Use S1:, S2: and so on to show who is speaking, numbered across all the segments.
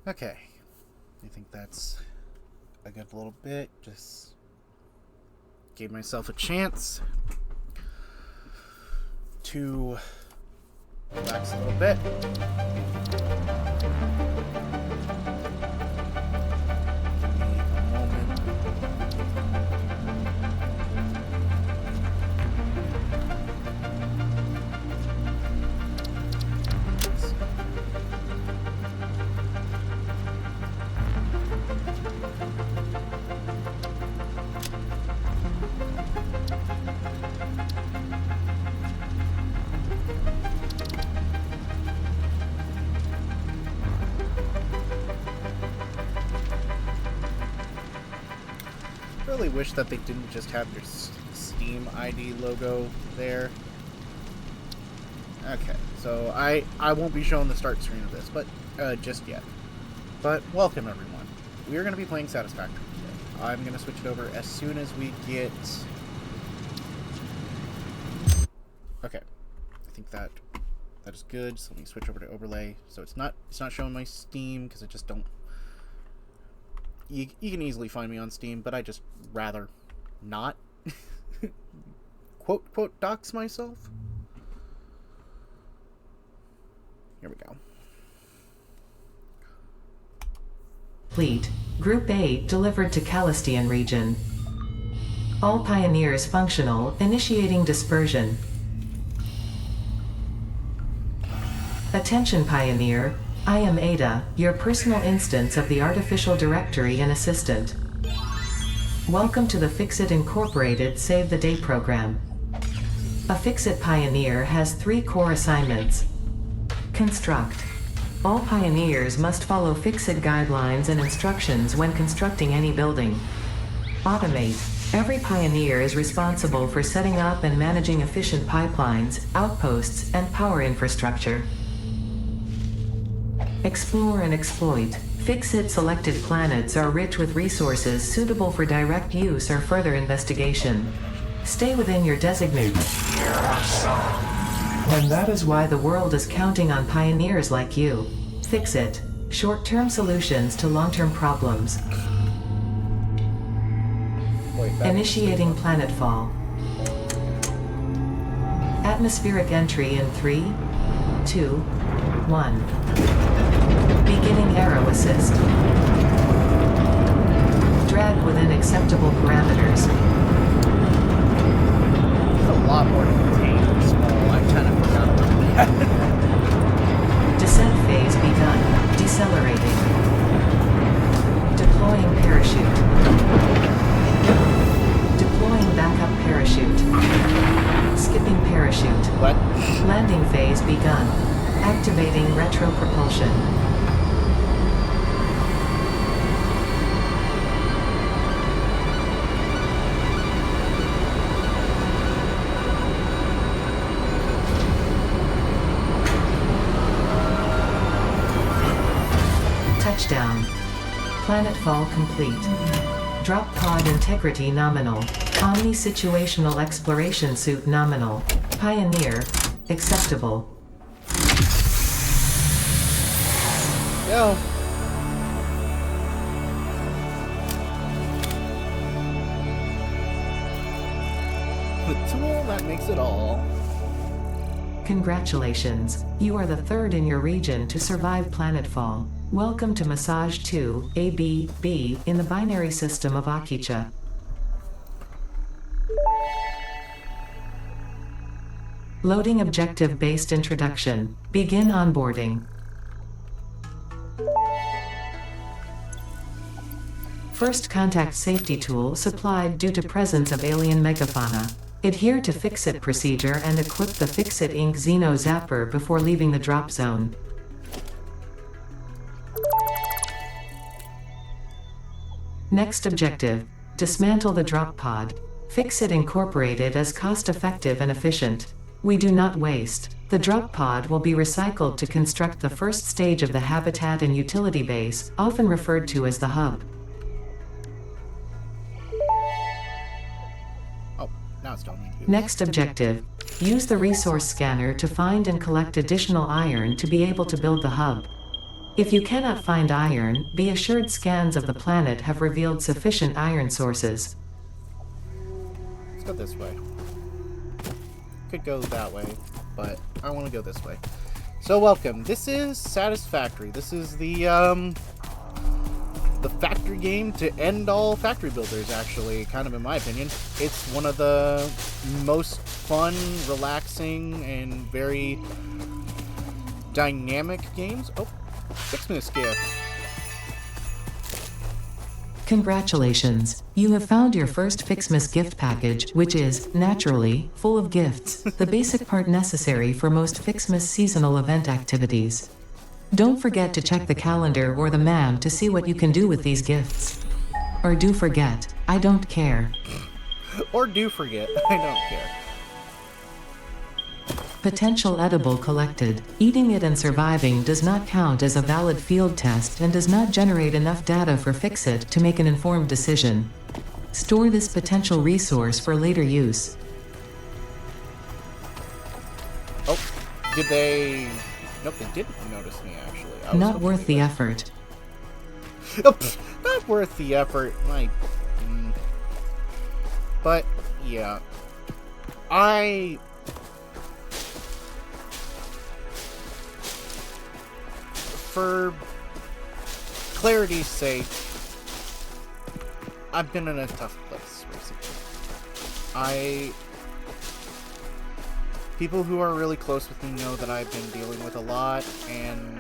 S1: Okay. I think that's a good little bit. Just gave myself a chance to relax a little bit. Give me a moment. Really wish that they didn't just have your Steam ID logo there. Okay, so I won't be showing the start screen of this, but just yet. But welcome everyone. We are going to be playing Satisfactory today. I'm going to switch it over as soon as we get. Okay, I think that is good. So let me switch over to overlay. So it's not showing my Steam because I just don't. You can easily find me on Steam, but I just rather not quote dox myself. Here we go.
S2: Fleet, Group A delivered to Calistian region. All pioneers functional, initiating dispersion. Attention Pioneer, I am Ada, your personal instance of the Artificial Directory and Assistant. Welcome to the Fixit Incorporated Save the Day program. A Fixit Pioneer has 3 core assignments. Construct. All pioneers must follow Fixit guidelines and instructions when constructing any building. Automate. Every pioneer is responsible for setting up and managing efficient pipelines, outposts, and power infrastructure. Explore and exploit. Fixit selected planets are rich with resources suitable for direct use or further investigation. Stay within your designated. And that is why the world is counting on pioneers like you. Fixit. Short-term solutions to long-term problems. Initiating planetfall. Atmospheric entry in 3, 2, 1. Beginning arrow assist. Drag within acceptable parameters.
S1: There's a lot more to contain small. I kind of forgot about that.
S2: Descent phase begun. Decelerating. Deploying parachute. Deploying backup parachute. Skipping parachute.
S1: What?
S2: Landing phase begun. Activating retropropulsion. Touchdown. Planetfall complete. Drop pod integrity nominal. Omni-situational exploration suit nominal. Pioneer. Acceptable.
S1: Go. The tool that makes it all.
S2: Congratulations. You are the 3rd in your region to survive planetfall. Welcome to Massage 2, AB-B, in the binary system of Akicha. Loading objective-based introduction. Begin onboarding. First contact safety tool supplied due to presence of alien megafauna. Adhere to Fixit procedure and equip the Fixit Inc. Xeno Zapper before leaving the drop zone. Next objective. Dismantle the drop pod. Fixit Incorporated is cost-effective and efficient. We do not waste. The drop pod will be recycled to construct the first stage of the habitat and utility base, often referred to as the hub.
S1: Oh, now it's telling me.
S2: Next objective. Use the resource scanner to find and collect additional iron to be able to build the hub. If you cannot find iron, be assured scans of the planet have revealed sufficient iron sources.
S1: Let's go this way. Could go that way, but I want to go this way. So welcome. This is Satisfactory. This is the factory game to end all factory builders, actually, kind of in my opinion. It's one of the most fun, relaxing, and very dynamic games. Oh, Fixmas gift.
S2: Congratulations! You have found your first Fixmas gift package, which is, naturally, full of gifts, the basic part necessary for most Fixmas seasonal event activities. Don't forget to check the calendar or the map to see what you can do with these gifts. Or do forget, I don't care.
S1: Or do forget, I don't care.
S2: Potential edible collected. Eating it and surviving does not count as a valid field test and does not generate enough data for Fixit to make an informed decision. Store this potential resource for later use.
S1: Oh, did they... Nope, they didn't notice me, actually.
S2: Not worth the effort.
S1: Oh, not worth the effort. But, yeah. For clarity's sake, I've been in a tough place recently. People who are really close with me know that I've been dealing with a lot, and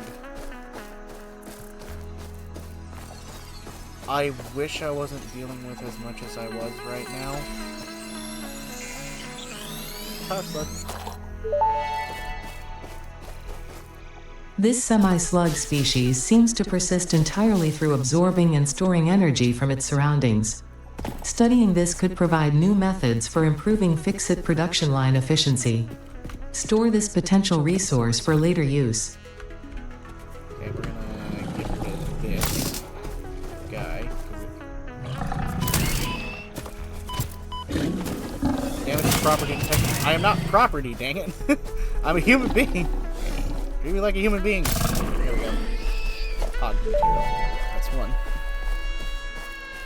S1: I wish I wasn't dealing with as much as I was right now. Power slug.
S2: This semi-slug species seems to persist entirely through absorbing and storing energy from its surroundings. Studying this could provide new methods for improving Fixit production line efficiency. Store this potential resource for later use.
S1: Okay, we're gonna get rid of this guy. Damage property detection. I am not property, dang it. I'm a human being. Treat me like a human being. There we go. Odd material. That's one.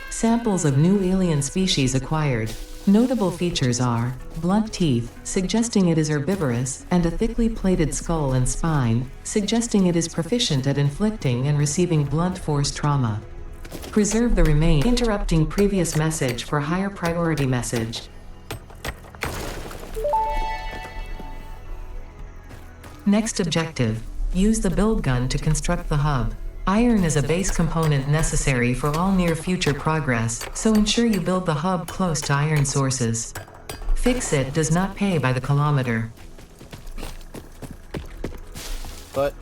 S2: Samples of new alien species acquired. Notable features are blunt teeth, suggesting it is herbivorous, and a thickly plated skull and spine, suggesting it is proficient at inflicting and receiving blunt force trauma. Preserve the remain. Interrupting previous message for higher priority message. Next objective. Use the build gun to construct the hub. Iron is a base component necessary for all near-future progress, so ensure you build the hub close to iron sources. Fixit does not pay by the kilometer.
S1: But,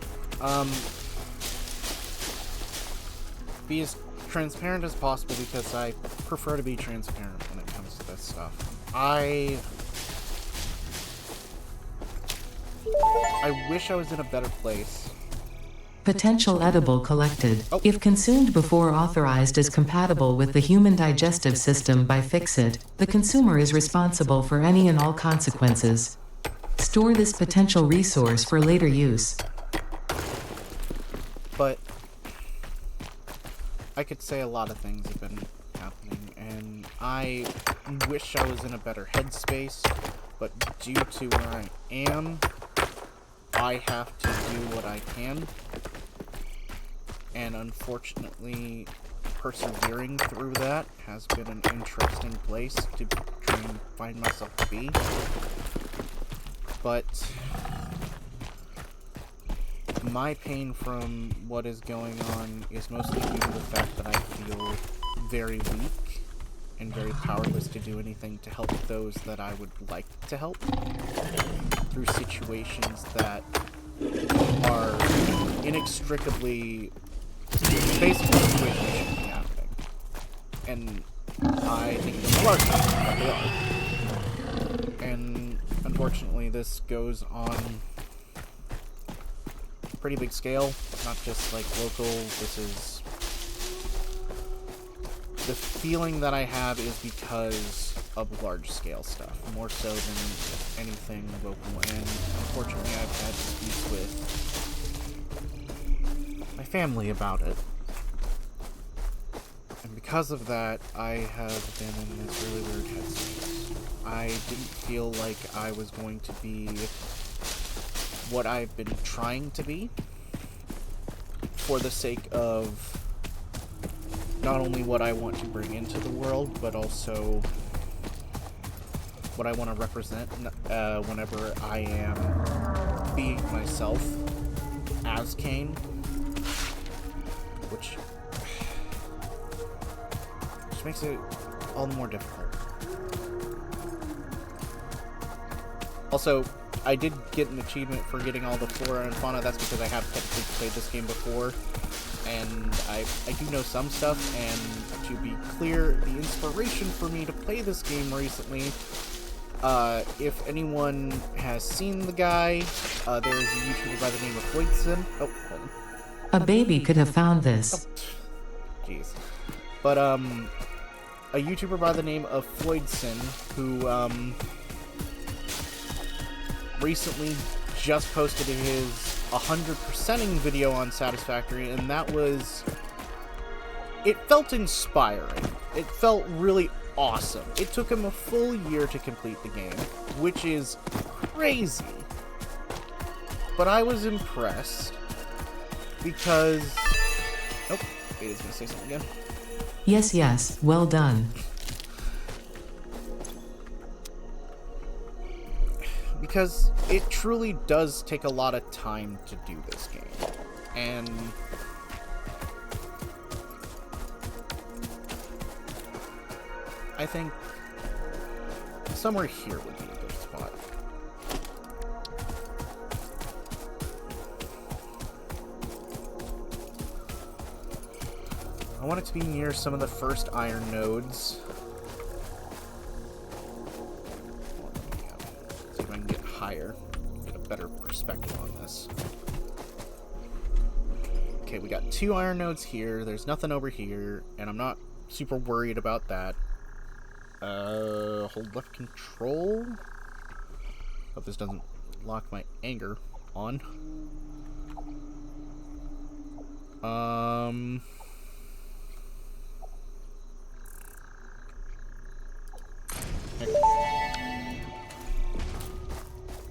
S1: be as transparent as possible because I prefer to be transparent when it comes to this stuff. I wish I was in a better place.
S2: Potential edible collected.
S1: Oh.
S2: If consumed before authorized as compatible with the human digestive system by Fixit, the consumer is responsible for any and all consequences. Store this potential resource for later use.
S1: But I could say a lot of things have been happening, and I wish I was in a better headspace, but due to where I am, I have to do what I can. And unfortunately, persevering through that has been an interesting place to try and find myself to be. But my pain from what is going on is mostly due to the fact that I feel very weak and very powerless to do anything to help those that I would like to help through situations that are inextricably basically situations that shouldn't be happening. And I think it's large enough that they are. And unfortunately this goes on a pretty big scale, not just like local. This is the feeling that I have is because of large scale stuff, more so than anything local. And unfortunately I've had disputes with my family about it. And because of that, I have been in this really weird headspace. I didn't feel like I was going to be what I've been trying to be, for the sake of not only what I want to bring into the world, but also what I want to represent whenever I am being myself as Kane, which makes it all the more difficult. Also, I did get an achievement for getting all the flora and fauna. That's because I have technically played this game before, and I do know some stuff. And to be clear, the inspiration for me to play this game recently, if anyone has seen the guy, there is a YouTuber by the name of Floydson. Oh, hold on.
S2: A baby could have found this.
S1: Jeez. But, a YouTuber by the name of Floydson, who, recently just posted his 100%ing video on Satisfactory, and that was... it felt inspiring. It felt really awesome. It took him a full year to complete the game, which is crazy. But I was impressed, because... oh, Beta's gonna say something again.
S2: Yes, well done.
S1: Because it truly does take a lot of time to do this game. And I think somewhere here would be a good spot. I want it to be near some of the first iron nodes. See if I can get higher, get a better perspective on this. Okay, we got 2 iron nodes here. There's nothing over here, and I'm not super worried about that. Hold left control. Hope this doesn't lock my anger on.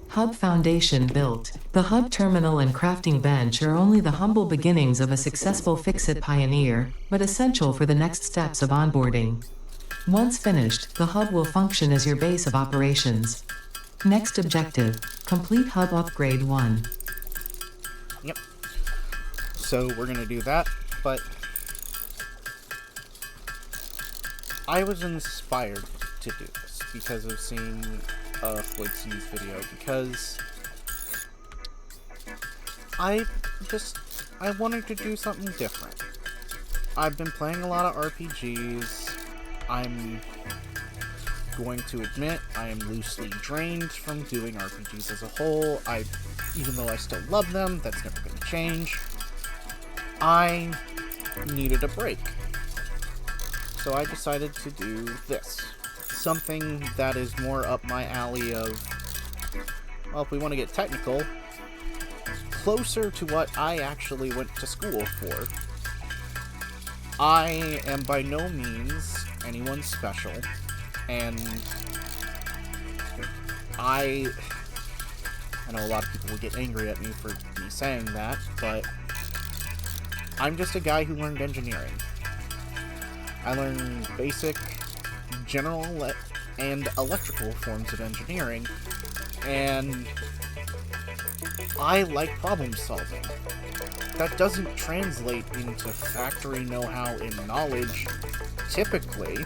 S2: Hub foundation built. The hub terminal and crafting bench are only the humble beginnings of a successful Fix-It pioneer, but essential for the next steps of onboarding. Once finished, the hub will function as your base of operations. Next objective, complete hub upgrade 1.
S1: Yep. So we're gonna do that, but I was inspired to do this because of seeing Floydson's video, because I wanted to do something different. I've been playing a lot of RPGs. I'm going to admit I am loosely drained from doing RPGs as a whole. Even though I still love them, that's never going to change. I needed a break. So I decided to do this. Something that is more up my alley of, well, if we want to get technical, closer to what I actually went to school for. I am by no means anyone special, and I know a lot of people will get angry at me for me saying that, but I'm just a guy who learned engineering. I learned basic, general, and electrical forms of engineering, and I like problem solving. That doesn't translate into factory know-how and knowledge, typically,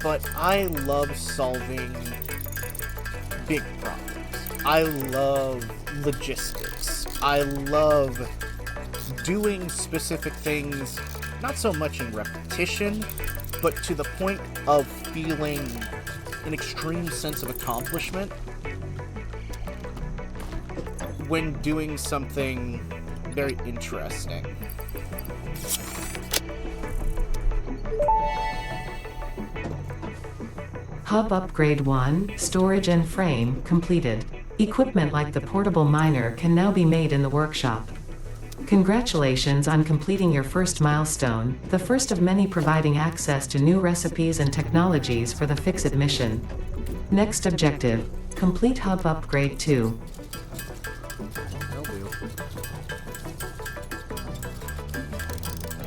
S1: but I love solving big problems. I love logistics. I love doing specific things, not so much in repetition, but to the point of feeling an extreme sense of accomplishment when doing something very interesting.
S2: Hub upgrade 1, storage and frame, completed. Equipment like the portable miner can now be made in the workshop. Congratulations on completing your first milestone, the first of many providing access to new recipes and technologies for the Fix-It mission. Next objective, complete Hub Upgrade 2.
S1: Will do.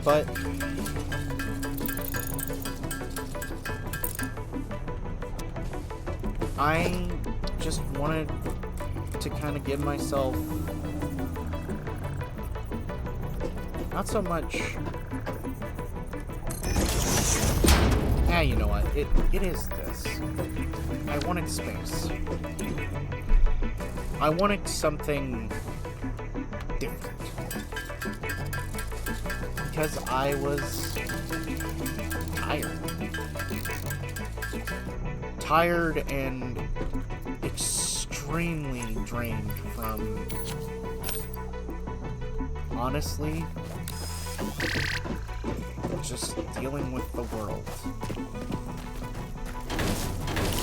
S1: But I just wanted to kind of give myself not so much. You know what? It is this. I wanted space. I wanted something different. Because I was tired. Tired and extremely drained from, honestly, just dealing with the world.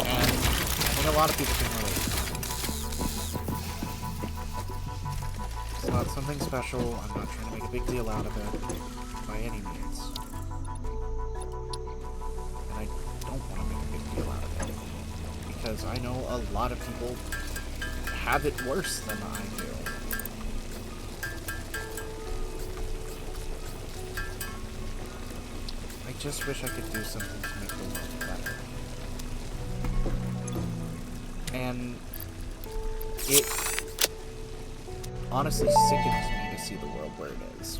S1: And I think a lot of people can relate. It's not something special. I'm not trying to make a big deal out of it by any means. And I don't want to make a big deal out of it. Because I know a lot of people have it worse than I do. I just wish I could do something to make the world better. And it honestly sickens me to see the world where it is.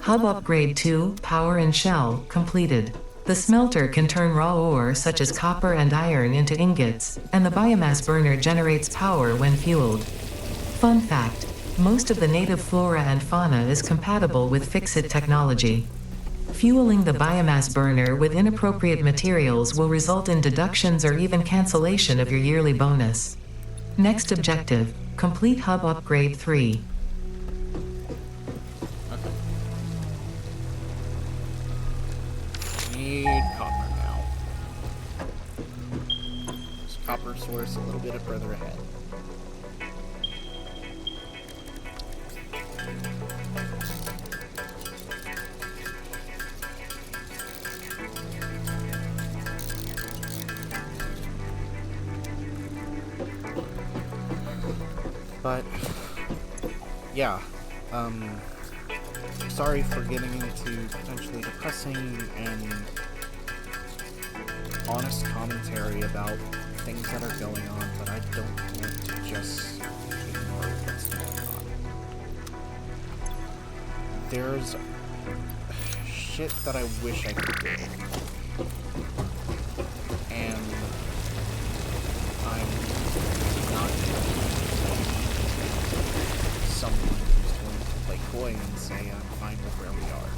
S2: Hub Upgrade 2, Power and Shell, completed. The smelter can turn raw ore such as copper and iron into ingots, and the biomass burner generates power when fueled. Fun fact, most of the native flora and fauna is compatible with Fix-It technology. Fueling the biomass burner with inappropriate materials will result in deductions or even cancellation of your yearly bonus. Next objective, complete Hub Upgrade 3.
S1: Okay. Need copper now. This copper source a little bit further ahead. But, yeah, sorry for getting into potentially depressing and honest commentary about things that are going on, but I don't want to just ignore what's going on. There's shit that I wish I could do. And I'm not someone who's going to play coy and say I'm fine with where we are.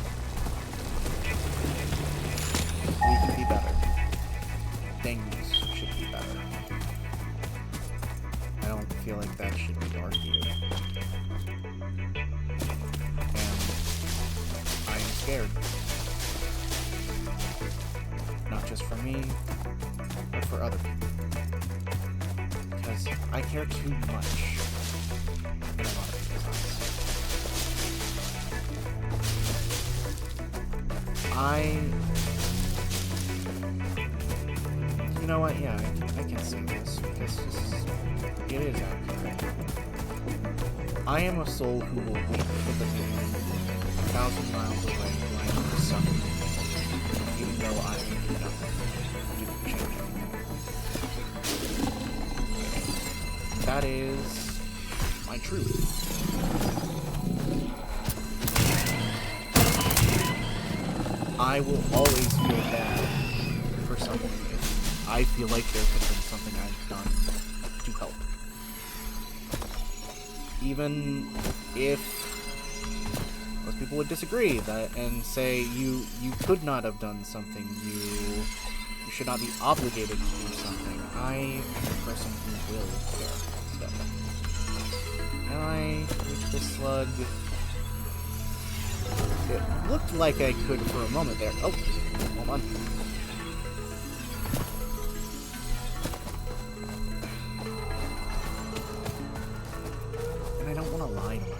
S1: We can be better. Things should be better. I don't feel like that should be argued. And I am scared. Not just for me, but for other people. Because I care too much in a lot of people's eyes. You know what? Yeah, I can say this because it is accurate. I am a soul who will weep for the man 1,000 miles away lying in the sun, even though I can do nothing to change it. That is my truth. I will always feel bad for something if I feel like there could have been something I've done to help. Even if most people would disagree that and say you could not have done something, you should not be obligated to do something. I am the person who will care instead. And I reached this slug. It looked like I could for a moment there. Oh, hold on. And I don't want to lie to myself.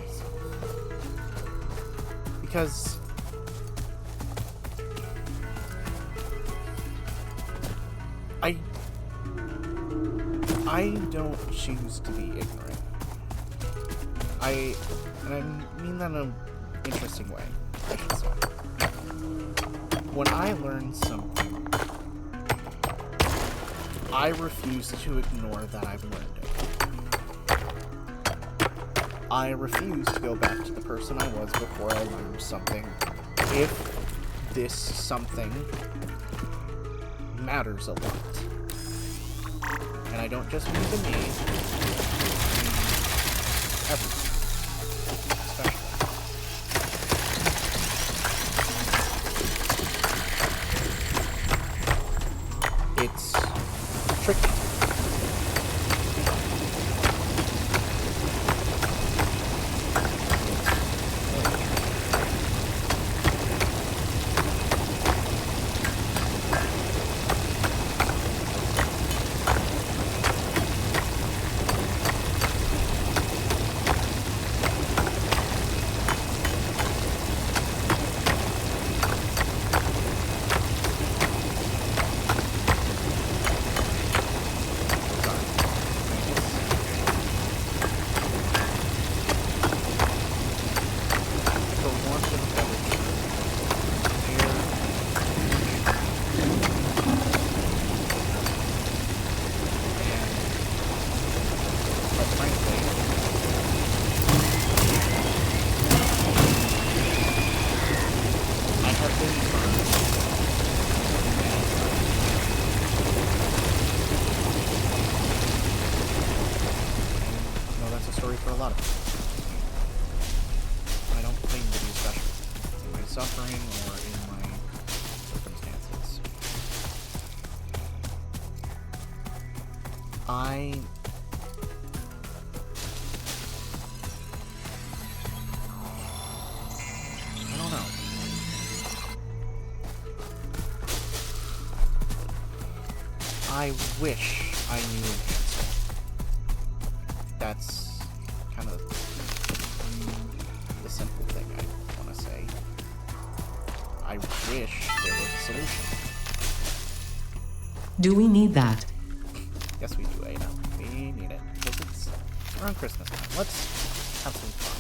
S1: because I don't choose to be ignorant. And I mean that in an interesting way, I should say. When I learn something, I refuse to ignore that I've learned it. I refuse to go back to the person I was before I learned something if this something matters a lot. And I don't just mean to me, everything. Especially. It's tricky. Suffering or in my circumstances. I don't know. I wish I knew an answer. That's kind of the simple thing I want to say. I wish there was a solution.
S2: Do we need that?
S1: Yes, we do, Ada. We need it. Because it's around Christmas time. Let's have some fun.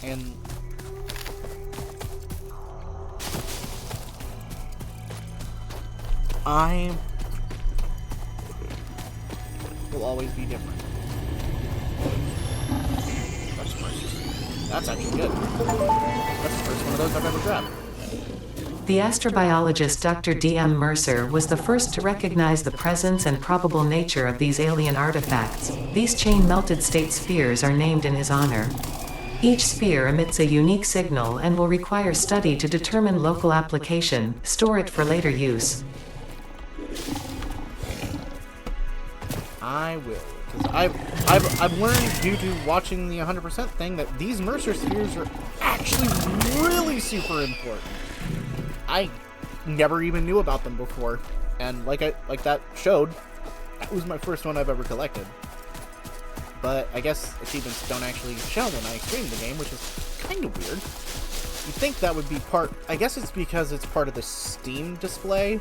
S1: And I will always be different. That's actually good. That's the first one of those I've ever grabbed.
S2: The astrobiologist Dr. D.M. Mercer was the first to recognize the presence and probable nature of these alien artifacts. These chain-melted state spheres are named in his honor. Each sphere emits a unique signal and will require study to determine local application, store it for later use.
S1: I will. Because I've learned due to watching the 100% thing that these Mercer spheres are actually really super important. I never even knew about them before, and like that showed, that was my first one I've ever collected. But I guess achievements don't actually show when I stream the game, which is kind of weird. You'd think that would be part. I guess it's because it's part of the Steam display,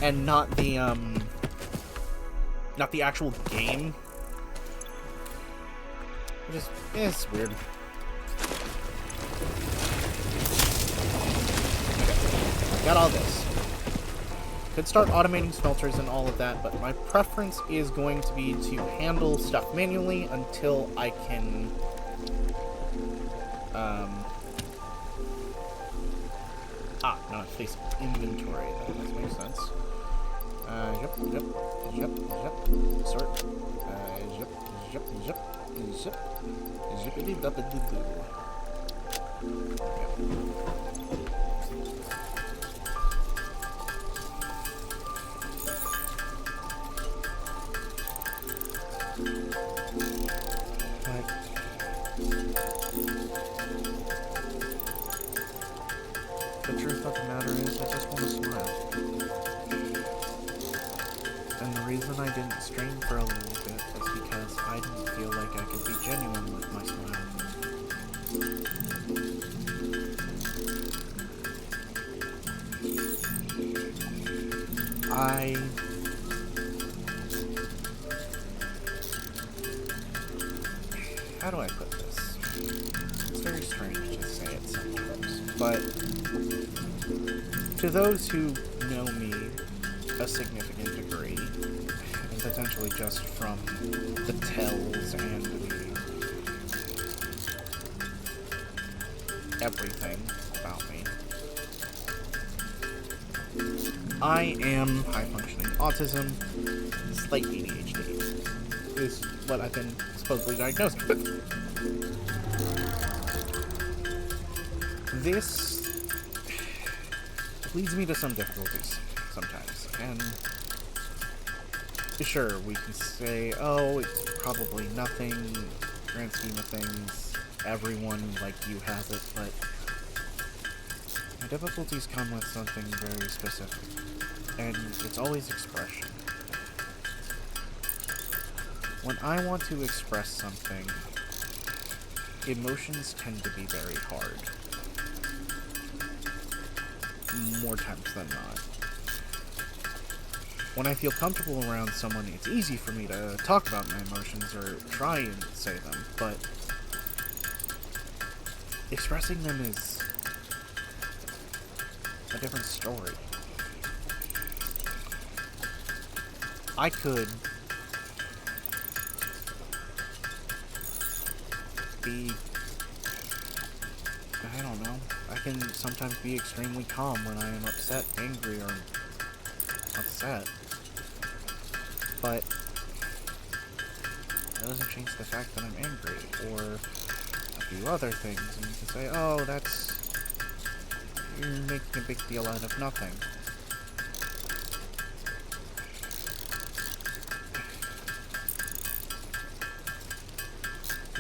S1: and not the actual game. Which is, it's weird. Okay, got all this. Could start automating smelters and all of that, but my preference is going to be to handle stuff manually until I can no, it's face inventory. That makes sense. Yep. Sort. Yep. Zippity-duppity-doo. The truth of the matter is, I just want to smile. And the reason I didn't stream for a little bit was because I I didn't feel like I could be genuine with my smile. How do I put this? It's very strange to say it sometimes, but to those who know me a significant degree, and potentially just from the tells and the everything about me, I am high-functioning autism, slight ADHD, is what I've been supposedly diagnosed with. This leads me to some difficulties sometimes, and sure, we can say, oh, it's probably nothing, grand scheme of things, everyone like you has it, but my difficulties come with something very specific, and it's always expression. When I want to express something, emotions tend to be very hard. More times than not. When I feel comfortable around someone, it's easy for me to talk about my emotions or try and say them, but expressing them is a different story. I could be, I don't know, I can sometimes be extremely calm when I am upset, angry, or upset, but that doesn't change the fact that I'm angry, or a few other things, and you can say, oh, you're making a big deal out of nothing.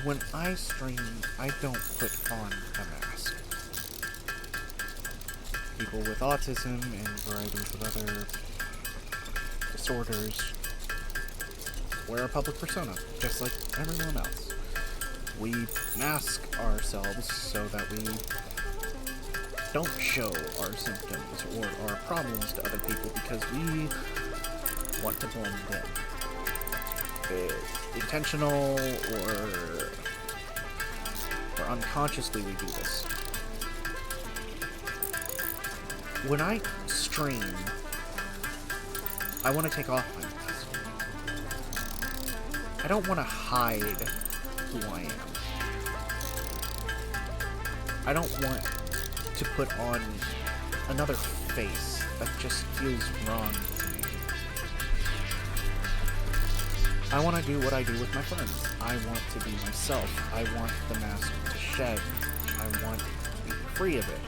S1: When I stream, I don't put on a mask. People with autism and varieties of other disorders wear a public persona, just like everyone else. We mask ourselves so that we don't show our symptoms or our problems to other people because we want to blend in. Intentional or unconsciously we do this. When I stream, I want to take off my mask. I don't want to hide who I am. I don't want to put on another face that just feels wrong to me. I want to do what I do with my friends. I want to be myself. I want the mask to shed. I want to be free of it.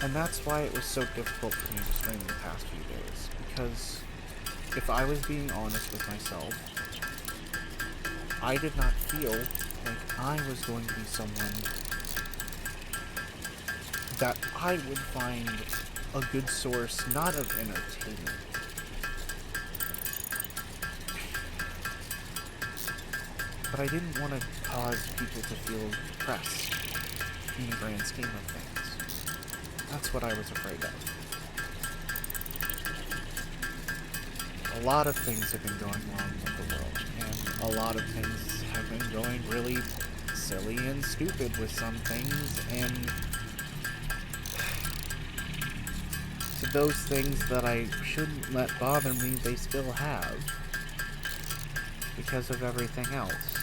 S1: And that's why it was so difficult for me to stream the past few days. Because if I was being honest with myself, I did not feel like I was going to be someone that I would find a good source, not of entertainment, but I didn't want to cause people to feel depressed in the grand scheme of things. That's what I was afraid of. A lot of things have been going wrong with the world, and a lot of things have been going really silly and stupid with some things, and to those things that I shouldn't let bother me, they still have, because of everything else.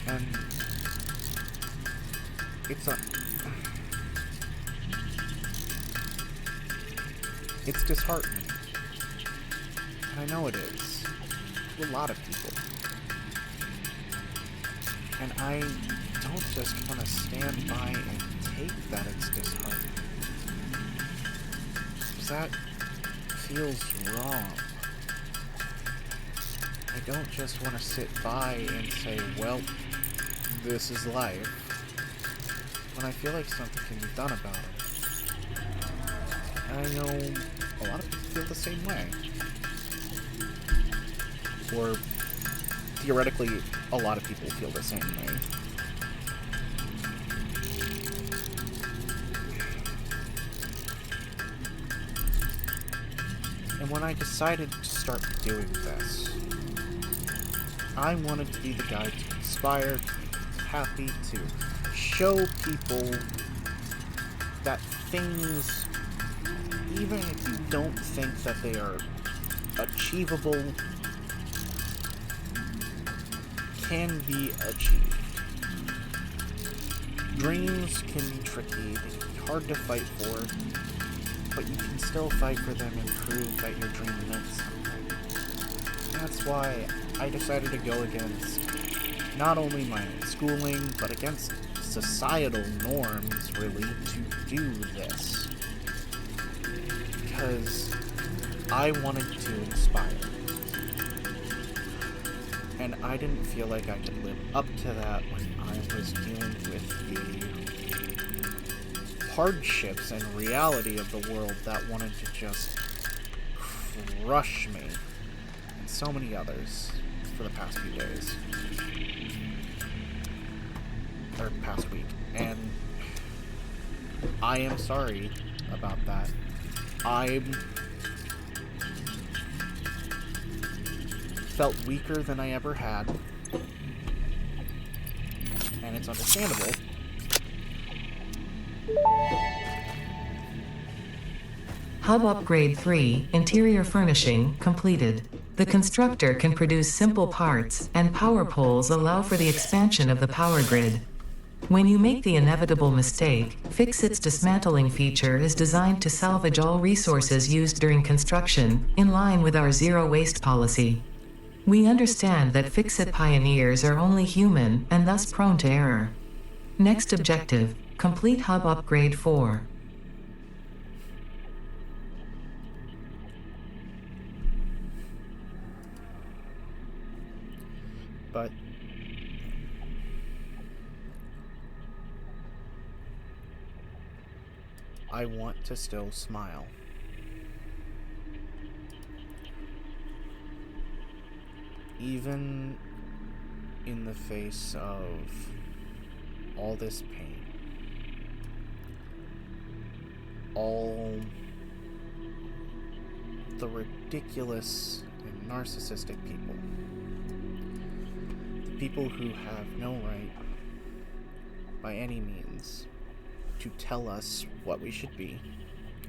S1: And it's disheartening. And I know it is. To a lot of people. And I don't just want to stand by and take that it's disheartening. Because that feels wrong. I don't just want to sit by and say, well, this is life, when I feel like something can be done about it. And I know a lot of people feel the same way. Or theoretically, a lot of people feel the same way. And when I decided to start doing this, I wanted to be the guy to inspire, to be happy, to show people that things, even if you don't think that they are achievable, can be achieved. Dreams can be tricky, they can be hard to fight for, but you can still fight for them and prove that your dream meant something. That's why I decided to go against not only my schooling, but against societal norms, really, to do this. Because I wanted to inspire. And I didn't feel like I could live up to that when I was dealing with the hardships and reality of the world that wanted to just crush me, and so many others, for the past few days. Or past week. And I am sorry about that. I felt weaker than I ever had. And it's understandable.
S2: Hub Upgrade 3, Interior Furnishing, completed. The constructor can produce simple parts, and power poles allow for the expansion of the power grid. When you make the inevitable mistake, Fixit's dismantling feature is designed to salvage all resources used during construction, in line with our zero-waste policy. We understand that Fixit pioneers are only human, and thus prone to error. Next objective, complete Hub Upgrade 4.
S1: But I want to still smile. Even in the face of all this pain, all the ridiculous and narcissistic people, the people who have no right by any means to tell us what we should be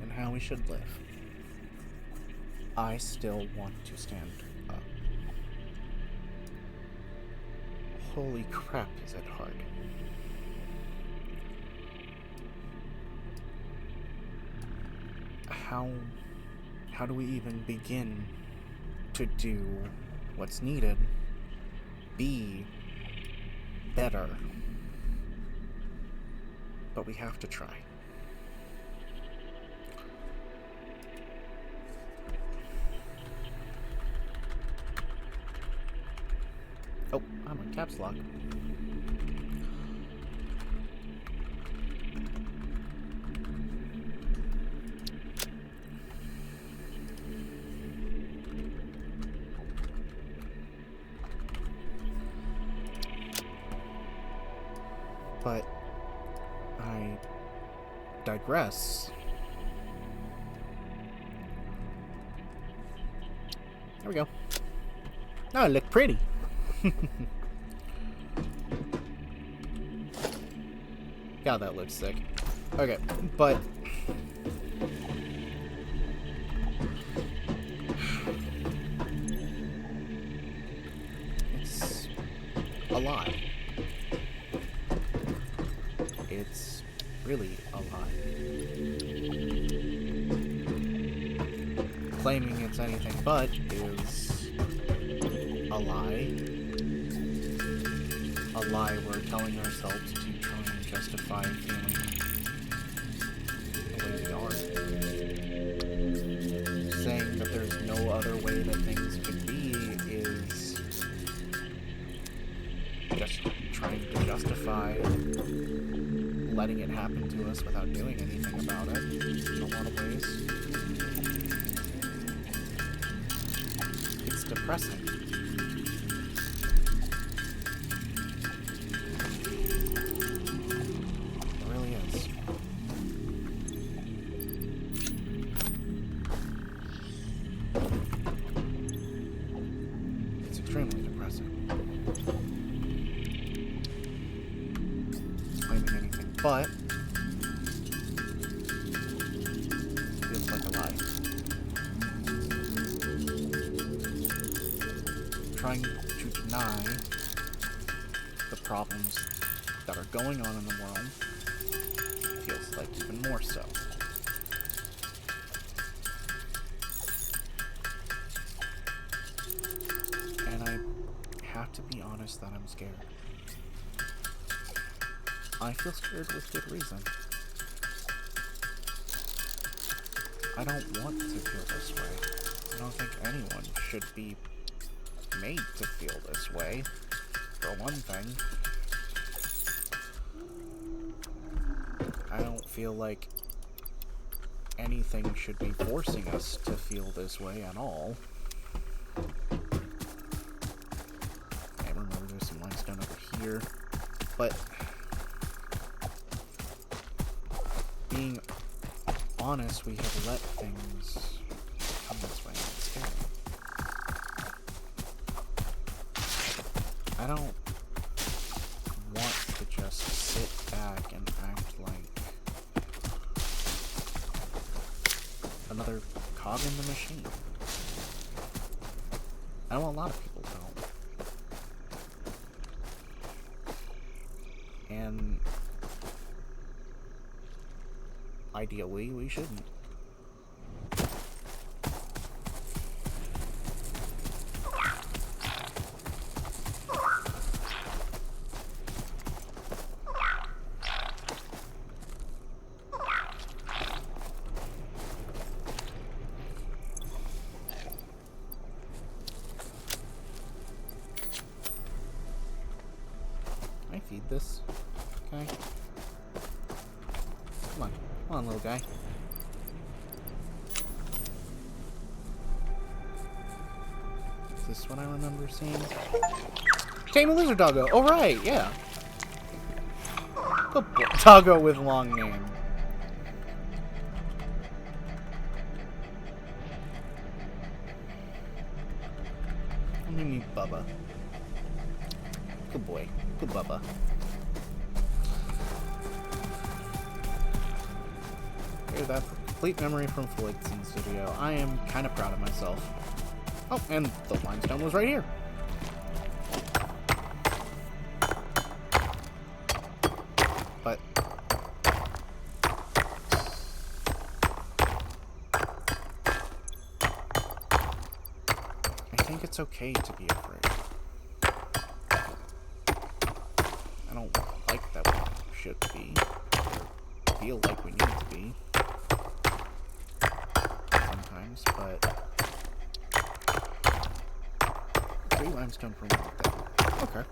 S1: and how we should live, I still want to stand up. Holy crap, is it hard. How do we even begin to do what's needed? Be better. But we have to try. Oh, I'm on caps lock. But I digress. There we go. Now I look pretty. God, that looks sick. Okay, but it's a lie. It's really a lie. Claiming it's anything but is a lie. A lie we're telling ourselves to try and justify feeling the way we are. Saying that there's no other way that things could be is just trying to justify letting it happen to us without doing anything about it in a lot of ways. It's depressing. It really is. It's extremely depressing. Claiming anything but feels like a lie. Trying to deny the problems that are going on in the world feels like even more so. And I have to be honest that I'm scared. I feel scared with good reason. I don't want to feel this way. I don't think anyone should be made to feel this way, for one thing. I don't feel like anything should be forcing us to feel this way at all. I remember there's some limestone over here, but being honest, we have let things come this way. It's scary. I don't want to just sit back and act like another cog in the machine. I know a lot of people don't. And ideally, we shouldn't. Can I feed this guy? Come on, little guy. Is this what I remember seeing? Tame a lizard doggo. Oh right, yeah. Good boy. Doggo with long name. Let me meet Bubba. Good boy. Good Bubba. Okay, that's a complete memory from Floyd's in studio. I am kind of proud of myself. Oh, and the limestone was right here. But I think it's okay to be afraid. I don't like that we should be. Feel like we need to be. Sometimes, but 3 limestone per one. Okay.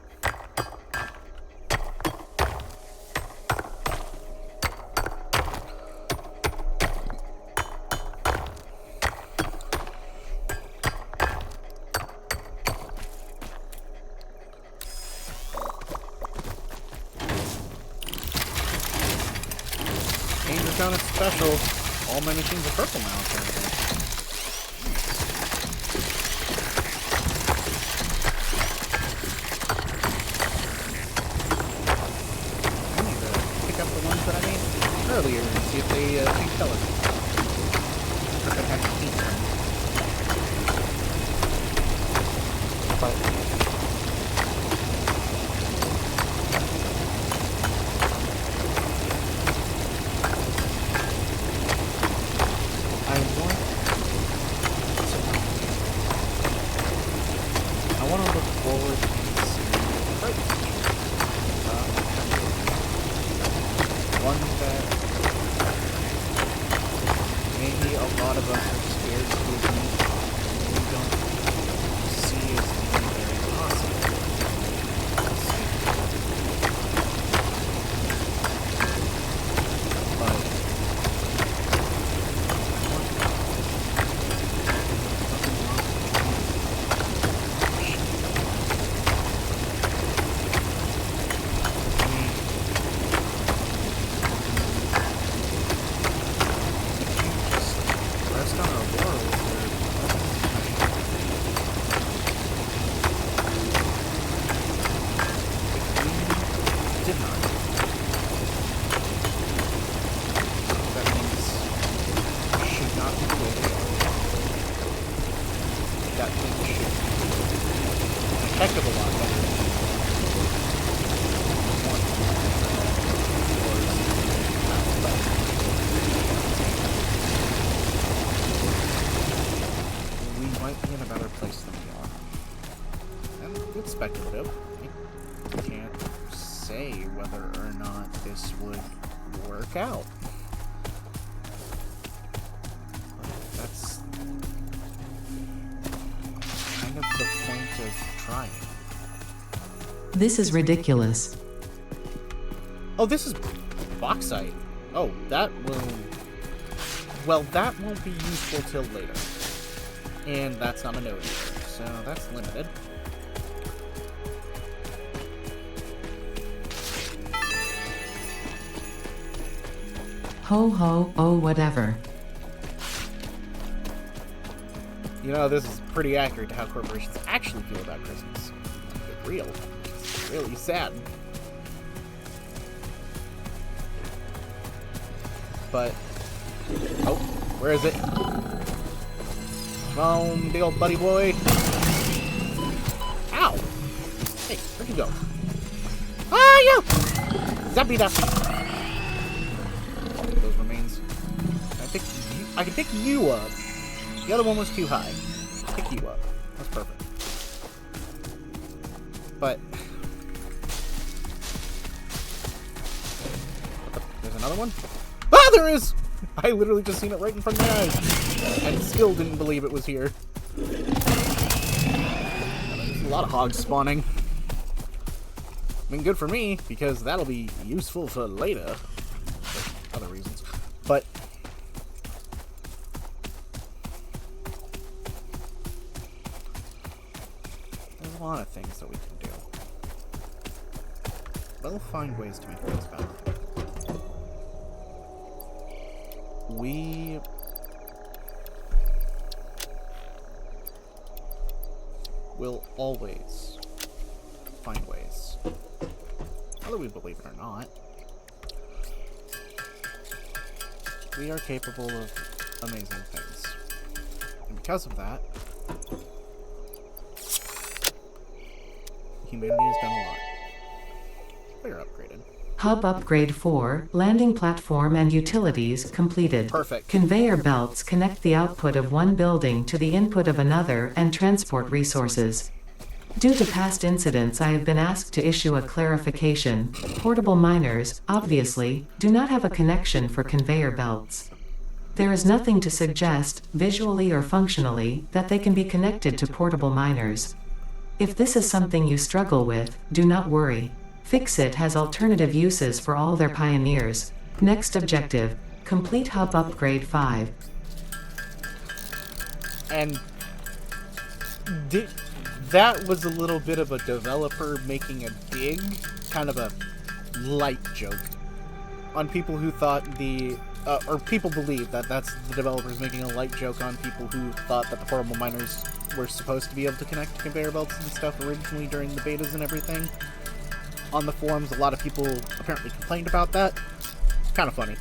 S1: Danger Zone is special. All my machines are purple now, apparently. I need to pick up the ones that I made earlier and see if they change color. Or if I have to keep them. But I want to look forward and see bright one that say whether or not this would work out. But that's kind of the point of trying.
S2: This is ridiculous.
S1: Oh, this is bauxite. Oh, that will... Well, that won't be useful till later. And that's not a node either, so that's limited.
S2: Ho ho, oh whatever.
S1: You know, this is pretty accurate to how corporations actually feel about Christmas. It's real. It's really sad. But... Oh, where is it? Come on, big old buddy boy. Ow! Hey, where'd you go? Ah, you! Zappy dappy. Those remains. I can pick you up. The other one was too high. Pick you up. That's perfect. But... There's another one? Ah, there is! I literally just seen it right in front of my eyes. And still didn't believe it was here. There's a lot of hogs spawning. I mean, good for me, because that'll be useful for later. For other reasons. But... there's a lot of things that we can do. We'll find ways to make things better. We will always find ways, whether we believe it or not. We are capable of amazing things. And because of that, humanity has done a lot. We are upgraded.
S2: Hub upgrade 4, landing platform and utilities completed.
S1: Perfect.
S2: Conveyor belts connect the output of one building to the input of another and transport resources. Due to past incidents, I have been asked to issue a clarification. Portable miners, obviously, do not have a connection for conveyor belts. There is nothing to suggest, visually or functionally, that they can be connected to portable miners. If this is something you struggle with, do not worry. Fixit has alternative uses for all their pioneers. Next objective, complete hub upgrade 5.
S1: And that was a little bit of a developer making a dig, kind of a light joke, on people who thought or people believe that that's the developers making a light joke on people who thought that the portable miners were supposed to be able to connect to conveyor belts and stuff originally during the betas and everything. On the forums, a lot of people apparently complained about that. Kind of funny.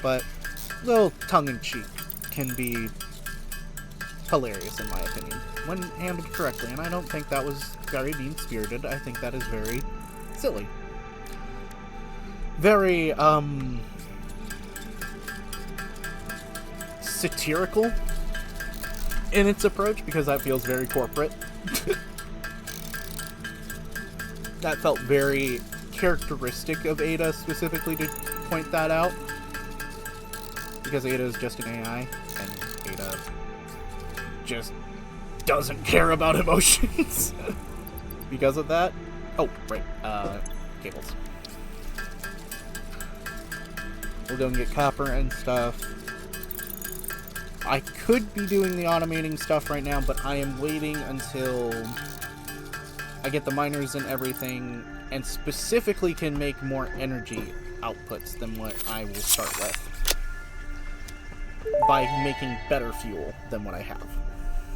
S1: But a little tongue-in-cheek can be hilarious in my opinion, when handled correctly, and I don't think that was very mean-spirited. I think that is very silly. Very, satirical in its approach, because that feels very corporate. That felt very characteristic of Ada, specifically, to point that out. Because Ada is just an AI, and Ada just doesn't care about emotions. Because of that. Oh, right. Cables. We'll go and get copper and stuff. I could be doing the automating stuff right now, but I am waiting until I get the miners and everything, and specifically can make more energy outputs than what I will start with, by making better fuel than what I have.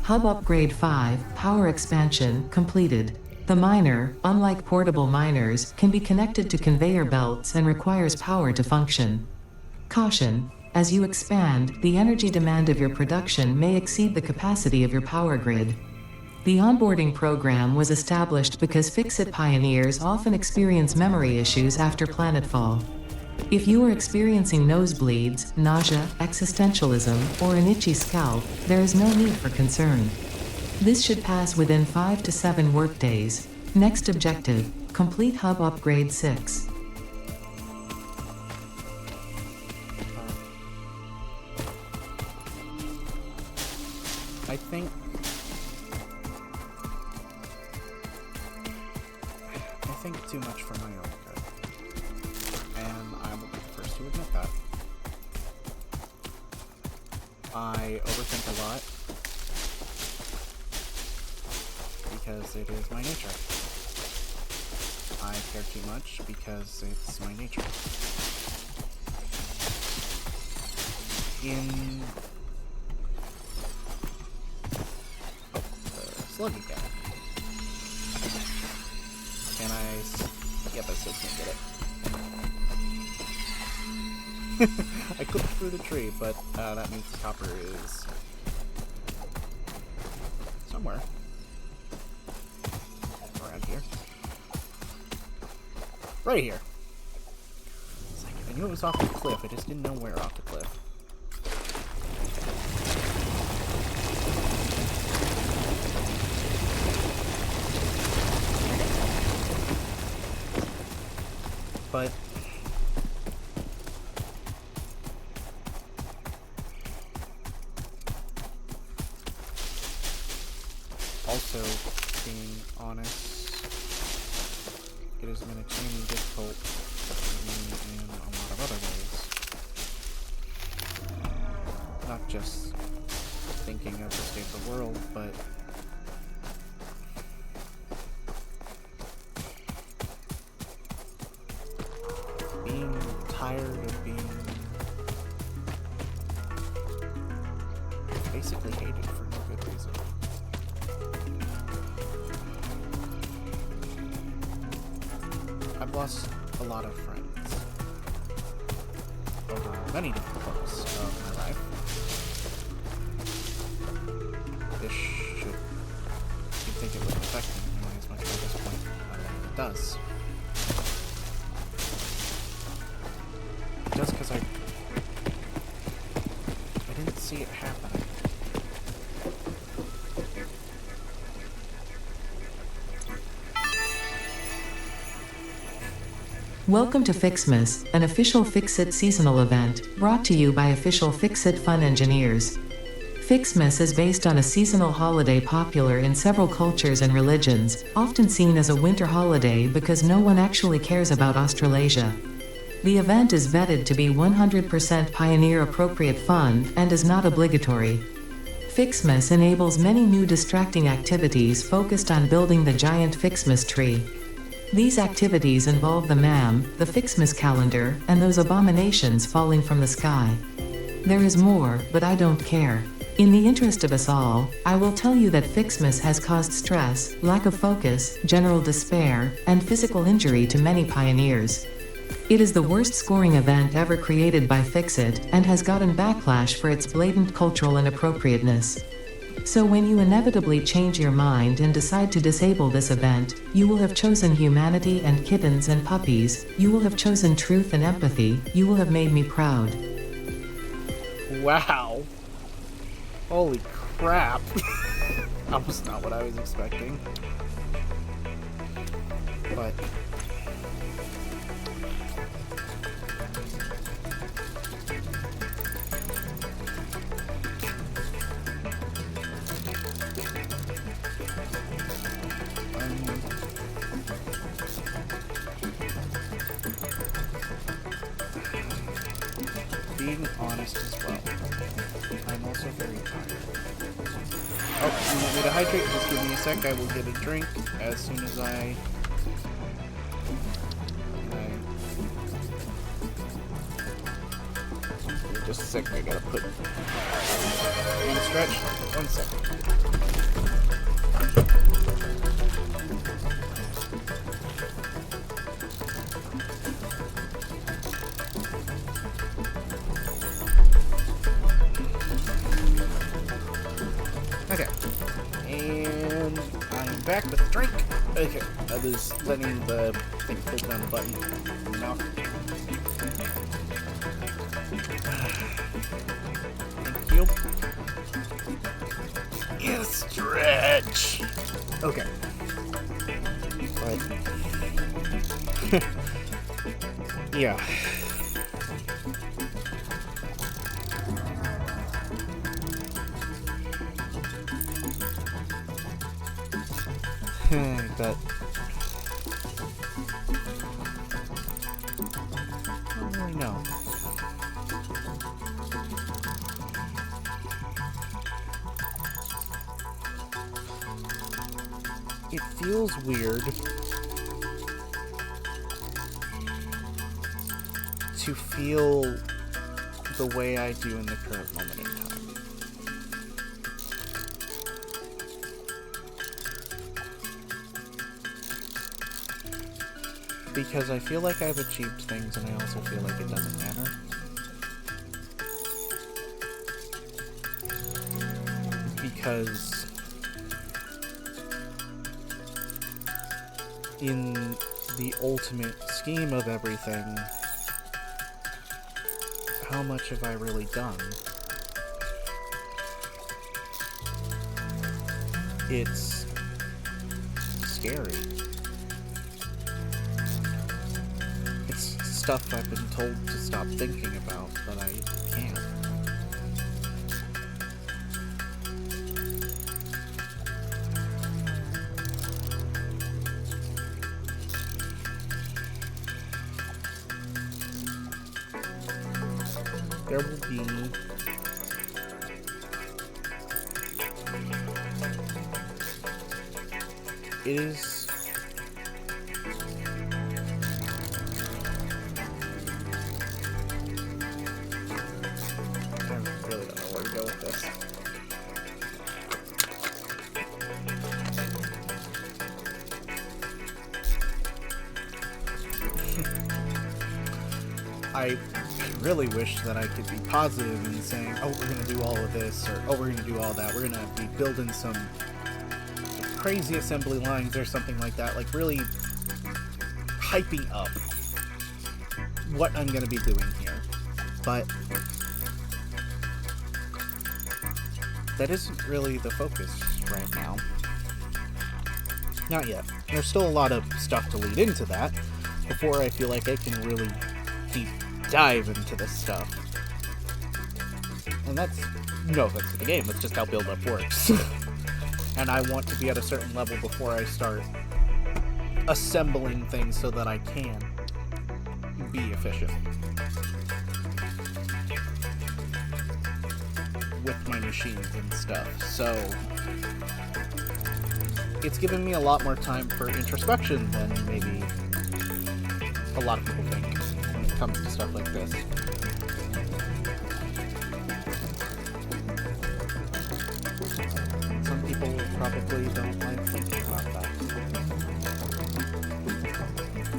S2: Hub upgrade 5, power expansion completed. The miner, unlike portable miners, can be connected to conveyor belts and requires power to function. Caution: as you expand, the energy demand of your production may exceed the capacity of your power grid. The onboarding program was established because Fixit pioneers often experience memory issues after planetfall. If you are experiencing nosebleeds, nausea, existentialism, or an itchy scalp, there is no need for concern. This should pass within 5 to 7 workdays. Next objective, Complete Hub Upgrade 6.
S1: I think too much for my own good. And I will be the first to admit that. I overthink a lot because it is my nature. I care too much because it's my nature. Sluggy guy. Can I... Yep, I still can't get it. I clipped through the tree, but that means the copper is... somewhere. Around here. Right here! It's like, I knew it was off the cliff, I just didn't know where off the cliff. But also, being honest, it has been extremely difficult for me in a lot of other ways. Not just thinking of the state of the world, but being tired of being basically hated for no good reason. I've lost a lot of friends over many different parts of my life. This should... you'd think it wouldn't affect me nearly as much at this point, but it does. Just because I didn't see it happening.
S2: Welcome to Fixmas, an official Fix-It seasonal event, brought to you by official Fix-It Fun engineers. Fixmas is based on a seasonal holiday popular in several cultures and religions, often seen as a winter holiday because no one actually cares about Australasia. The event is vetted to be 100% pioneer-appropriate fun and is not obligatory. Fixmas enables many new distracting activities focused on building the giant Fixmas tree. These activities involve the MAM, the Fixmas calendar, and those abominations falling from the sky. There is more, but I don't care. In the interest of us all, I will tell you that Fixmas has caused stress, lack of focus, general despair, and physical injury to many pioneers. It is the worst scoring event ever created by Fix-It, and has gotten backlash for its blatant cultural inappropriateness. So when you inevitably change your mind and decide to disable this event, you will have chosen humanity and kittens and puppies, you will have chosen truth and empathy, you will have made me proud.
S1: Wow. Holy crap. That was not what I was expecting. But... being honest as well, I'm also very tired. Oh, you want me to hydrate? Just give me a sec, I will get a drink as soon as I just a sec, I gotta put and stretch. 1 second. Okay, and I'm back with the drink. Okay, I was letting the thing pull down the button. Now, thank you. Yes, stretch. Okay, But yeah. But I don't really know. It feels weird to feel the way I do in the current moment in time. Because I feel like I've achieved things, and I also feel like it doesn't matter. Because in the ultimate scheme of everything, how much have I really done? It's scary. It's stuff I've been told to stop thinking about, but I can't. There will be it is I really don't know where to go with this. I really wish that I could be positive and saying, oh, we're going to do all of this, or oh, we're going to do all that. We're going to be building some crazy assembly lines or something like that. Like, really hyping up what I'm going to be doing here. But that isn't really the focus right now. Not yet. There's still a lot of stuff to lead into that before I feel like I can really deep dive into this stuff. And that's no offense to the game, that's just how build-up works. And I want to be at a certain level before I start assembling things so that I can be efficient with my machines and stuff. So it's given me a lot more time for introspection than maybe a lot of people think when it comes to stuff like this. Some people probably don't like thinking about that.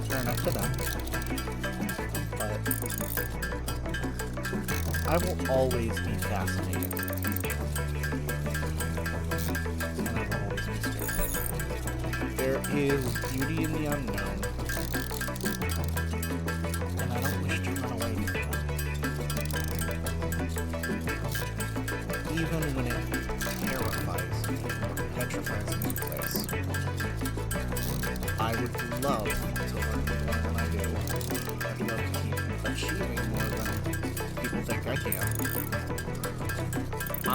S1: Fair enough to them. But I will always be fascinated. And I will always be scared. There is beauty in the unknown. And I don't wish to run away from it. Even when it terrifies me or petrifies me in place. I would love to learn more than I do. I'd love to keep achieving more than people think I can. I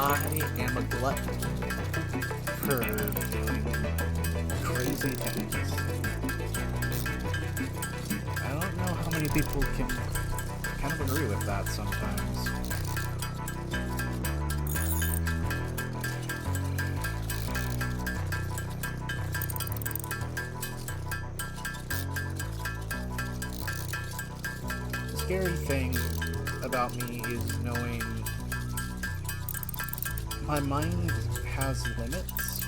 S1: am a glutton for doing crazy things. I don't know how many people can kind of agree with that sometimes. The scary thing about me is knowing my mind has limits,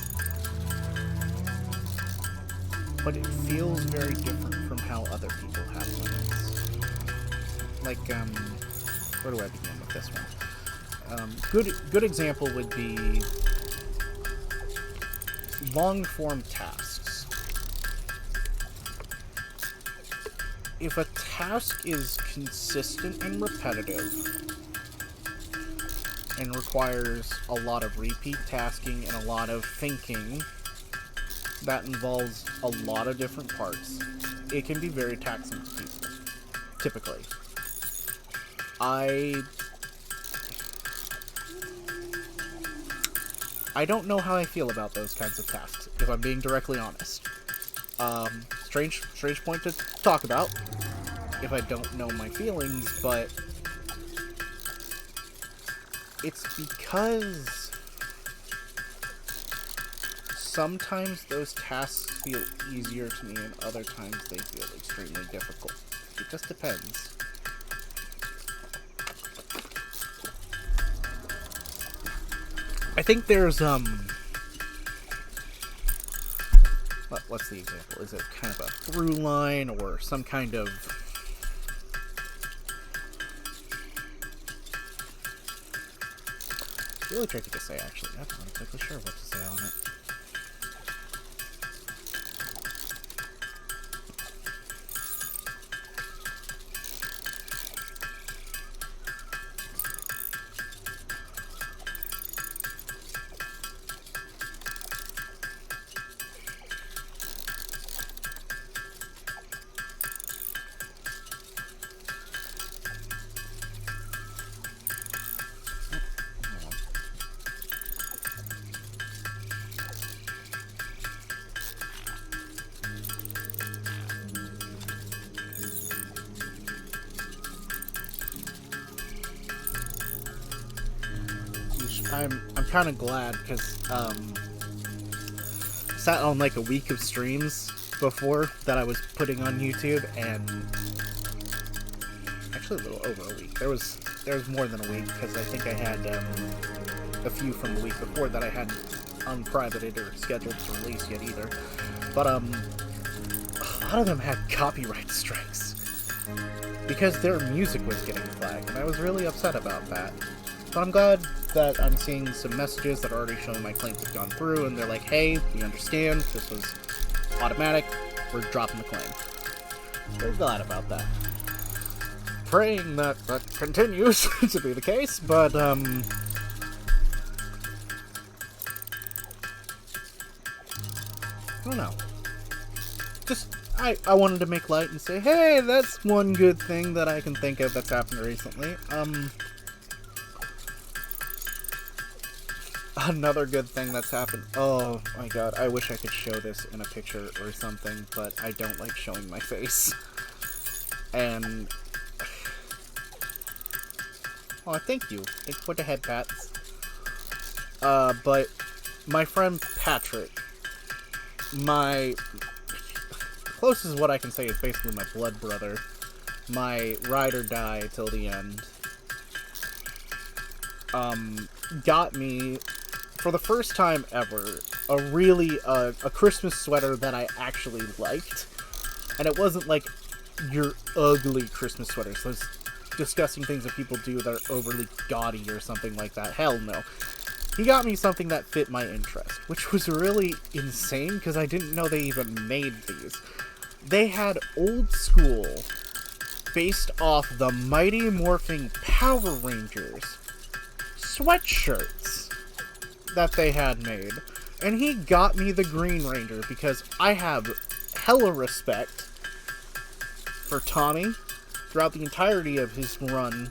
S1: but it feels very different from how other people have limits. Like, where do I begin with this one? Good example would be long-form tasks. If a task is consistent and repetitive and requires a lot of repeat tasking and a lot of thinking that involves a lot of different parts, it can be very taxing to people, typically. I don't know how I feel about those kinds of tasks, if I'm being directly honest. Strange point to talk about, if I don't know my feelings, but it's because sometimes those tasks feel easier to me and other times they feel extremely difficult. It just depends. I think there's, what's the example? Is it kind of a through line or some kind of... It's really tricky to say, actually. I'm not exactly sure what to say on it. I'm kind of glad because sat on like a week of streams before that I was putting on YouTube, and actually a little over a week. There was more than a week because I think I had a few from the week before that I hadn't unprivated or scheduled to release yet either. But a lot of them had copyright strikes because their music was getting flagged, and I was really upset about that. But I'm glad that I'm seeing some messages that are already showing my claims have gone through, and they're like, hey, we understand, this was automatic, we're dropping the claim. Very glad about that. Praying that that continues to be the case, but, I don't know. Just, I wanted to make light and say, hey, that's one good thing that I can think of that's happened recently. Another good thing that's happened. Oh my god, I wish I could show this in a picture or something, but I don't like showing my face. And... oh, thank you. Thank you for the head pats. But my friend Patrick, my closest what I can say is basically my blood brother, my ride or die till the end, got me, for the first time ever, a Christmas sweater that I actually liked. And it wasn't like your ugly Christmas sweaters, those disgusting things that people do that are overly gaudy or something like that. Hell no. He got me something that fit my interest, which was really insane because I didn't know they even made these. They had old school, based off the Mighty Morphing Power Rangers sweatshirts that they had made. And he got me the Green Ranger because I have hella respect for Tommy throughout the entirety of his run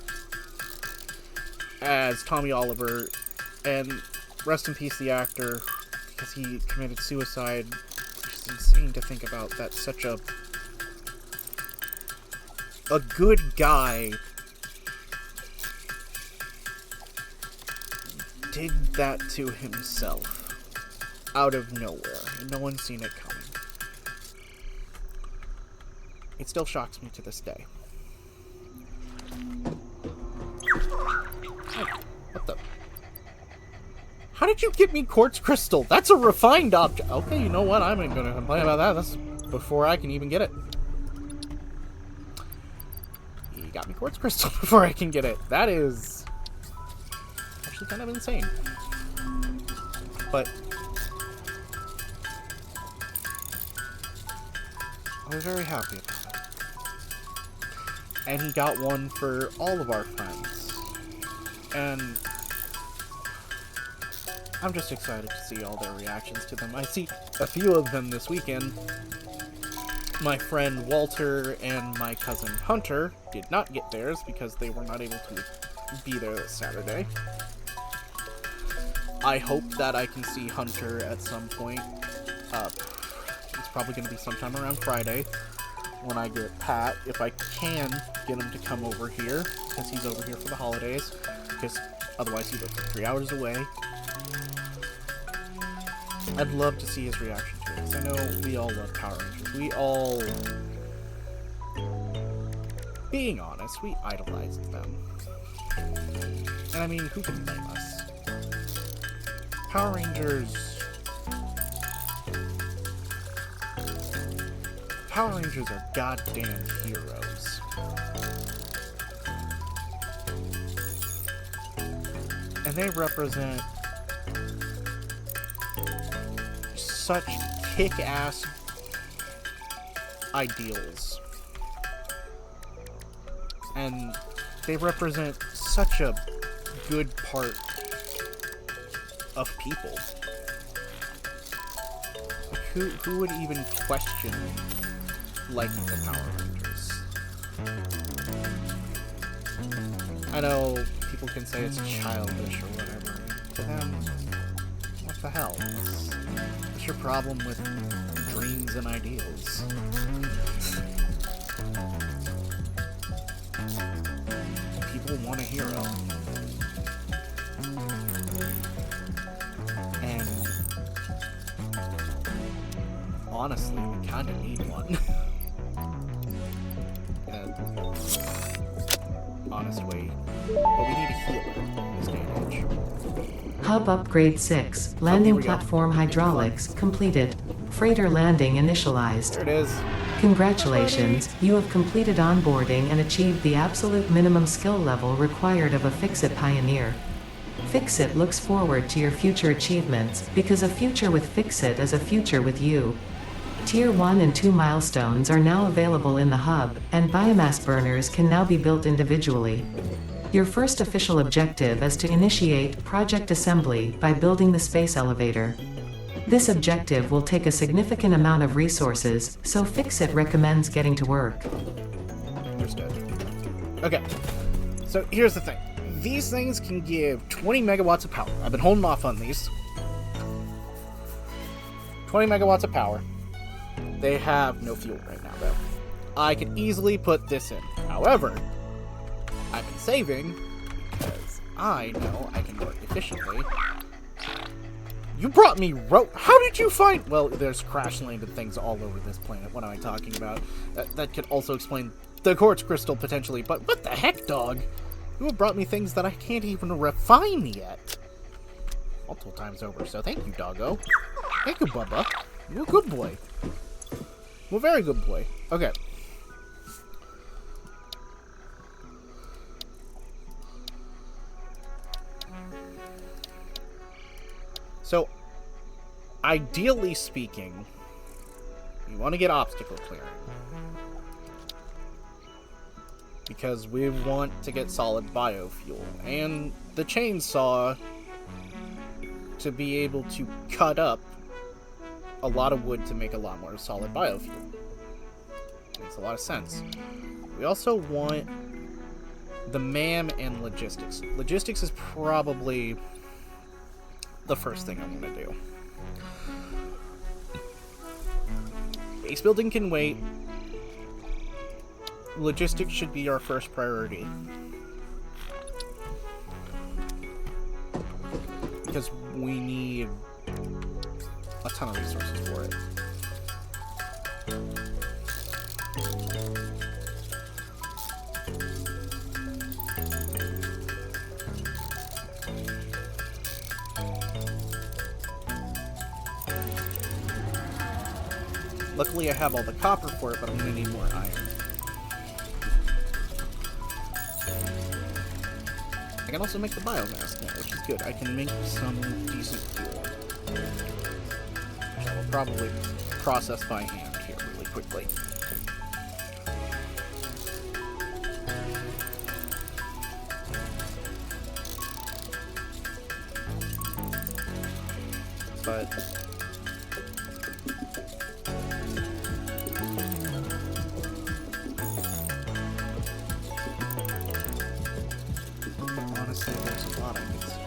S1: as Tommy Oliver, and rest in peace the actor, because he committed suicide. It's insane to think about that such a good guy did that to himself out of nowhere, and no one's seen it coming. It still shocks me to this day. Hey, what the? How did you get me quartz crystal? That's a refined object. Okay, you know what? I'm not gonna complain about that. That's before I can even get it. You got me quartz crystal before I can get it. That is actually kind of insane. But I was very happy about it. And he got one for all of our friends. And I'm just excited to see all their reactions to them. I see a few of them this weekend. My friend Walter and my cousin Hunter did not get theirs because they were not able to be there this Saturday. I hope that I can see Hunter at some point. It's probably going to be sometime around Friday when I get Pat. If I can get him to come over here, because he's over here for the holidays, because otherwise he lives 3 hours away. I'd love to see his reaction to it, because I know we all love Power Rangers. We all, being honest, we idolized them. And I mean, who can blame us? Power Rangers are goddamn heroes. And they represent such kick-ass ideals. And they represent such a good part of people. Who would even question liking the Power Rangers? I know people can say it's childish or whatever. To them, what the hell? What's your problem with dreams and ideals? People want a hero. And honestly, we kinda need one. In a honest way. But we need a healer in this day and age.
S2: Hub upgrade 6. Landing platform hydraulics completed. Freighter landing initialized.
S1: There it is.
S2: Congratulations, you have completed onboarding and achieved the absolute minimum skill level required of a Fix-It pioneer. Fix-It looks forward to your future achievements, because a future with Fix-It is a future with you. Tier 1 and 2 milestones are now available in the hub, and biomass burners can now be built individually. Your first official objective is to initiate Project Assembly by building the space elevator. This objective will take a significant amount of resources, so Fix-It recommends getting to work.
S1: Understood. Okay, so here's the thing. These things can give 20 megawatts of power. I've been holding off on these. 20 megawatts of power. They have no fuel right now, though. I can easily put this in. However, I've been saving because I know I can work efficiently. You brought me How did you find... Well, there's crash-landed things all over this planet. What am I talking about? That could also explain the quartz crystal, potentially. But what the heck, dog? You have brought me things that I can't even refine yet. Multiple times over, so thank you, doggo. Thank you, Bubba. You're a good boy. You're a very good boy. Okay. So, ideally speaking, you want to get obstacle clearing. Because we want to get solid biofuel. And the chainsaw to be able to cut up a lot of wood to make a lot more solid biofuel. Makes a lot of sense. We also want the MAM and logistics. Logistics is probably the first thing I'm going to do. Base building can wait. Logistics should be our first priority. Because we need a ton of resources for it. Luckily I have all the copper for it, but I'm going to need more iron. I can also make the biomass now, which is good. I can make some decent fuel. Which I will probably process by hand here really quickly. but honestly, there's a lot I could see.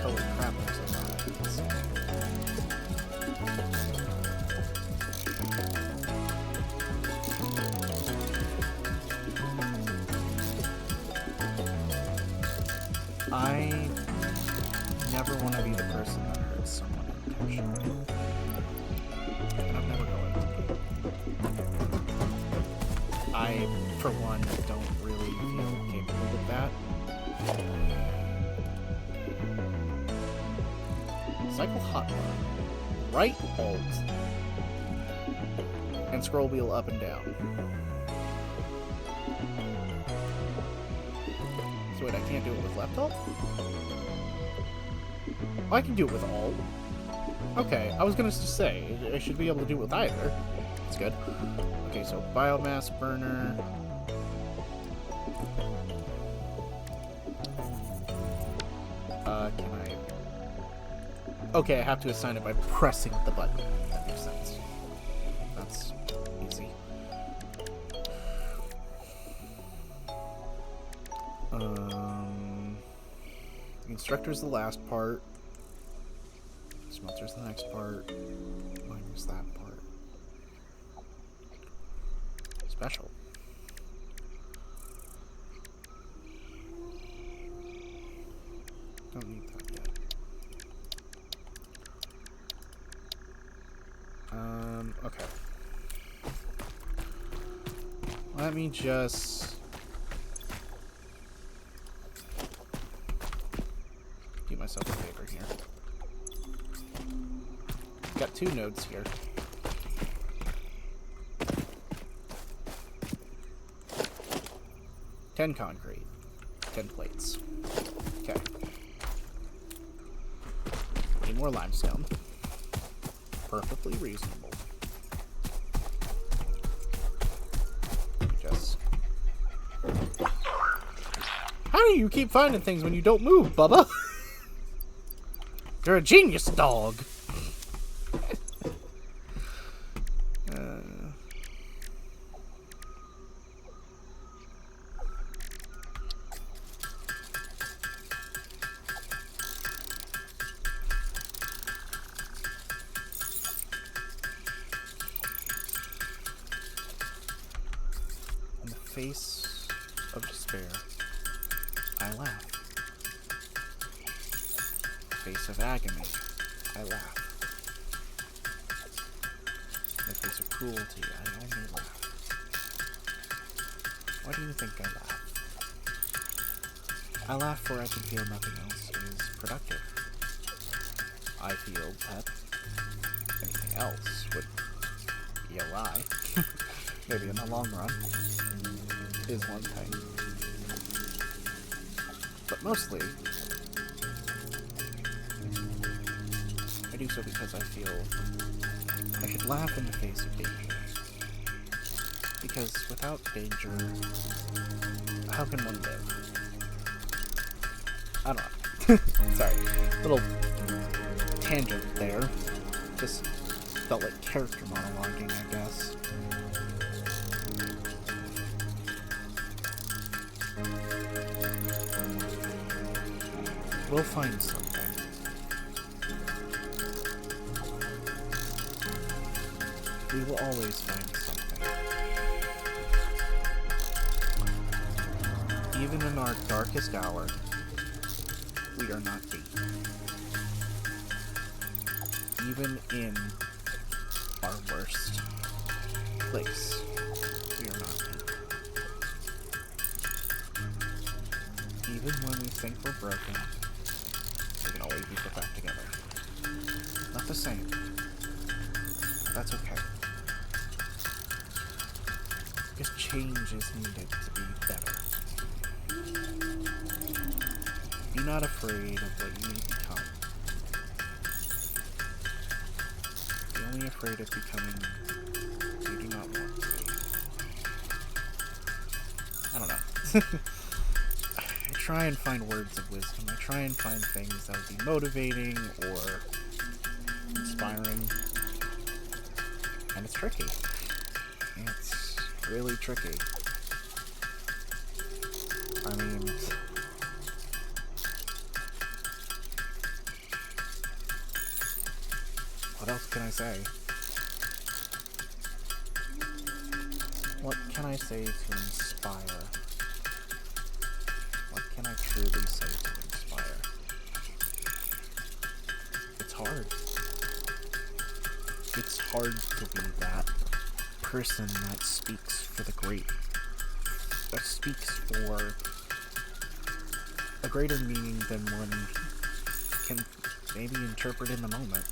S1: Holy crap, there's a lot I could see. I never want to be the person that hurts someone intentionally. And I'm never going to be. I, for one, don't really feel capable of that. Cycle hotbar. Right alt. And scroll wheel up and down. So wait, I can't do it with left alt? Oh, I can do it with alt. Okay, I was gonna say, I should be able to do it with either. That's good. Okay, so biomass burner. Can I... Okay, I have to assign it by pressing the button. That makes sense. That's easy. The instructor's the last part. Smelter's the next part. Miner's that part. Special. Don't need that yet. Okay. Let me just do myself a favor here. Got 2 nodes here. 10 concrete. 10 plates. Okay. Need more limestone. Perfectly reasonable. Just... How do you keep finding things when you don't move, Bubba? You're a genius dog. In the face of despair, I laugh. Face of agony, I laugh. In the face of cruelty, I only laugh. Why do you think I laugh? I laugh for I can feel nothing else is productive. I feel that anything else would be a lie. Maybe in the long run is one thing. But mostly, I do so because I feel I should laugh in the face of danger. Because without danger, how can one live? I don't know. Sorry. Little tangent there. Just felt like character monologuing, I guess. We'll find something. We will always find something. Even in our darkest hour, we are not deep. Even in our worst place, we are not deep. Even when we think we're broken, we can always be put back together. Not the same. That's okay. Because change is needed to be better. Be not afraid of what you may become. Be only afraid of becoming you do not want to be. I don't know. I try and find words of wisdom. I try and find things that would be motivating or inspiring. And it's tricky. It's really tricky. I mean, what else can I say? What can I say to inspire? What can I truly say to inspire? It's hard. It's hard to be that person that speaks for the great. That speaks for a greater meaning than one can maybe interpret in the moment.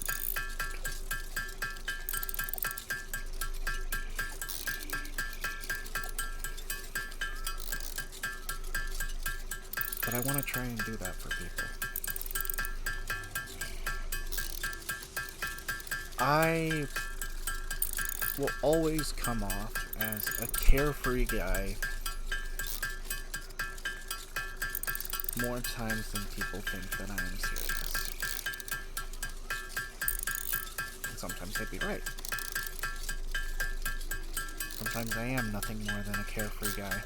S1: But I want to try and do that for people. I will always come off as a carefree guy more times than people think that I am serious. And sometimes they'd be right. Sometimes I am nothing more than a carefree guy.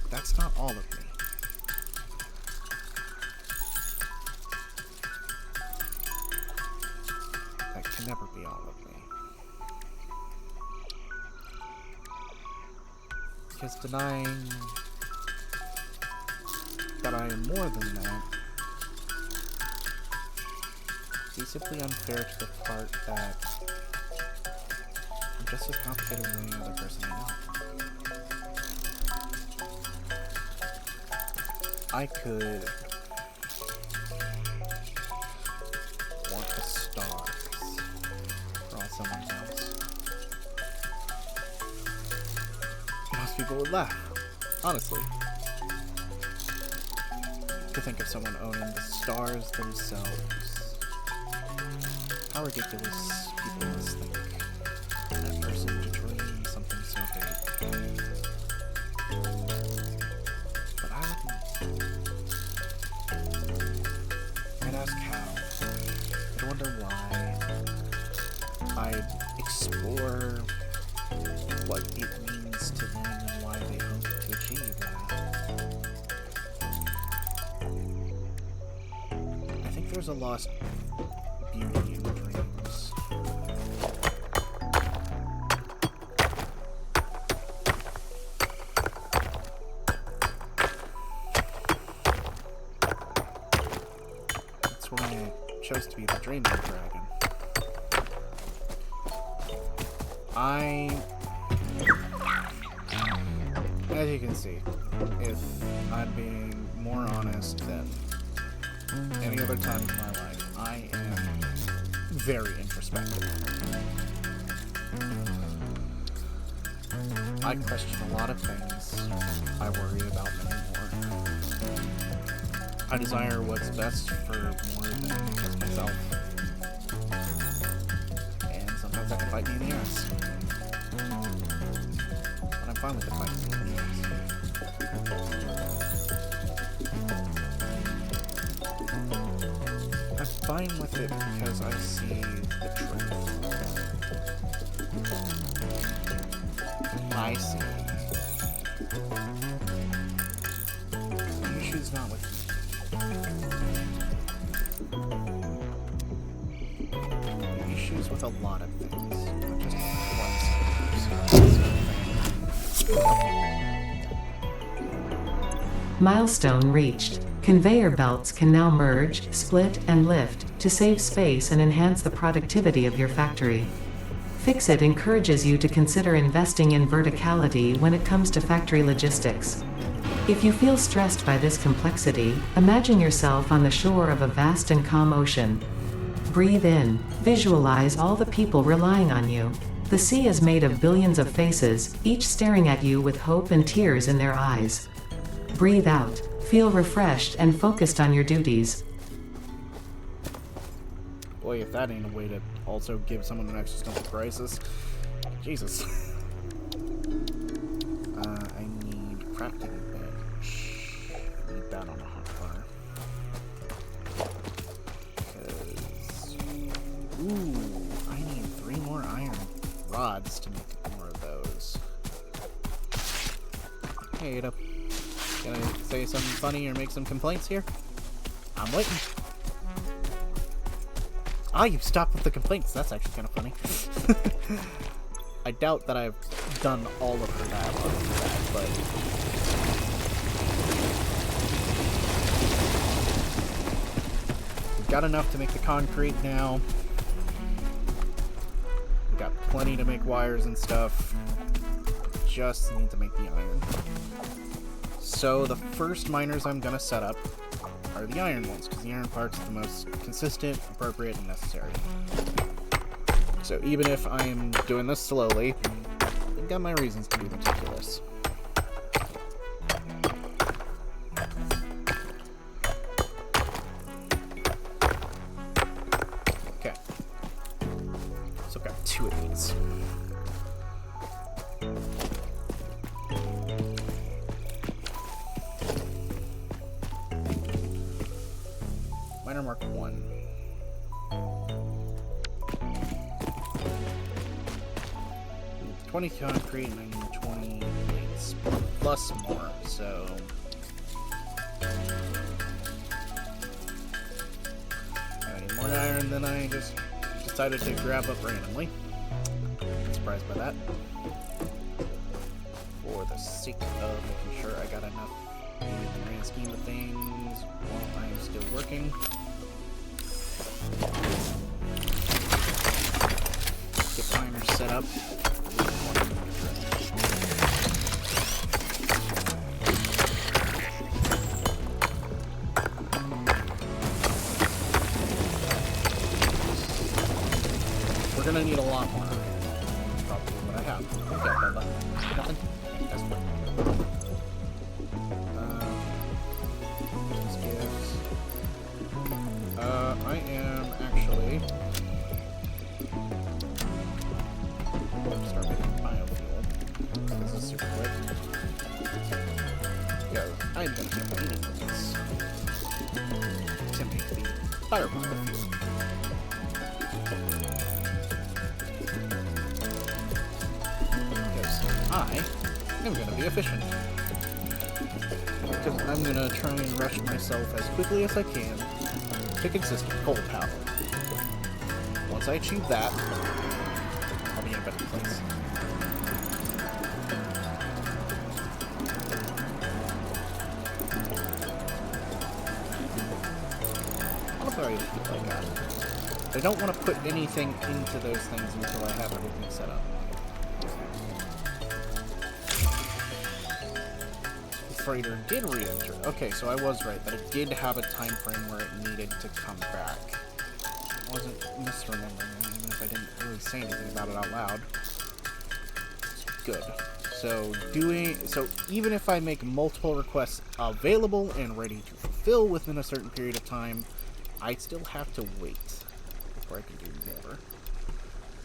S1: That's not all of me. That can never be all of me. Because denying that I am more than that is simply unfair to the part that I'm just as complicated as any other person I know. I could want the stars for all someone else. Most people would laugh, honestly. To think of someone owning the stars themselves. How ridiculous people must think that person to dream something so big. But I wouldn't. I'd ask how. I'd wonder why. I'd explore what it means to them and why they hope to achieve that. There's a lost beauty in dreams. That's why I chose to be the dreaming dragon. As you can see, if I'm being more honest than any other time in my life, I am very introspective. I question a lot of things. I worry about many more. I desire what's best for more than just myself. And sometimes that can bite me in the ass. But I'm fine with it biting me in the ass. I'm fine with it because I see the truth. I see. The issue's not with me. The issue's with a lot of things, not just one single.
S2: Milestone reached. Conveyor belts can now merge, split, and lift to save space and enhance the productivity of your factory. Fixit encourages you to consider investing in verticality when it comes to factory logistics. If you feel stressed by this complexity, imagine yourself on the shore of a vast and calm ocean. Breathe in, visualize all the people relying on you. The sea is made of billions of faces, each staring at you with hope and tears in their eyes. Breathe out, feel refreshed and focused on your duties.
S1: Boy, if that ain't a way to also give someone an existential crisis. Jesus. I need crafting bench. rods to make more of those. Hey, Ada. Can I say something funny or make some complaints here? I'm waiting. Ah, you stopped with the complaints. That's actually kind of funny. I doubt that I've done all of her dialogue for that, but... we've got enough to make the concrete now. We've got plenty to make wires and stuff. Just need to make the iron. So the first miners I'm gonna set up are the iron ones, because the iron part's the most consistent, appropriate, and necessary. So even if I'm doing this slowly, I've got my reasons to be meticulous. Okay. So I've got 2 of these. Miner mark 1. With 20 concrete and I need 20 plates plus more, so I need more iron than I just decided to grab up randomly. Surprised by that. For the sake of making sure I got enough in the grand scheme of things while I'm still working. Get the miners set up. We're gonna need a lot more. That's probably what I have. Yeah, nothing. That's good. I am actually start making biofuel. This is super quick. Yeah, I'm gonna start eating this to make the fire biofuel. Because I am gonna be efficient. Because I'm gonna try and rush myself as quickly as I can to consistent coal power. Once I achieve that, I'll be in a better place. I'll probably feel like that. I don't want to put anything into those things until I have everything set up. Freighter did re-enter. Okay, so I was right, that it did have a time frame where it needed to come back. I wasn't misremembering, even if I didn't really say anything about it out loud. It's good. So even if I make multiple requests available and ready to fulfill within a certain period of time, I still have to wait before I can do more.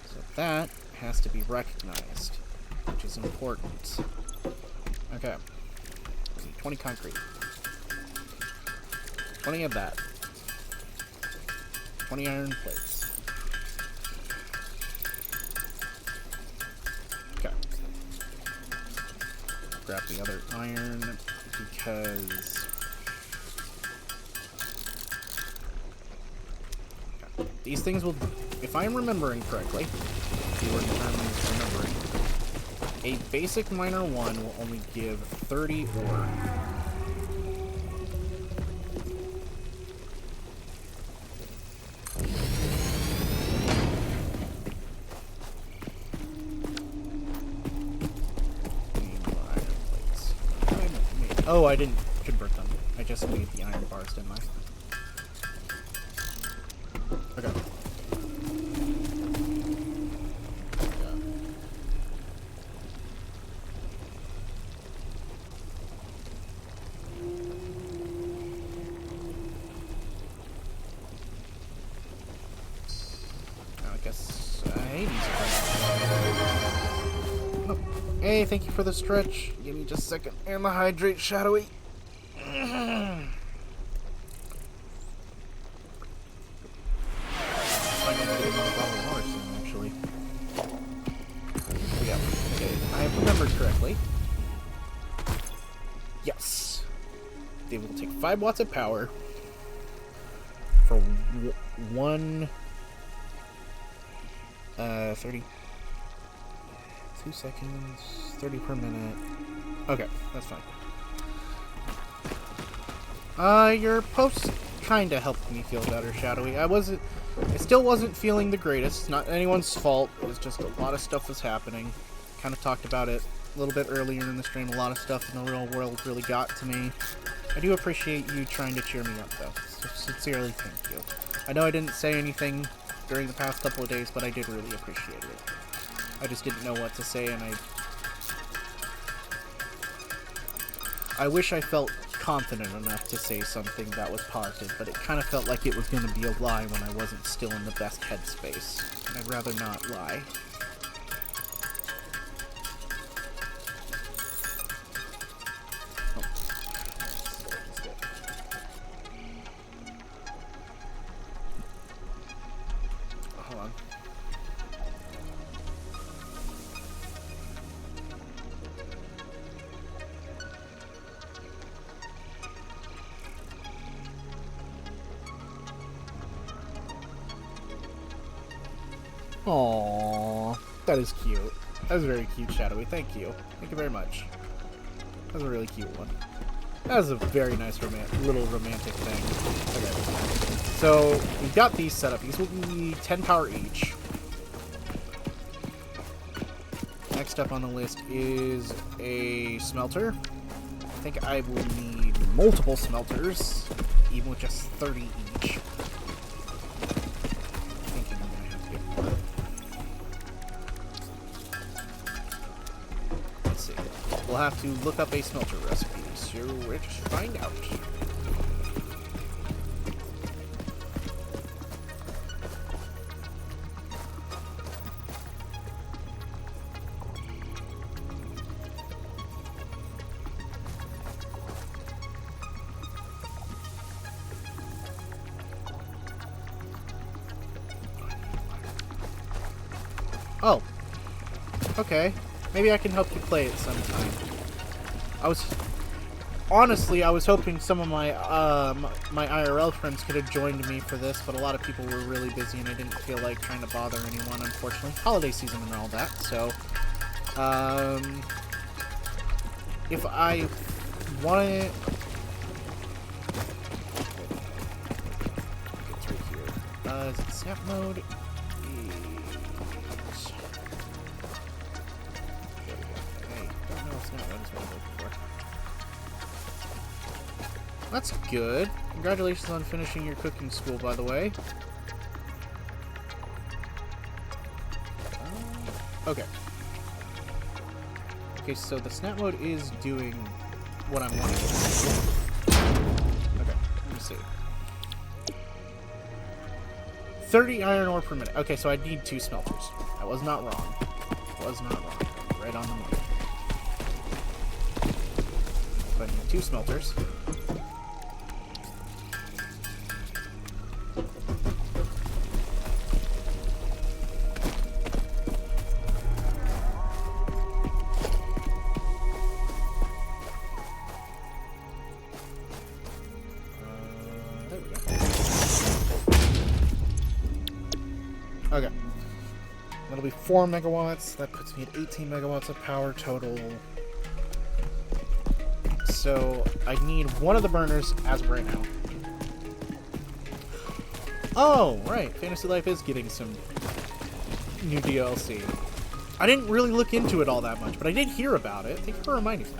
S1: So that has to be recognized, which is important. Okay. 20 concrete. 20 of that. 20 iron plates. Okay. Grab the other iron because... okay. These things will... if I'm remembering correctly, keyword determined remembering, a basic miner 1 will only give 30 ore. Oh, I didn't convert them. I just made the iron bars, didn't I? Okay. Hey, thank you for the stretch. Give me just a second. And the hydrate, shadowy. I need to get another bottle of water soon, actually. 5 watts of power for 32 seconds, 30 per minute. Okay, that's fine. Your post kind of helped me feel better, Shadowy. I still wasn't feeling the greatest. It's not anyone's fault. It was just a lot of stuff was happening. Kind of talked about it a little bit earlier in the stream. A lot of stuff in the real world really got to me. I do appreciate you trying to cheer me up, though. So sincerely, thank you. I know I didn't say anything during the past couple of days, but I did really appreciate it. I just didn't know what to say, and I wish I felt confident enough to say something that was positive, but it kind of felt like it was going to be a lie when I wasn't still in the best headspace, and I'd rather not lie. Hold on. Aww, that is cute. That was very cute, Shadowy. Thank you. Thank you very much. That was a really cute one. That was a very nice little romantic thing. Okay. So, we've got these set up. These will be 10 power each. Next up on the list is a smelter. I think I will need multiple smelters, even with just 30 each. We'll have to look up a smelter recipe, so we'll just find out. Oh. Okay. Maybe I can help you play it sometime. Honestly, I was hoping some of my my IRL friends could have joined me for this, but a lot of people were really busy and I didn't feel like trying to bother anyone, unfortunately. Holiday season and all that, so if I want to get through here. Is it snap mode? That's good. Congratulations on finishing your cooking school, by the way. Okay. Okay, so the snap mode is doing what I'm wanting it to do. Okay, let me see. 30 iron ore per minute. Okay, so I need 2 smelters. I was not wrong. I was not wrong. Right on the money. So I need 2 smelters. Okay. That'll be 4 megawatts. That puts me at 18 megawatts of power total. So I need one of the burners as of right now. Oh, right. Fantasy Life is getting some new DLC. I didn't really look into it all that much, but I did hear about it. Thank you for reminding me.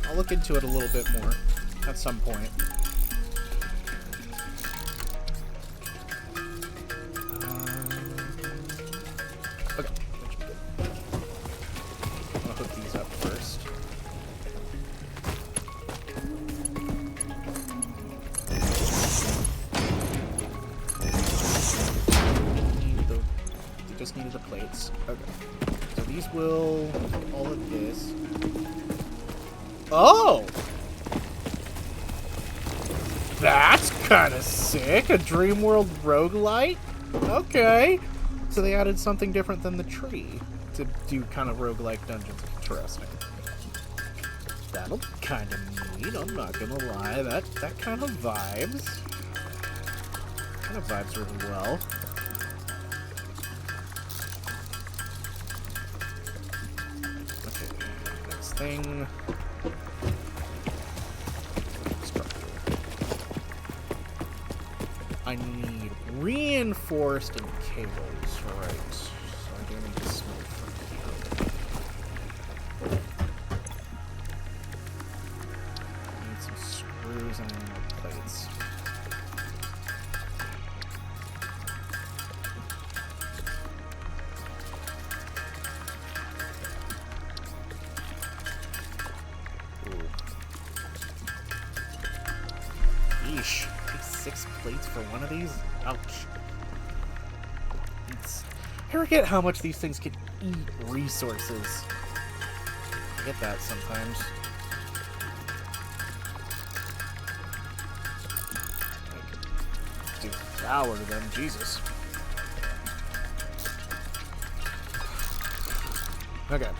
S1: I'll look into it a little bit more at some point. Okay, that should be good. I'll hook these up first. We just needed the plates. Okay. So these will do all of this. Oh! That's kind of sick. A Dream World roguelite? Okay. So they added something different than the tree to do kind of roguelike dungeons. Interesting. That'll kind of neat, I'm not gonna lie. That kind of vibes. Kind of vibes really well. Okay, next thing. I need reinforced and cables, right. So I do need to smoke from here. I need some screws and more plates. Ooh. Yeesh. 6 plates for one of these? Ouch. I forget how much these things can eat resources. I get that sometimes. I could devour them, Jesus. Okay.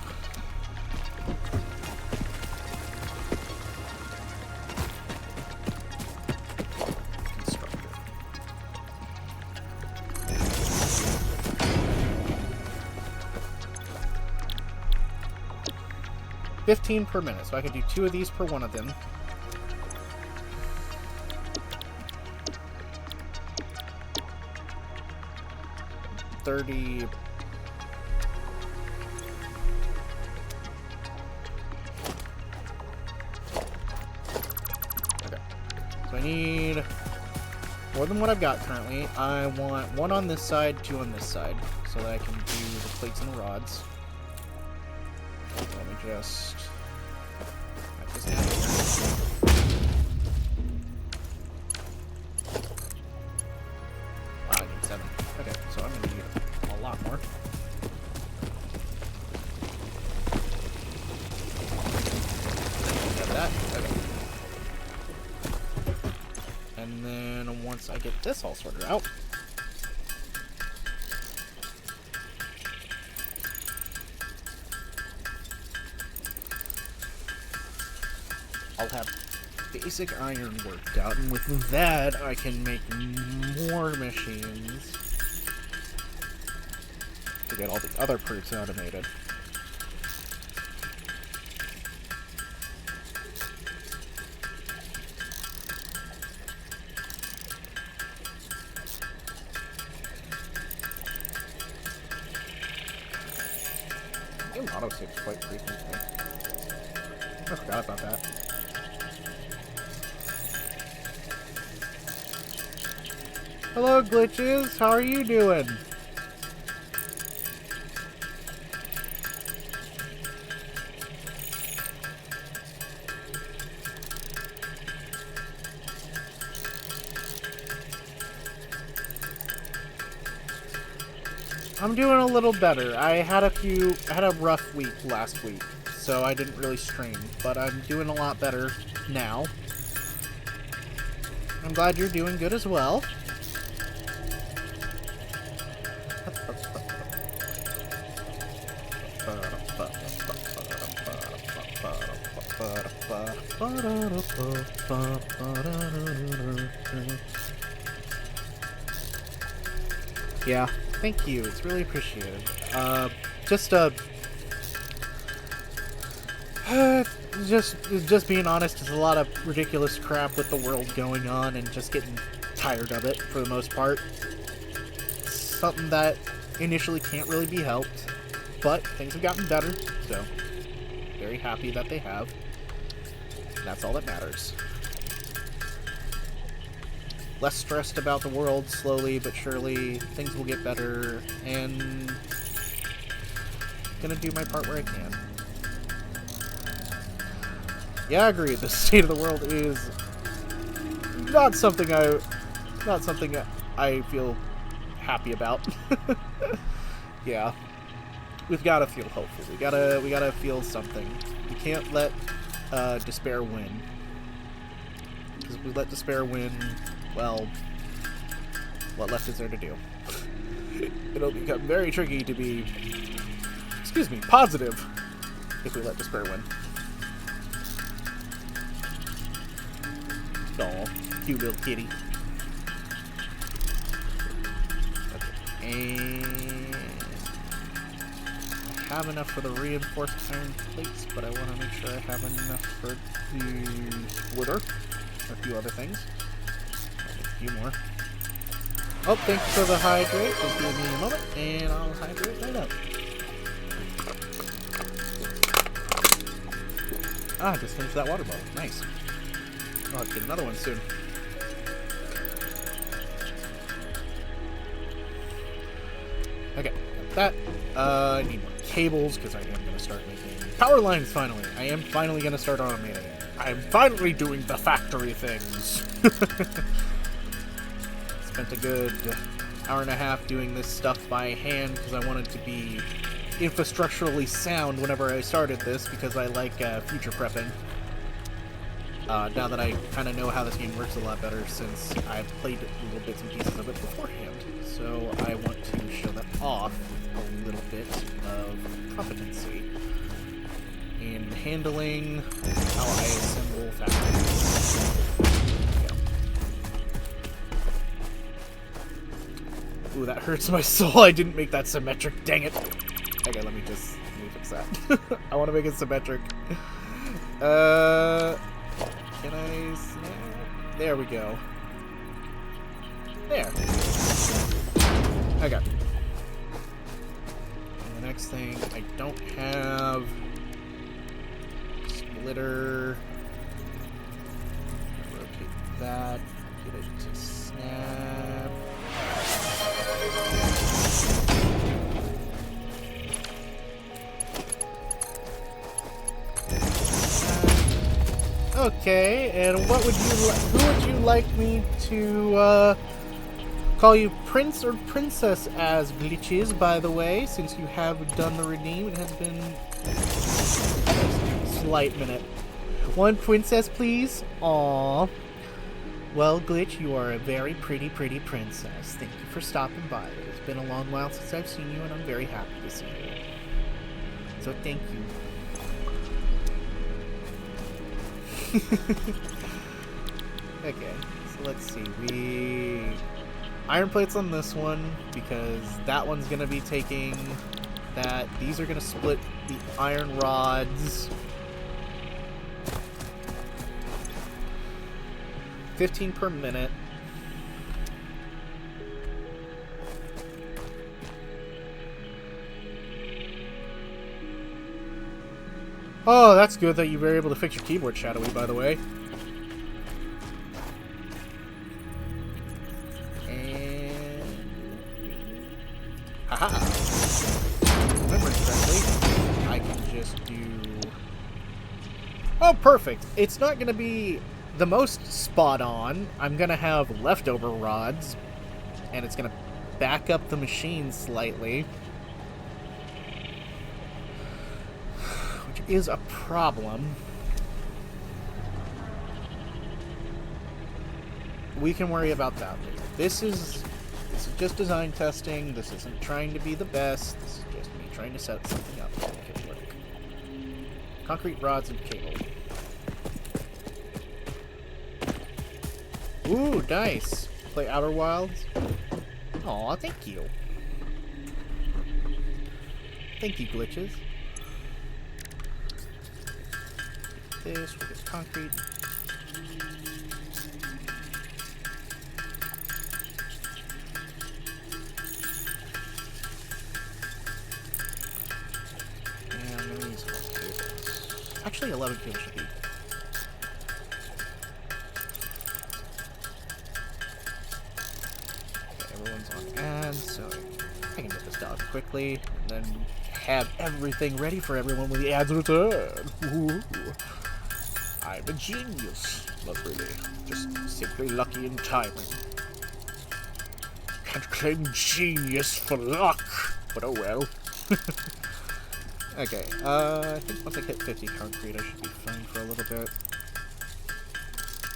S1: 15 per minute, so I could do 2 of these per one of them. $30. Okay. So I need more than what I've got currently. I want 1 on this side, 2 on this side, so that I can do the plates and the rods. Let me just... Wow, I need 7. Okay, so I'm gonna need a lot more. Got that. Okay. And then once I get this all sorted out, I'll have basic iron worked out, and with that, I can make more machines to get all the other proofs automated. Game autosaves quite frequently. I forgot about that. Hello, Glitches. How are you doing? I'm doing a little better. I had a rough week last week, so I didn't really stream, but I'm doing a lot better now. I'm glad you're doing good as well. Yeah, thank you. It's really appreciated. Just being honest, there's a lot of ridiculous crap with the world going on, and just getting tired of it for the most part. Something that initially can't really be helped, but things have gotten better, so very happy that they have. That's all that matters. Less stressed about the world, slowly but surely. Things will get better, and gonna do my part where I can. Yeah, I agree. The state of the world is not something I feel happy about. Yeah, we've got to feel hopeful. We gotta feel something. We can't let despair win. Because if we let despair win, well, what left is there to do? It'll become very tricky to be, positive if we let despair win. Aw, cute little kitty. Okay. And I have enough for the reinforced iron plates, but I want to make sure I have enough for the splitter. A few other things. A few more. Oh, thanks for the hydrate. Just give me a moment, and I'll hydrate right up. Ah, I just finished that water bottle. Nice. I'll have to get another one soon. Okay, got that. I need more cables, because I am going to start making power lines finally. I am finally going to start automating. I'm finally doing the factory things. Spent a good hour and a half doing this stuff by hand because I wanted to be infrastructurally sound whenever I started this, because I like future prepping. Now that I kind of know how this game works a lot better since I've played little bits and pieces of it beforehand. So I want to show that off with a little bit of competency in handling how I assemble factories. Ooh, that hurts my soul. I didn't make that symmetric. Dang it. Okay, let me fix that. I want to make it symmetric. Can I snap? There we go. There. Okay. And the next thing, I don't have splitter. Rotate that. Get it to snap. Okay, and what would you who would you like me to call you Prince or Princess as, Glitches, by the way, since you have done the redeem? It has been a slight minute. One princess, please? Aww. Well, Glitch, you are a very pretty princess. Thank you for stopping by. It's been a long while since I've seen you, and I'm very happy to see you. So thank you. Okay, so let's see. Iron plates on this one, because that one's gonna be taking that. These are gonna split the iron rods. 15 per minute. Oh, that's good that you were able to fix your keyboard shadowy, by the way. And... haha! Remembering correctly, I can just do... oh, perfect! It's not going to be the most spot on. I'm going to have leftover rods, and it's going to back up the machine slightly. Is a problem. We can worry about that later. This is just design testing. This isn't trying to be the best. This is just me trying to set something up to make it work. Concrete rods and cable. Ooh, nice. Play Outer Wilds. Aw, thank you. Thank you, Glitches. This with this concrete. And I'm gonna use 12 cables. Actually, 11 cables should be. Okay, everyone's on ads, so I can get this done quickly, and then have everything ready for everyone when the ads return. Ooh. I'm a genius. Not really. Just simply lucky in timing. Can't claim genius for luck, but oh well. Okay, I think once I hit 50 concrete, I should be fine for a little bit.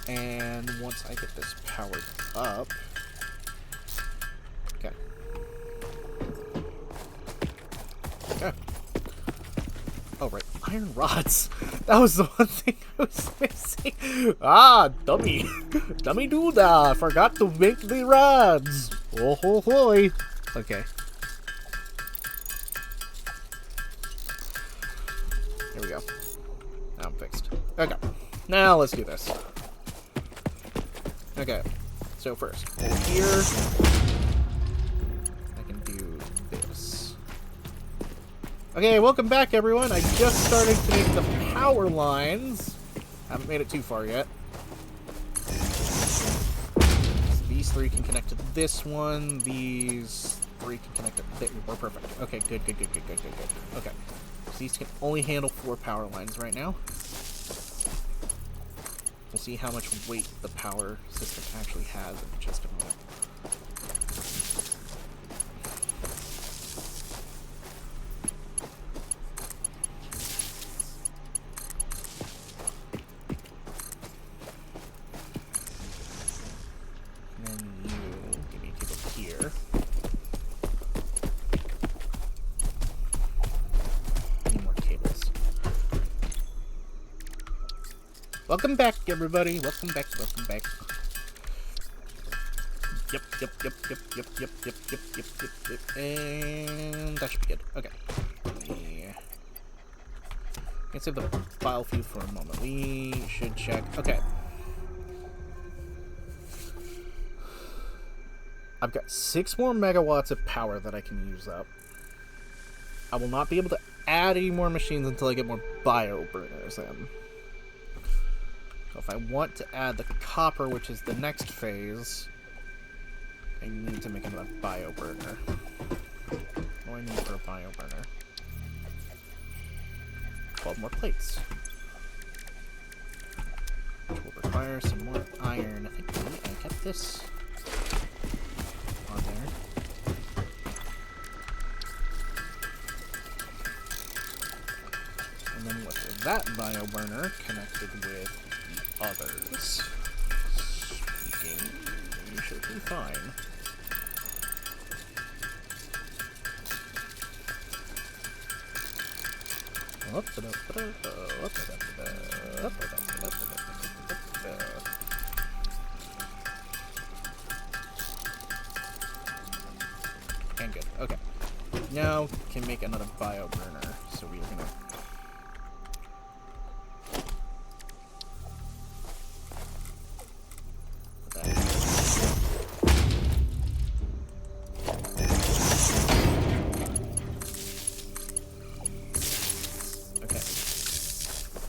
S1: And once I get this powered up... okay. Okay. Oh, right. iron rods. That was the one thing I was missing. Ah, dummy. Dummy doodah. Forgot to make the rods. Oh, ho, hoy. Okay. Here we go. Now I'm fixed. Okay. Now let's do this. Okay. So first, over here, I can do this. Okay, welcome back, everyone. I just started to make the power lines. Haven't made it too far yet. So these three can connect to this one. These three can connect to this. We're perfect. Okay, good. Okay. So these can only handle 4 power lines right now. We'll see how much weight the power system actually has in just a moment. And then you give me a cable here. Need more cables. Welcome back, everybody. Welcome back. Yep. And that should be good. Okay. Yeah. Let's save the biofuel for a moment. We should check. Okay. I've got 6 more megawatts of power that I can use up. I will not be able to add any more machines until I get more bio burners in. So if I want to add the copper, which is the next phase, I need to make another bio burner. What do I need for a bio burner? 12 more plates. Which will require some more iron. I think I kept this on there. And then with that bio burner connected with others, you should be fine. And good. Okay. Now can make another bio burner. So we are gonna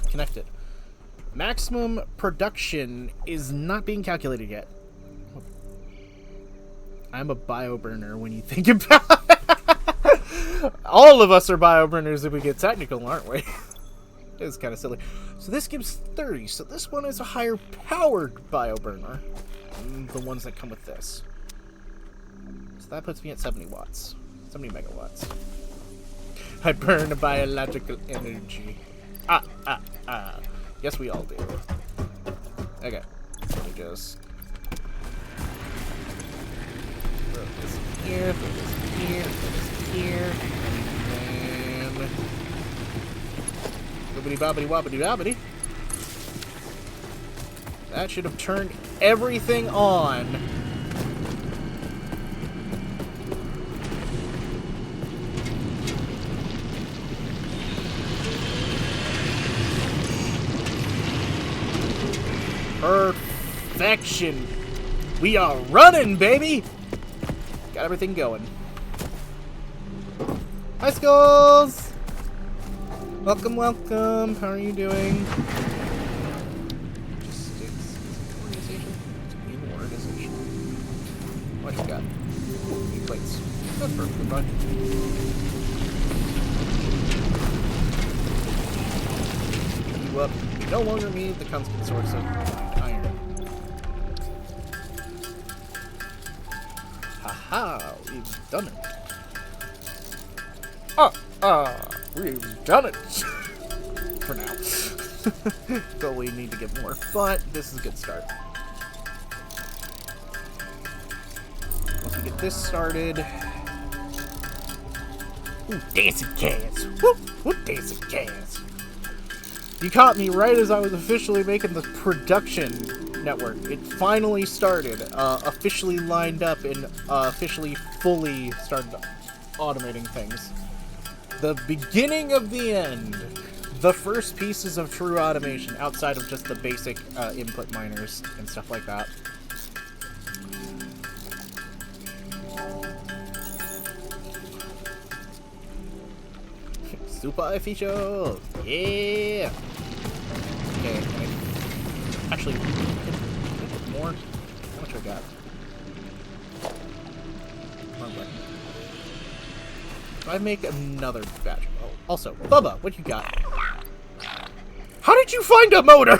S1: connected. Maximum production is not being calculated yet. I'm a bio burner when you think about it. All of us are bio burners if we get technical, aren't we? It's kind of silly. So this gives 30. So this one is a higher powered bio burner than the ones that come with this. So that puts me at 70 watts. 70 megawatts. I burn a biological energy. Yes, we all do. Okay. Let me just throw this here, throw this here, throw this here, and then boobity bobbity wobbity bobbity. That should have turned everything on. Perfection. We are running, baby. Got everything going. Hi, Skulls. Welcome. How are you doing? Logistics organization. Team organization. What you got? 8 plates. That's perfectly fine. You up. We no longer need the constant source of iron. Haha, we've done it. We've done it. For now. But we need to get more. But this is a good start. Once we get this started. Ooh, dancing cats. Whoop, dancing cats. You caught me right as I was officially making the production network. It finally started, officially lined up and officially fully started automating things. The beginning of the end. The first pieces of true automation outside of just the basic input miners and stuff like that. Super official! Yeah! Okay, actually, more? How much I got? Wrong button. If I make another batch. Oh, also, Bubba, what you got? How did you find a motor?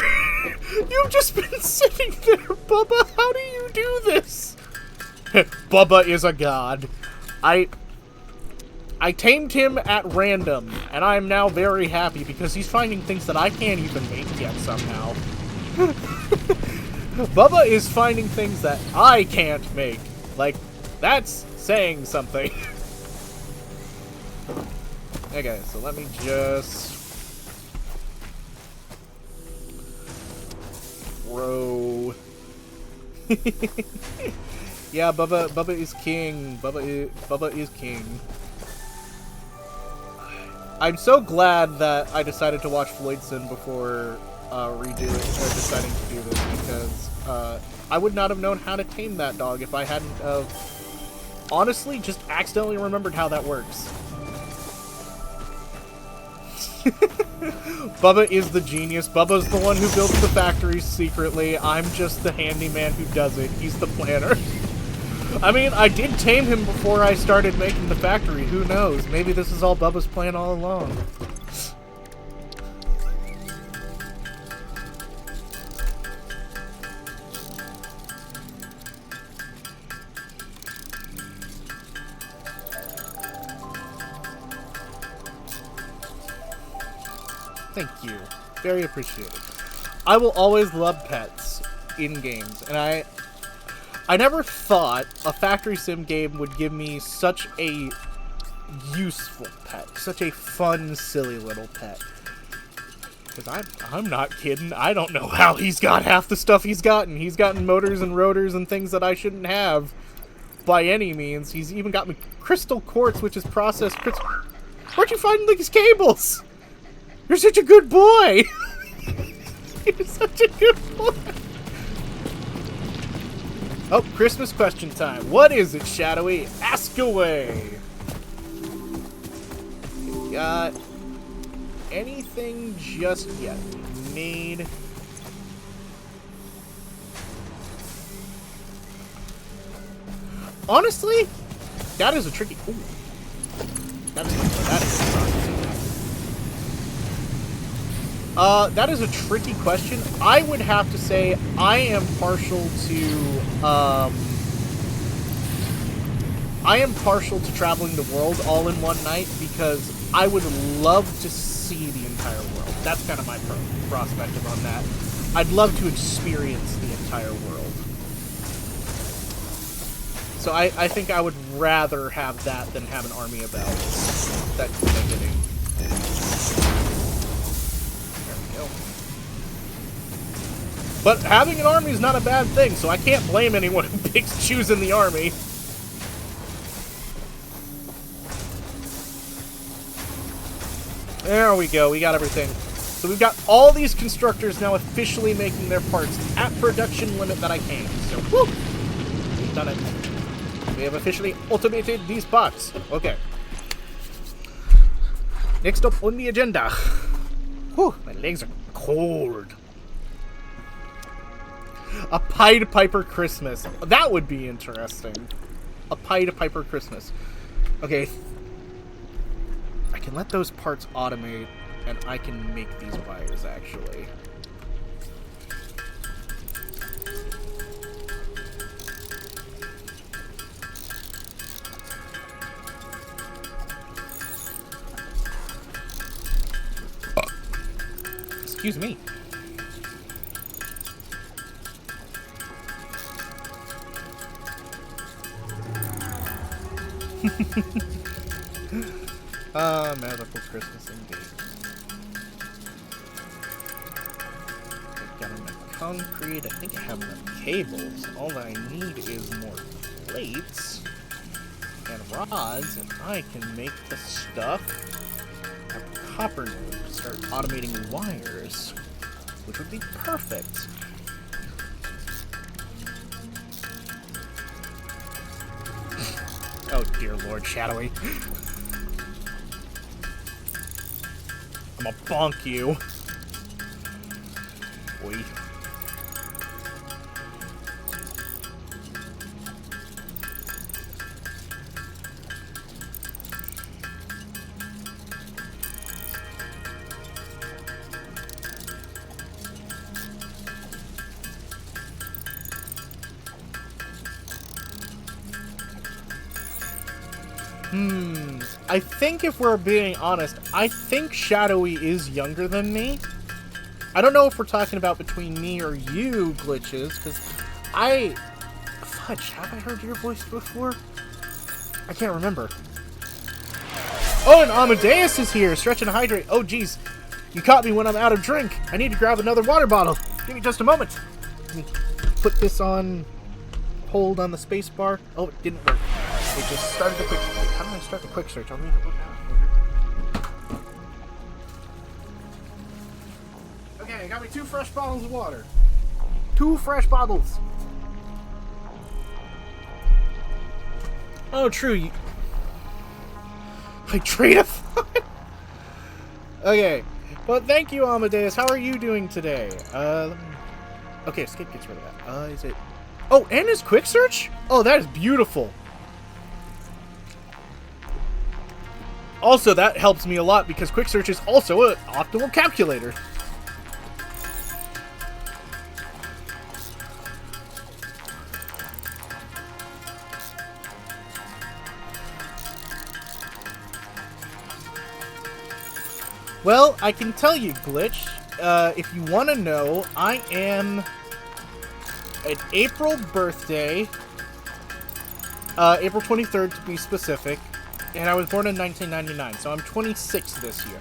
S1: You've just been sitting there, Bubba. How do you do this? Bubba is a god. I tamed him at random, and I am now very happy because he's finding things that I can't even make yet somehow. Bubba is finding things that I can't make. Like, that's saying something. Okay, so let me just throw. Yeah, Bubba is king. Bubba is king. I'm so glad that I decided to watch Floydson before deciding to do this, because I would not have known how to tame that dog if I hadn't honestly just accidentally remembered how that works. Bubba is the genius. Bubba's the one who builds the factories secretly. I'm just the handyman who does it. He's the planner. I mean, I did tame him before I started making the factory. Who knows? Maybe this is all Bubba's plan all along. Thank you. Very appreciated. I will always love pets in games, and I never thought a factory sim game would give me such a useful pet, such a fun, silly little pet. Because I'm not kidding. I don't know how he's got half the stuff he's gotten. He's gotten motors and rotors and things that I shouldn't have by any means. He's even got me crystal quartz, which is processed crystal. Where'd you find these cables? You're such a good boy! You're such a good boy! Oh, Christmas question time. What is it, Shadowy? Ask away! Got anything just yet made? Honestly, that is a tricky... Ooh. That is a tricky question. I would have to say I am partial to traveling the world all in one night because I would love to see the entire world. That's kind of my prospective on that. I'd love to experience the entire world. So I think I would rather have that than have an army of elves. That kind of getting. But having an army is not a bad thing, so I can't blame anyone who picks choosing the army. There we go, we got everything. So we've got all these constructors now officially making their parts at production limit that I can. So, woo! We've done it. We have officially automated these parts. Okay. Next up on the agenda. Whew, my legs are cold. A Pied Piper Christmas. That would be interesting. A Pied Piper Christmas. Okay. I can let those parts automate, and I can make these wires, actually. Excuse me. Magical Christmas indeed. Got enough concrete. I think I have enough cables. All that I need is more plates and rods, and I can make the stuff. Have a copper node to start automating wires, which would be perfect. Oh dear Lord, Shadowy. I'm gonna bonk you. Oi. I think if we're being honest, I think Shadowy is younger than me. I don't know if we're talking about between me or you, Glitches, because Fudge, have I heard your voice before? I can't remember. Oh, and Amadeus is here! Stretch and hydrate. Oh, geez. You caught me when I'm out of drink. I need to grab another water bottle. Give me just a moment. Let me put this on hold on the space bar. Oh, it didn't work. It just started the quick... Wait, how do I start the quick search? I'll need to look now. Okay, I got me 2 fresh bottles of water. 2 fresh bottles. Oh, true. I trade a thought. Okay. Well, thank you, Amadeus. How are you doing today? Okay, Skip gets rid of that. Is it... Oh, and his quick search? Oh, that is beautiful. Also, that helps me a lot because quick search is also an optimal calculator. Well, I can tell you, Glitch, if you want to know, I am an April birthday, April 23rd to be specific, and I was born in 1999, so I'm 26 this year.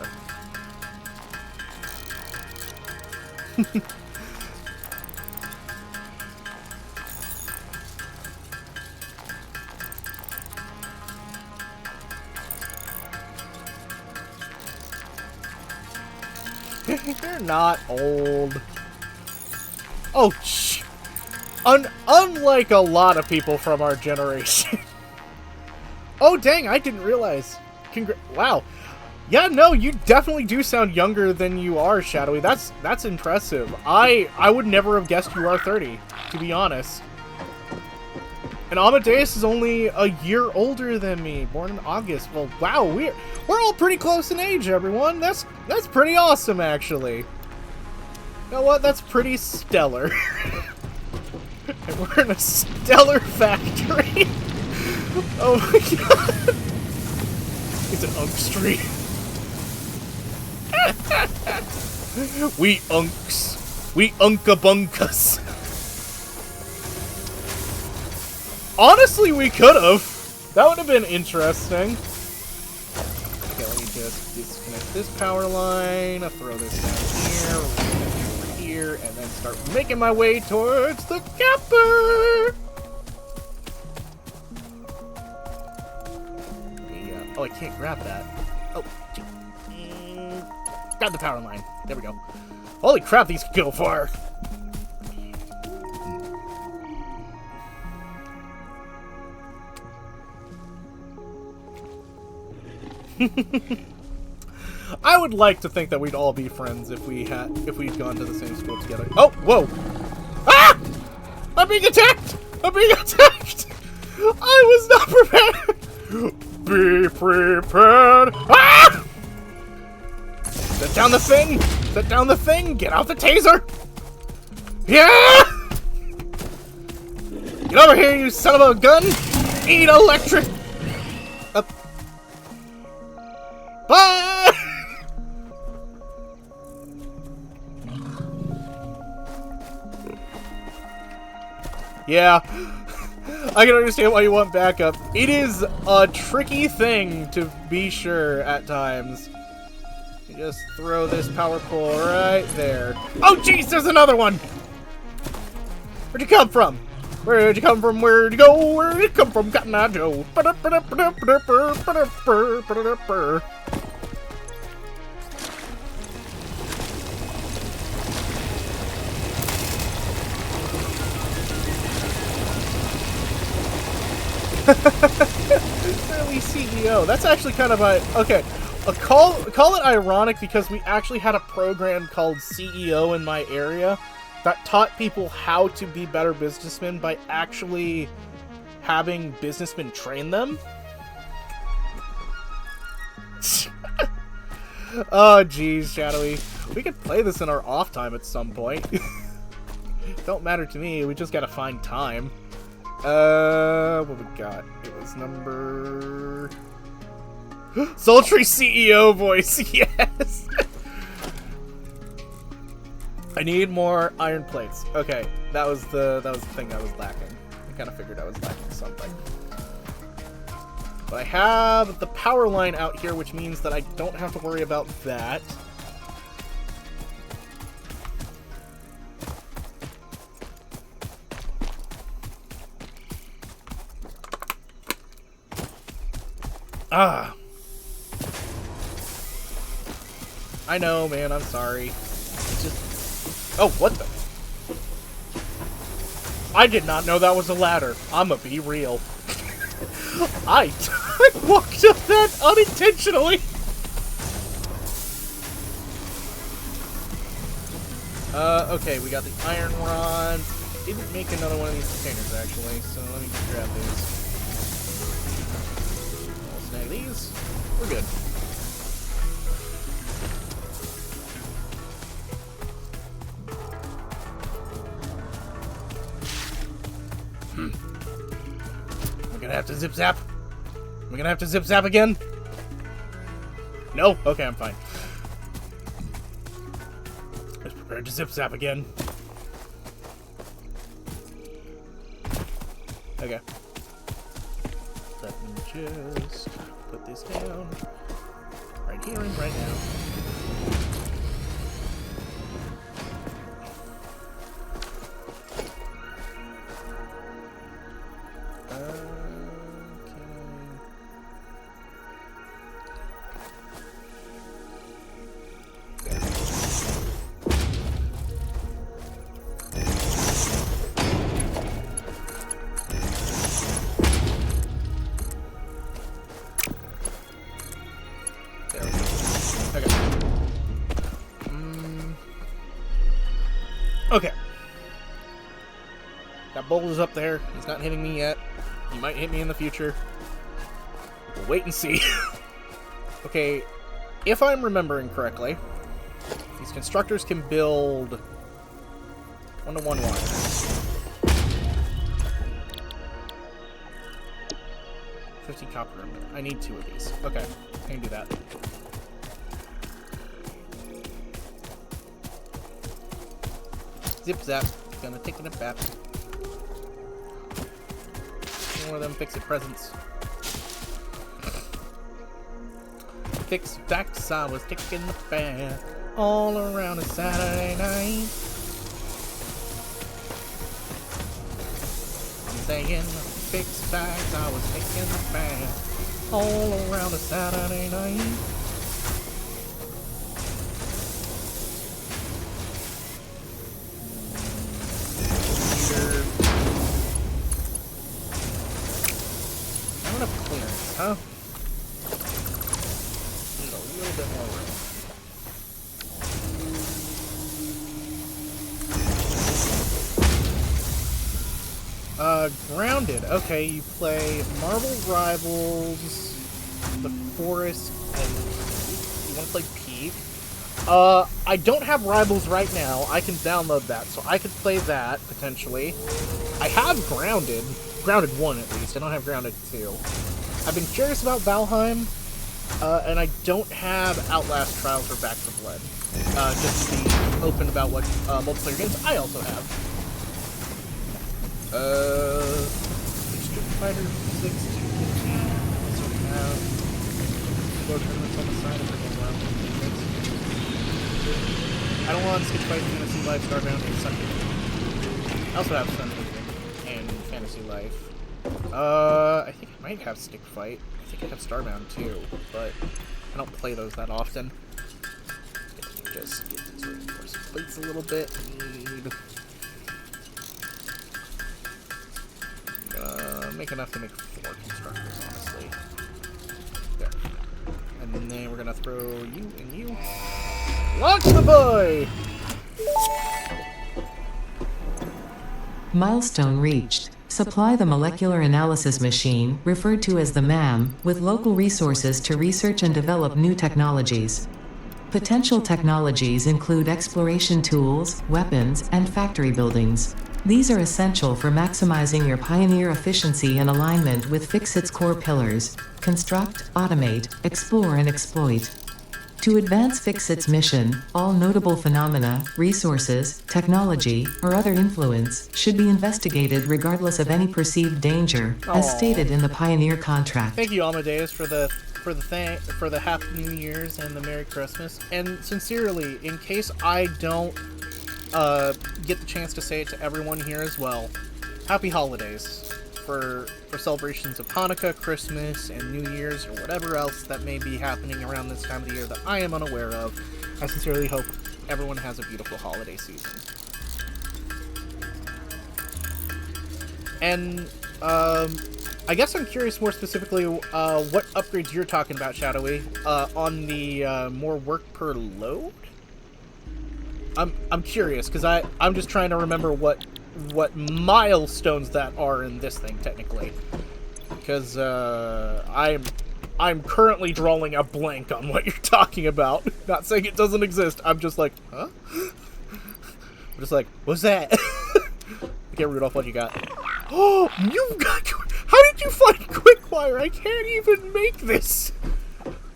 S1: You're not old. Oh, unlike a lot of people from our generation. Oh, dang, I didn't realize. Wow. Yeah, no, you definitely do sound younger than you are, Shadowy. That's impressive. I would never have guessed you are 30, to be honest. And Amadeus is only a year older than me, born in August. Well, wow, we're all pretty close in age, everyone. That's pretty awesome, actually. You know what? That's pretty stellar. And we're in a stellar factory. Oh my god. It's an Unks tree. We Unks. We Unka-bunkas. Honestly, we could've. That would have been interesting. Okay, let me just disconnect this power line, throw this down here, over here, and then start making my way towards the capper! Oh, I can't grab that. Oh, grab the power line. There we go. Holy crap, these can go far. I would like to think that we'd all be friends if we'd gone to the same school together. Oh, whoa! Ah! I'm being attacked! I'm being attacked! I was not prepared! Be prepared! Ah! Set down the thing! Set down the thing! Get out the taser! Yeah! Get over here, you son of a gun! Eat electric! Bye! Yeah. I can understand why you want backup. It is a tricky thing, to be sure, at times. You just throw this power pole right there. Oh, jeez, there's another one! Where'd you come from? Where'd you come from? Where'd you go? Where'd you come from, Cotton Eye Joe? Early CEO. That's actually kind of a... Okay. Call it ironic because we actually had a program called CEO in my area that taught people how to be better businessmen by actually having businessmen train them. Oh, geez, Shadowy. We could play this in our off time at some point. Don't matter to me. We just gotta find time. What we got? It was number... Sultry CEO voice, yes! I need more iron plates. Okay, that was the thing that was lacking. I kind of figured I was lacking something. But I have the power line out here, which means that I don't have to worry about that. Ah! I know, man, I'm sorry. It's just... Oh, what the... I did not know that was a ladder. I'ma be real. I walked up that unintentionally! Okay, we got the iron rod. Didn't make another one of these containers, actually, so let me just grab these. I'll snag these. We're good. We're gonna have to zip zap. We're gonna have to zip zap again. No? Okay, I'm fine. Let's prepare to zip zap again. Okay. Let me just put this down right here and right now. Okay. That bolt is up there. He's not hitting me yet. He might hit me in the future. We'll wait and see. Okay, if I'm remembering correctly, these constructors can build 1-to-1 wires. 50 copper. I need 2 of these. Okay, I can do that. Zip zap. Gonna take it back. One of them fix-it presents. Fix facts, I was taking the bath all around a Saturday night. I'm saying fix facts, I was taking the bath all around a Saturday night. Huh? Need a little bit more room. Grounded. Okay, you play Marble Rivals, The Forest, and you want to play Peak? I don't have Rivals right now. I can download that, so I could play that, potentially. I have Grounded. Grounded 1, at least. I don't have Grounded 2. I've been curious about Valheim, and I don't have Outlast Trials or Back to Blood. Just to be open about what multiplayer games I also have. Street Fighter 6 so we have Go tournaments on the side if they're going well. I don't want Stick Fight, Fantasy Life, Starbound, or Sunday. I also have Sunday and Fantasy Life. I think I might have Stick Fight. I think I have Starbound too, but I don't play those that often. Just get these reinforced plates a little bit. Make enough to make 4 constructors, honestly. There. And then we're gonna throw you and you. Launch the boy!
S2: Milestone reached. Supply the molecular analysis machine, referred to as the MAM, with local resources to research and develop new technologies. Potential technologies include exploration tools, weapons, and factory buildings. These are essential for maximizing your Pioneer efficiency and alignment with Fixit's core pillars: construct, automate, explore, and exploit. To advance Fixit's mission, all notable phenomena, resources, technology, or other influence should be investigated regardless of any perceived danger, as stated in the Pioneer contract.
S1: Thank you, Amadeus, for the Happy New Year's and the Merry Christmas. And sincerely, in case I don't get the chance to say it to everyone here as well, Happy Holidays for celebrations of Hanukkah, Christmas, and New Year's, or whatever else that may be happening around this time of the year that I am unaware of. I sincerely hope everyone has a beautiful holiday season. And I guess I'm curious more specifically what upgrades you're talking about, Shadowy, on the more work per load? I'm curious, because I'm just trying to remember what milestones that are in this thing, technically. Because I'm currently drawing a blank on what you're talking about. Not saying it doesn't exist, I'm just like, huh? I'm just like, what's that? Okay, Rudolph, what you got? Oh, you got... How did you find Quickwire? I can't even make this!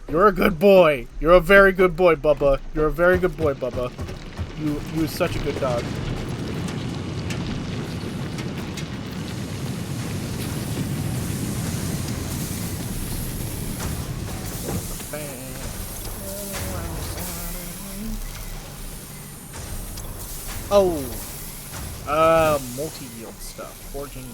S1: You're a good boy. You're a very good boy, Bubba. You're a very good boy, Bubba. You are such a good dog. Oh, multi-yield stuff. Forging.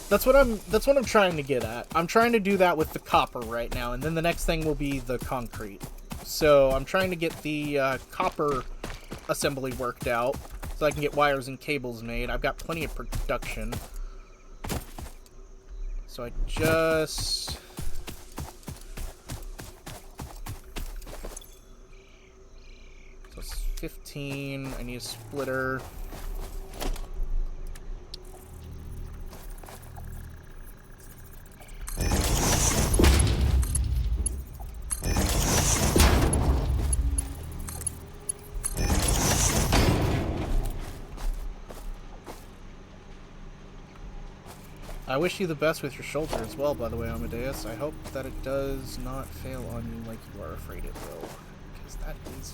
S1: That's what I'm trying to get at. I'm trying to do that with the copper right now, and then the next thing will be the concrete. So I'm trying to get the copper assembly worked out so I can get wires and cables made. I've got plenty of production. So I just... So it's 15. I need a splitter. I wish you the best with your shoulder as well, by the way, Amadeus. I hope that it does not fail on you like you are afraid it will. Because that is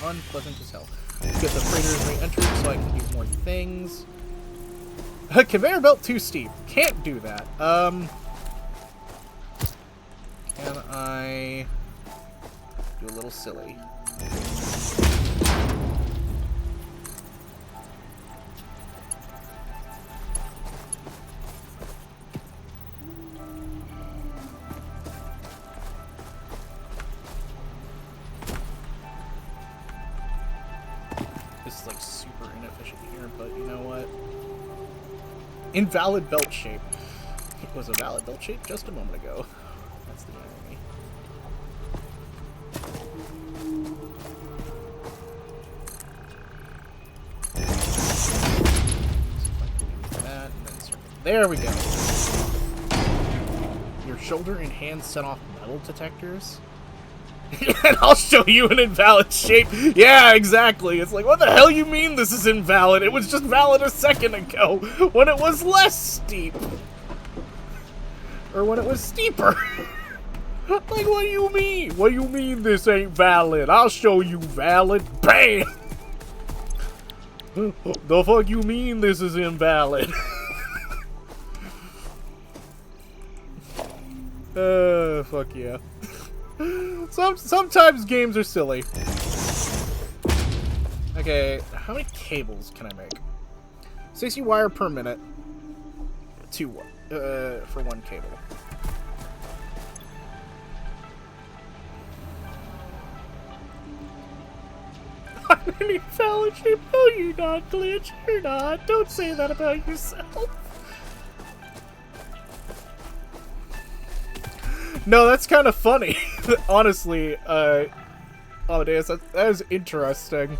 S1: unpleasant as hell. Get the freighters re-entered so I can do more things. Conveyor belt too steep. Can't do that. Can I do a little silly? This is like super inefficient here, but you know what? Invalid belt shape. It was a valid belt shape just a moment ago. That's the irony. That, and then circle. There we go. Your shoulder and hand set off metal detectors? And I'll show you an invalid shape. Yeah, exactly. It's like, what the hell you mean this is invalid? It was just valid a second ago when it was less steep. Or when it was steeper. Like, what do you mean? What do you mean this ain't valid? I'll show you valid. Bam! The fuck you mean this is invalid? Fuck yeah. Sometimes games are silly. Okay, how many cables can I make? 60 wire per minute. For one cable. I'm an intelligent. No, you're not, Glitch. You're not. Don't say that about yourself. No, that's kind of funny. Honestly, Amadeus, that is interesting.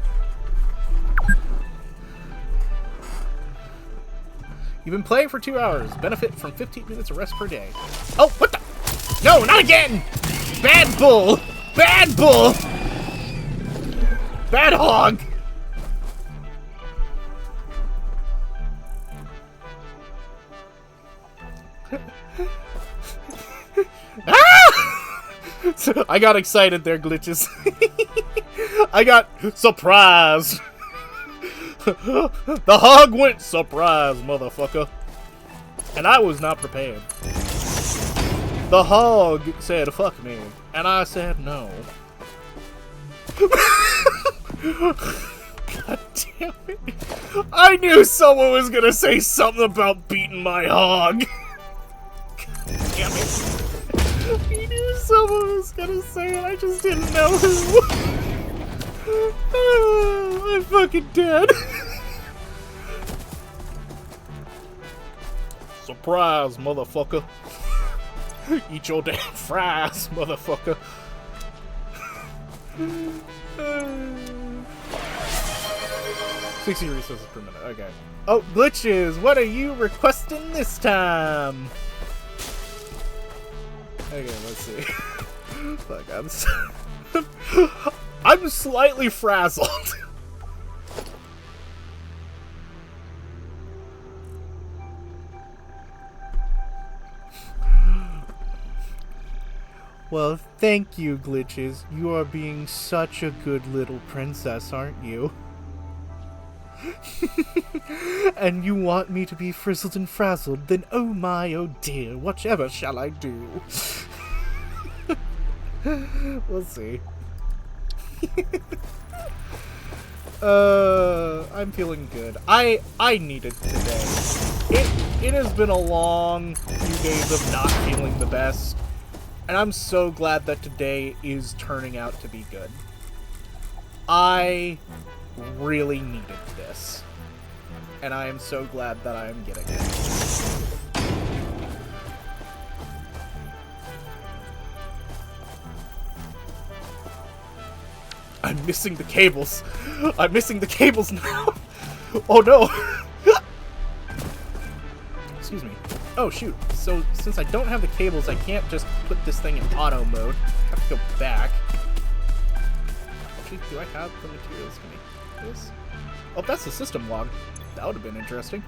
S1: You've been playing for 2 hours. Benefit from 15 minutes of rest per day. Oh, what the? No, not again! Bad bull! Bad bull! Bad hog! Ah! I got excited there, Glitches. I got surprised. The hog went surprise, motherfucker. And I was not prepared. The hog said, fuck me. And I said no. God damn it. I knew someone was gonna say something about beating my hog. God damn it. I knew someone was gonna say it, I just didn't know who. Oh, I'm fucking dead. Surprise, motherfucker. Eat your damn fries, motherfucker. 60 resources per minute, okay. Oh, Glitches, what are you requesting this time? Okay, let's see. Fuck, I'm slightly frazzled. Well, thank you, Glitches. You are being such a good little princess, aren't you? And you want me to be frizzled and frazzled, then oh my, oh dear, whatever shall I do? We'll see. I'm feeling good. I needed today. It has been a long few days of not feeling the best, and I'm so glad that today is turning out to be good. I really needed this, and I am so glad that I am getting it. I'm missing the cables. I'm missing the cables now. Oh no. Excuse me. Oh shoot. So since I don't have the cables, I can't just put this thing in auto mode. I have to go back. Actually, do I have the materials to make this? Oh, that's the system log. That would have been interesting.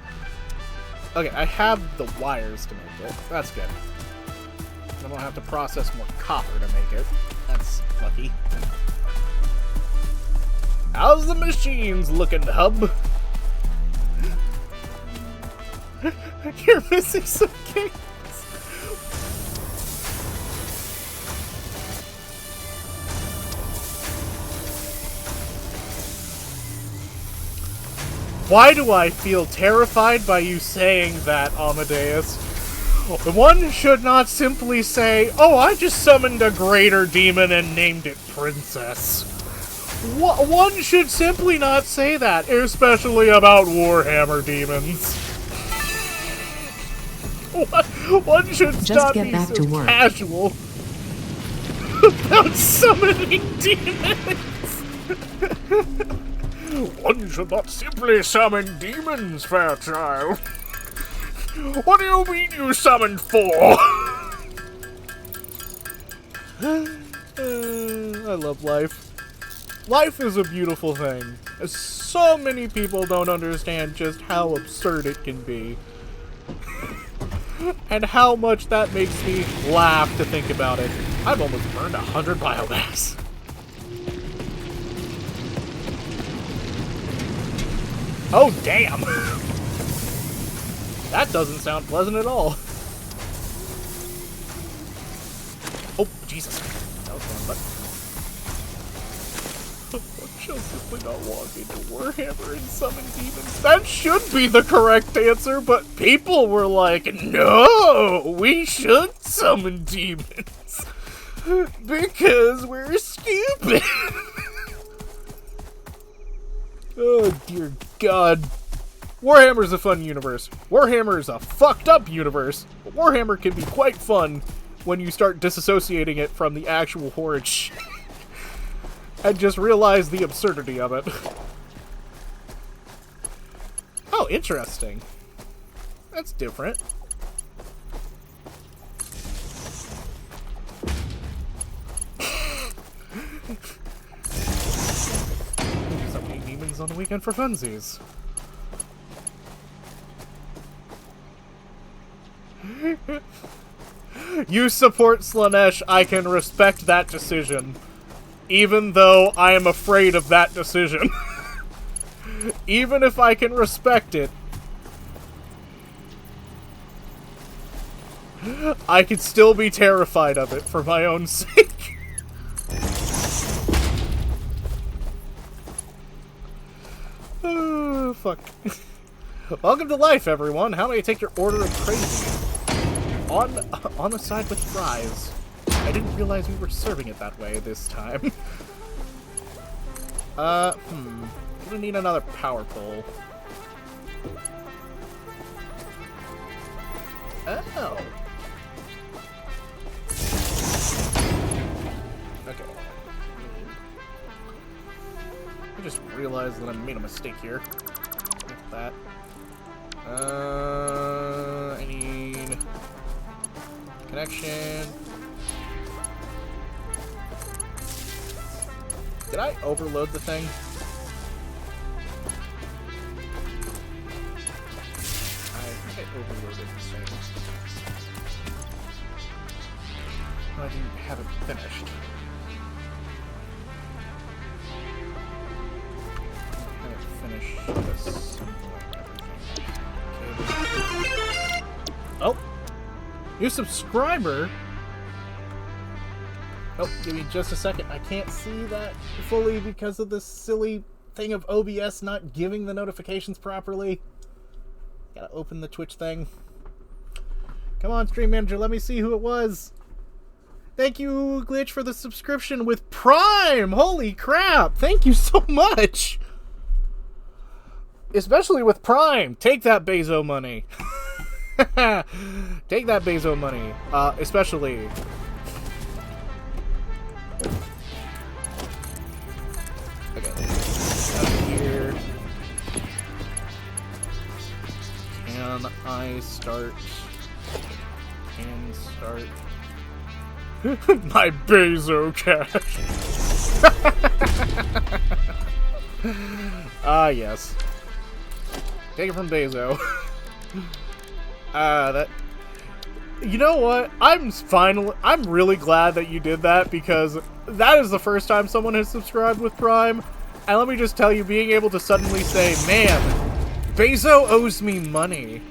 S1: Okay, I have the wires to make it. That's good. I don't have to process more copper to make it. That's lucky. How's the machines looking, hub? You're missing some cables. Why do I feel terrified by you saying that, Amadeus? One should not simply say, oh, I just summoned a greater demon and named it Princess. One should simply not say that, especially about Warhammer demons. One should
S2: Just
S1: stop
S2: get
S1: being
S2: back
S1: so
S2: to work.
S1: casual about summoning demons. One should not simply summon demons, Fairchild. What do you mean you summoned 4? I love life. Life is a beautiful thing. So many people don't understand just how absurd it can be. And how much that makes me laugh to think about it. I've almost burned 100 biomass. Oh, damn! That doesn't sound pleasant at all. Oh, Jesus. That was fun, but she'll simply not walk into Warhammer and summon demons. That should be the correct answer, but people were like, no, we should summon demons because we're stupid. Oh dear God. Warhammer's a fun universe. Warhammer is a fucked up universe, but Warhammer can be quite fun when you start disassociating it from the actual horrid shit. And just realize the absurdity of it. Oh, interesting. That's different. So many demons on the weekend for funsies. You support Slanesh, I can respect that decision. Even though I am afraid of that decision. Even if I can respect it, I could still be terrified of it for my own sake. Oh, fuck. Welcome to life, everyone. How may I take your order of crazy? On the side with fries. I didn't realize we were serving it that way this time. Gonna need another power pole. Oh. Okay. I just realized that I made a mistake here. With that. I need connection. Did I overload the thing? I think I overloaded the thing. I didn't have it finished. Have it finish this. Okay. Oh! New subscriber? Oh, give me just a second. I can't see that fully because of this silly thing of OBS not giving the notifications properly. Gotta open the Twitch thing. Come on, Stream Manager, let me see who it was. Thank you, Glitch, for the subscription with Prime! Holy crap! Thank you so much! Especially with Prime. Take that, Bezo money. Take that, Bezo money. Especially... Okay, here. Can I start? Can start my Bezo cash? Ah, yes. Take it from Bezo. That. You know what? I'm really glad that you did that because that is the first time someone has subscribed with Prime. And let me just tell you, being able to suddenly say, man, Bezo owes me money,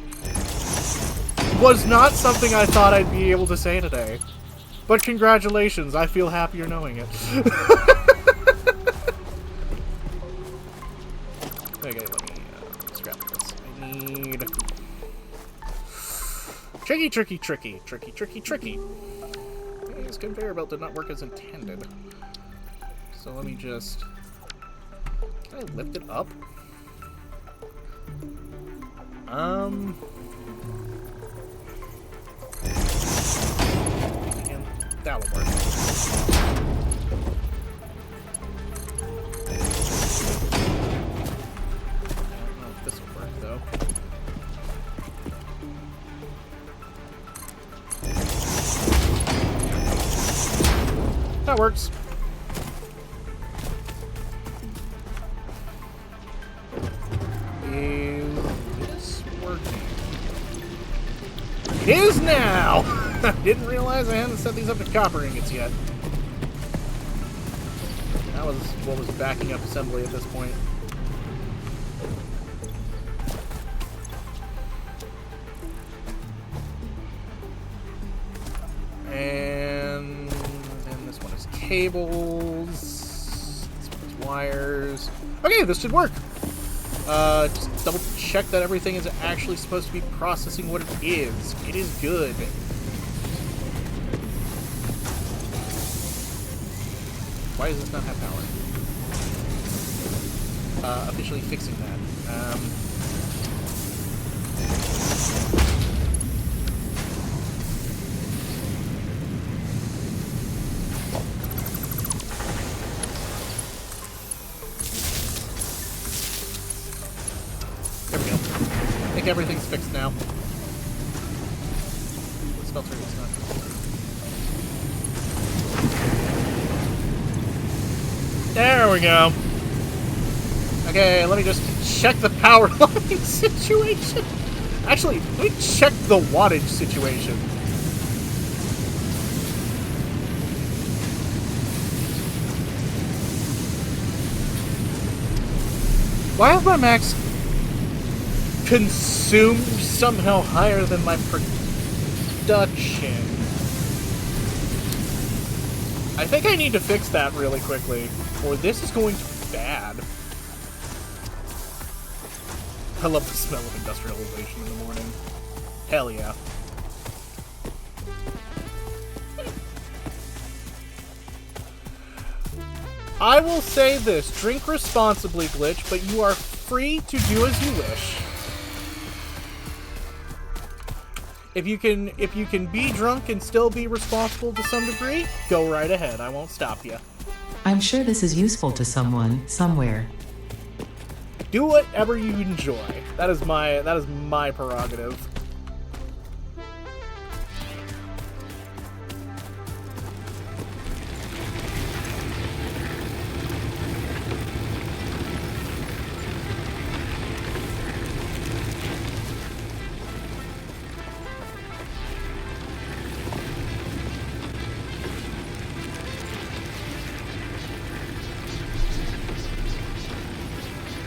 S1: was not something I thought I'd be able to say today. But congratulations, I feel happier knowing it. Okay, let me scrap this. I need... Tricky, tricky, tricky, tricky, tricky, tricky. This conveyor belt did not work as intended. So let me just... Can I lift it up? And that'll work. I don't know if this will work, though. That works. Is this working? It is now! I didn't realize I hadn't set these up to copper ingots yet. That was what was backing up assembly at this point. And then this one these cables. Let's put these wires. Okay, this should work. Just double check that everything is actually supposed to be processing what it is. It is good. Why does this not have power? Officially fixing that. There we go. I think everything's fixed now. Smelter is not. There we go. Okay, let me just check the power line situation. Actually, let me check the wattage situation. Why is my max consumed somehow higher than my production? I think I need to fix that really quickly, or this is going to be bad. I love the smell of industrialization in the morning. Hell yeah. I will say this, drink responsibly, Glitch, but you are free to do as you wish. If you can be drunk and still be responsible to some degree, go right ahead. I won't stop you.
S2: I'm sure this is useful to someone, somewhere.
S1: Do whatever you enjoy. That is my prerogative.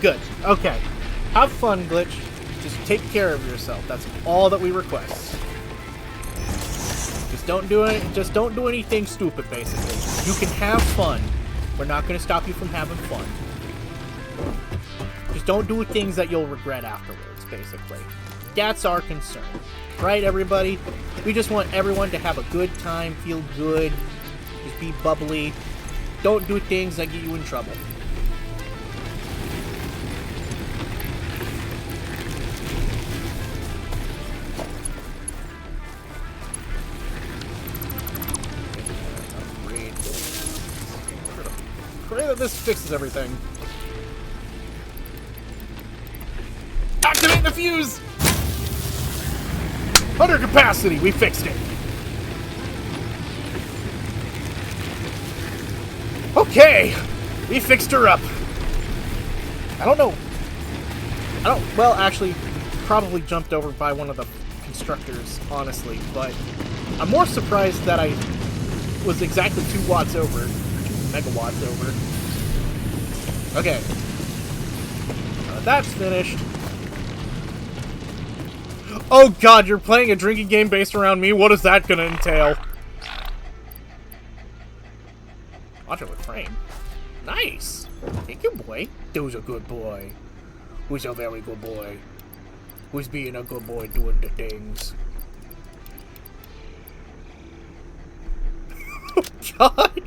S1: Good. Okay. Have fun, Glitch. Just take care of yourself. That's all that we request. Just don't do anything stupid, basically. You can have fun. We're not going to stop you from having fun. Just don't do things that you'll regret afterwards, basically. That's our concern. Right, everybody? We just want everyone to have a good time, feel good, just be bubbly. Don't do things that get you in trouble. Pray that this fixes everything. Activate the fuse! Under capacity, we fixed it. Okay, we fixed her up. Well, actually, probably jumped over by one of the constructors, honestly, but I'm more surprised that I was exactly 2 watts over. Megawatts over. Okay. That's finished. Oh god, you're playing a drinking game based around me? What is that gonna entail? Watch it with frame. Nice! Hey, good boy. Who's a good boy? Who's a very good boy? Who's being a good boy doing the things? Oh god!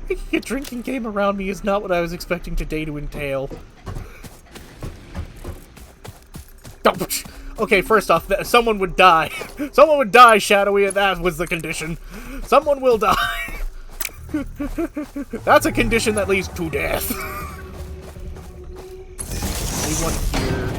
S1: Making a drinking game around me is not what I was expecting today to entail. Okay, first off, someone would die. Someone would die, Shadowy, and that was the condition. Someone will die. That's a condition that leads to death. Anyone here?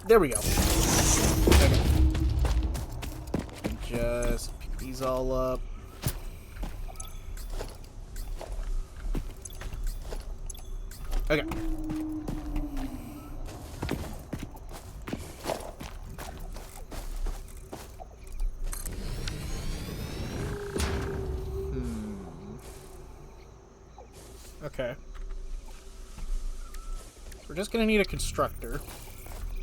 S1: There we go. Okay. Just pick these all up. Okay. Okay. We're just gonna need a constructor.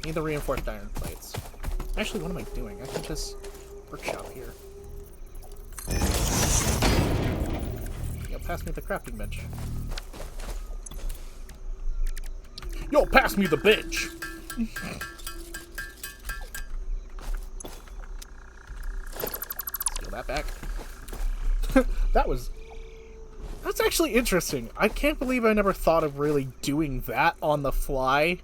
S1: Need the reinforced iron plates. Actually, what am I doing? I can just workshop here. Yo, pass me the crafting bench. Yo, pass me the bench! Steal that back. That's actually interesting. I can't believe I never thought of really doing that on the fly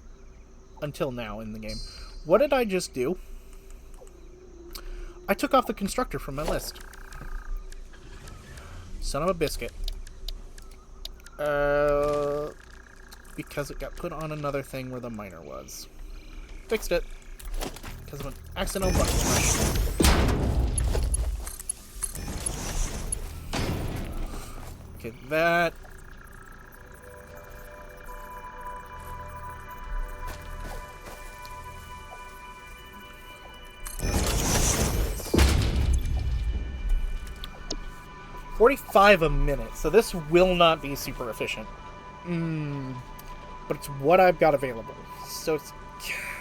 S1: until now in the game. What did I just do? I took off the constructor from my list. Son of a biscuit. Because it got put on another thing where the miner was. Fixed it. Because of an accidental button push. Okay, that... $45 a minute, so this will not be super efficient. But it's what I've got available. So it's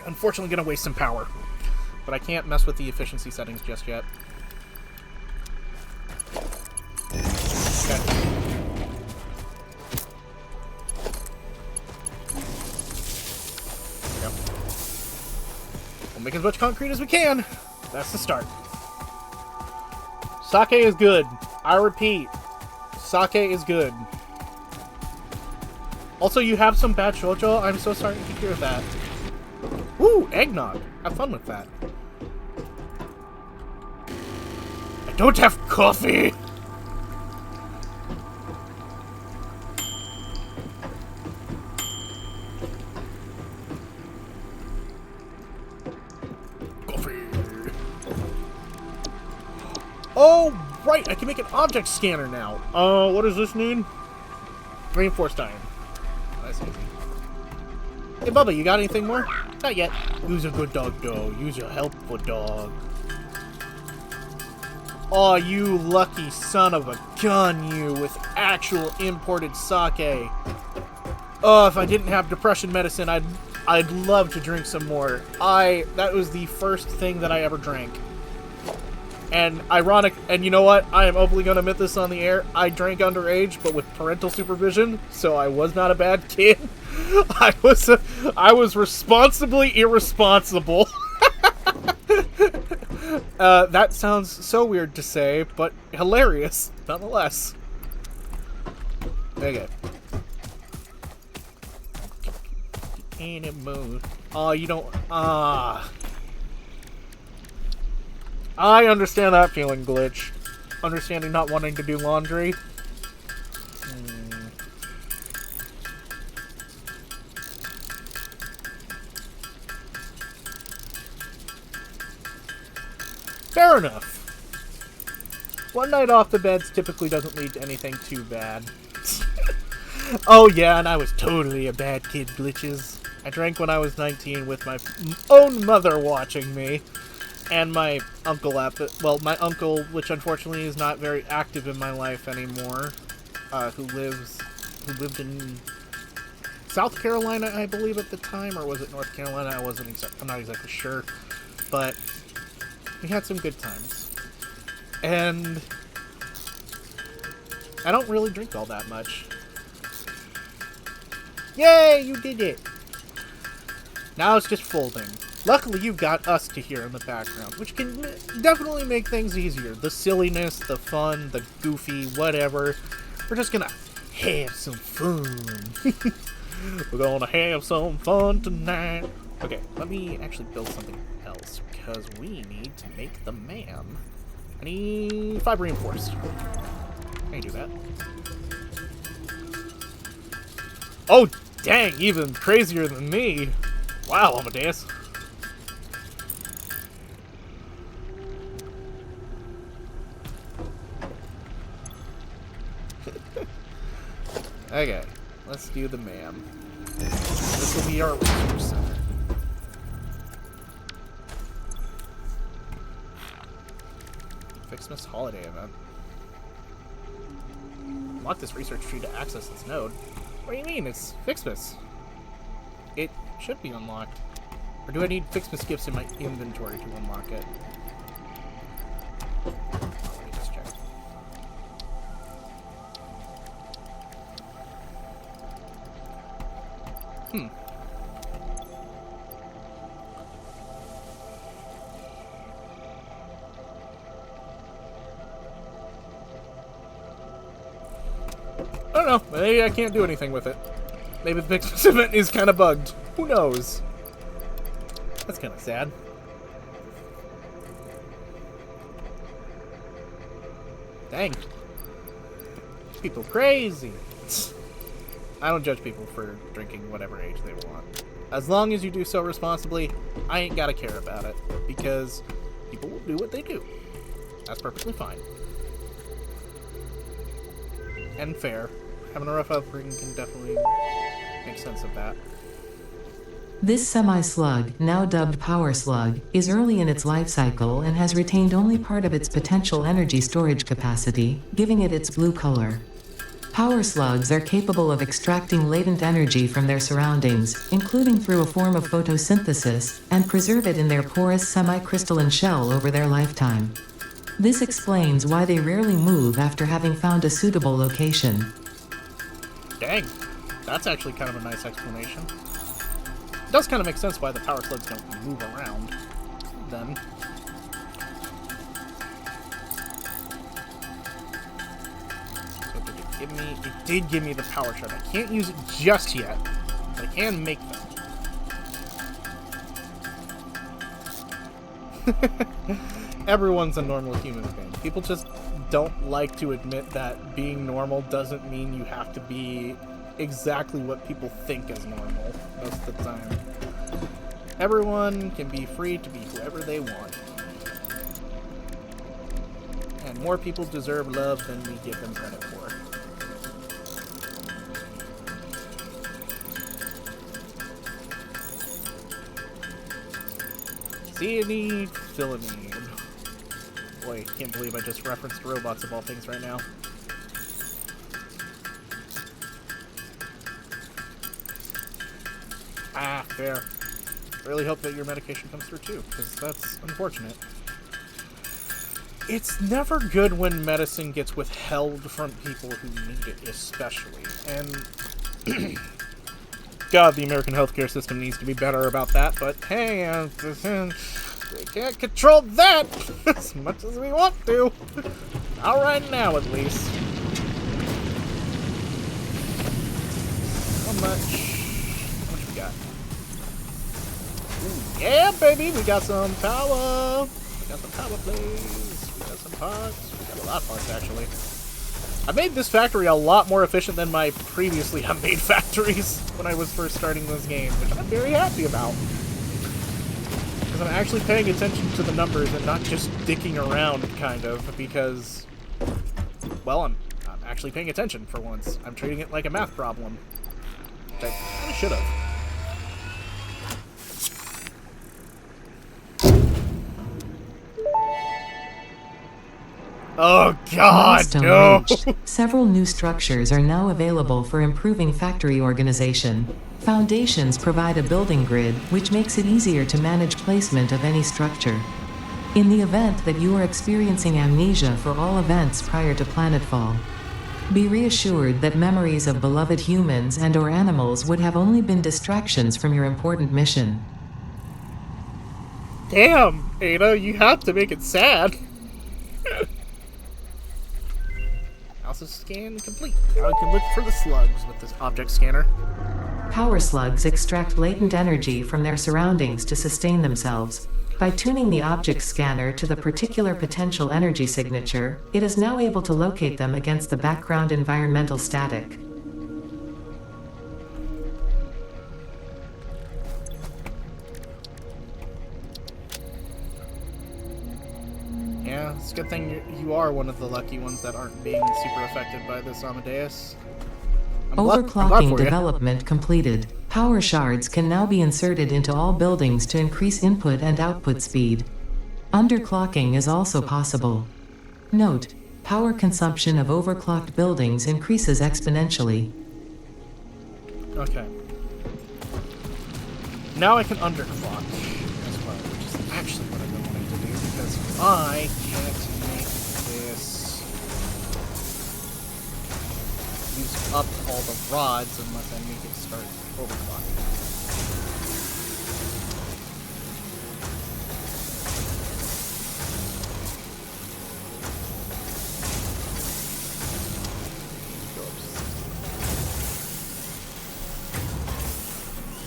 S1: unfortunately going to waste some power. But I can't mess with the efficiency settings just yet. Okay. There we go. We'll make as much concrete as we can. That's the start. Sake is good. I repeat, sake is good. Also, you have some bad shoujo. I'm so sorry to hear that. Woo, eggnog. Have fun with that. I don't have coffee. Coffee. Oh, right. I can make an object scanner now. What does this need? Reinforced iron. That's easy. Hey, Bubba, you got anything more? Not yet. Use a good dog, though. Use a helpful dog. Oh, you lucky son of a gun, you, with actual imported sake. Oh, if I didn't have depression medicine, I'd love to drink some more. That was the first thing that I ever drank. And you know what? I am openly going to admit this on the air. I drank underage, but with parental supervision, so I was not a bad kid. I was responsibly irresponsible. That sounds so weird to say, but hilarious, nonetheless. Okay. In a mood. Oh, you don't... I understand that feeling, Glitch. Understanding not wanting to do laundry. Fair enough. One night off the beds typically doesn't lead to anything too bad. Oh yeah, and I was totally a bad kid, Glitches. I drank when I was 19 with my own mother watching me. And my uncle my uncle, which unfortunately is not very active in my life anymore, who lived in South Carolina, I believe, at the time, or was it North Carolina? I'm not exactly sure, but we had some good times. And I don't really drink all that much. Yay, you did it! Now it's just folding. Luckily, you've got us to hear in the background, which can definitely make things easier. The silliness, the fun, the goofy, whatever. We're just gonna have some fun. We're gonna have some fun tonight. Okay, let me actually build something else, because we need to make the man. I need 5 reinforced. I can do that. Oh, dang, even crazier than me. Wow, Amadeus. Okay, let's do the man. This will be our resource center. Fixmas holiday event. Unlock this research tree to access this node. What do you mean? It's Fixbus. It should be unlocked. Or do I need Fixbus gifts in my inventory to unlock it? Let me just check. I don't know. Maybe I can't do anything with it. Maybe the Fixbus event is kind of bugged. Who knows? That's kind of sad. Dang. People crazy. I don't judge people for drinking whatever age they want. As long as you do so responsibly, I ain't gotta care about it. Because people will do what they do. That's perfectly fine. And fair. Having a rough upbringing can definitely make sense of that.
S2: This semi-slug, now dubbed Power Slug, is early in its life cycle and has retained only part of its potential energy storage capacity, giving it its blue color. Power slugs are capable of extracting latent energy from their surroundings, including through a form of photosynthesis, and preserve it in their porous semi-crystalline shell over their lifetime. This explains why they rarely move after having found a suitable location.
S1: Dang, that's actually kind of a nice explanation. It does kind of make sense why the power slugs don't move around, then. So did it give me... It did give me the power shard. I can't use it just yet, but I can make them. Everyone's a normal human being. People just don't like to admit that being normal doesn't mean you have to be exactly what people think is normal most of the time. Everyone can be free to be whoever they want. And more people deserve love than we give them credit for. See a need, fill a need. Boy, can't believe I just referenced robots of all things right now. Ah, fair. Really hope that your medication comes through too, because that's unfortunate. It's never good when medicine gets withheld from people who need it, especially. And God, the American healthcare system needs to be better about that, but hey, we can't control that as much as we want to. Not right now, at least. How much we got? Ooh, yeah, baby, we got some power. We got some power plays. We got some parts. We got a lot of parts, actually. I made this factory a lot more efficient than my previously unmade factories when I was first starting this game, which I'm very happy about. Because I'm actually paying attention to the numbers and not just dicking around, kind of, because, well, I'm actually paying attention for once. I'm treating it like a math problem. Which I kind of should have. Oh God,
S2: Milestone
S1: no!
S2: reached. Several new structures are now available for improving factory organization. Foundations provide a building grid, which makes it easier to manage placement of any structure. In the event that you are experiencing amnesia for all events prior to planetfall, be reassured that memories of beloved humans and/or animals would have only been distractions from your important mission.
S1: Damn, Ada, you have to make it sad. Also scan complete. Now I can look for the slugs with this object scanner.
S2: Power slugs extract latent energy from their surroundings to sustain themselves. By tuning the object scanner to the particular potential energy signature, it is now able to locate them against the background environmental static.
S1: Yeah, it's a good thing you are one of the lucky ones that aren't being super affected by this Amadeus. I'm glad
S2: Overclocking
S1: for you.
S2: development completed. Power shards can now be inserted into all buildings to increase input and output speed. Underclocking is also possible. Note: power consumption of overclocked buildings increases exponentially.
S1: Okay. Now I can underclock as well, which is actually what I've been wanting to do, because I can't make this use up all the rods unless I make it start overclocking.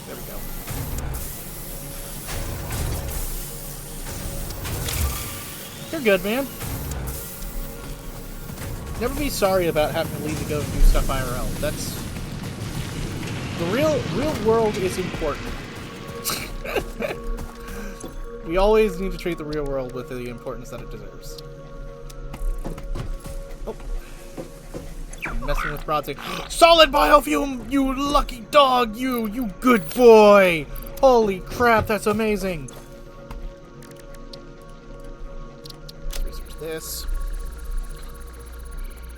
S1: There we go. You're good, man. Never be sorry about having to leave to go and do stuff IRL. That's... The real world is important. We always need to treat the real world with the importance that it deserves. Oh. I'm messing with rods. Solid biofuel, you lucky dog, you good boy! Holy crap, that's amazing! Let's research this.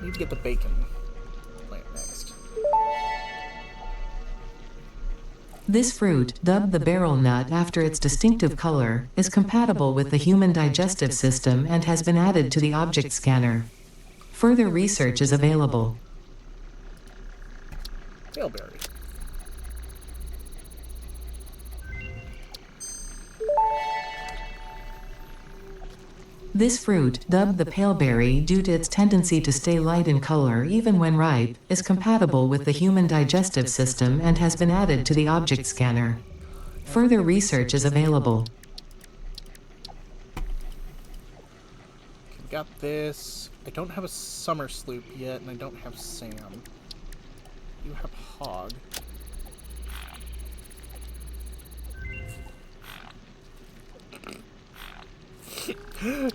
S1: Need to get the bacon plant next.
S2: This fruit, dubbed the barrel nut after its distinctive color, is compatible with the human digestive system and has been added to the object scanner. Further research is available.
S1: Tailberry.
S2: This fruit, dubbed the paleberry due to its tendency to stay light in color even when ripe, is compatible with the human digestive system and has been added to the object scanner. Further research is available.
S1: Got this. I don't have a summer sloop yet, and I don't have Sam. You have Hog.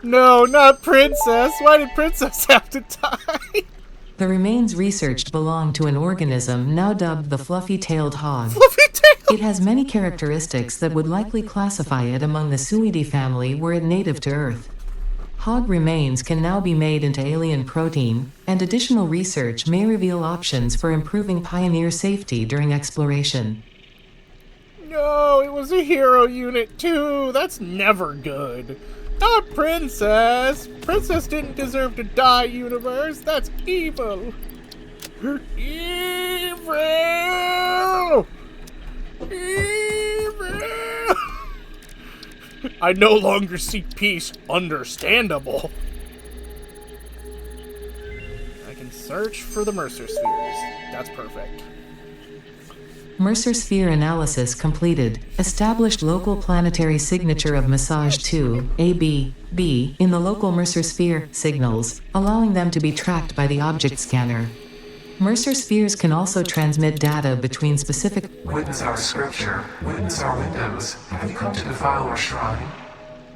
S1: No, not Princess! Why did Princess have to die?
S2: The remains researched belong to an organism now dubbed the fluffy-tailed hog.
S1: Fluffy-tailed!
S2: It has many characteristics that would likely classify it among the Suidae family were it native to Earth. Hog remains can now be made into alien protein, and additional research may reveal options for improving Pioneer safety during exploration.
S1: No, it was a hero unit too! That's never good! Not Princess! Princess didn't deserve to die, universe! That's evil! Evil! Evil! I no longer seek peace. Understandable. I can search for the Mercer spheres. That's perfect.
S2: Mercer sphere analysis completed. Established local planetary signature of Massage 2, AB, B, in the local Mercer sphere signals, allowing them to be tracked by the object scanner. Mercer spheres can also transmit data between specific...
S3: Witness our scripture, witness our windows. Have you come to defile our shrine?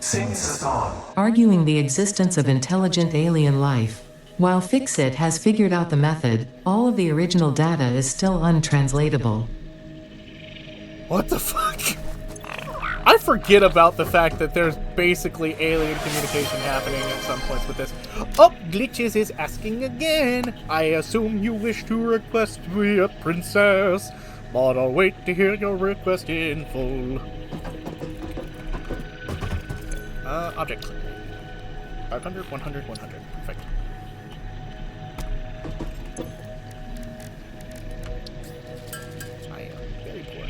S3: Sing this song.
S2: Arguing the existence of intelligent alien life. While Fixit has figured out the method, all of the original data is still untranslatable.
S1: What the fuck? I forget about the fact that there's basically alien communication happening at some points with this. Oh, Glitches is asking again. I assume you wish to request me a princess, but I'll wait to hear your request in full. Object. 500, 100, 100. Perfect. I am very poor.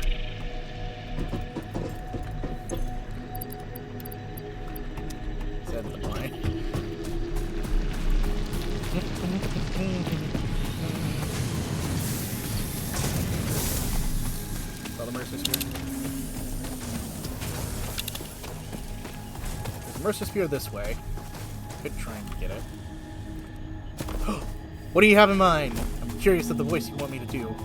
S1: Said the line. Saw the Mercer sphere. There's a Mercer sphere this way. Could try and get it. What do you have in mind? I'm curious of the voice you want me to do.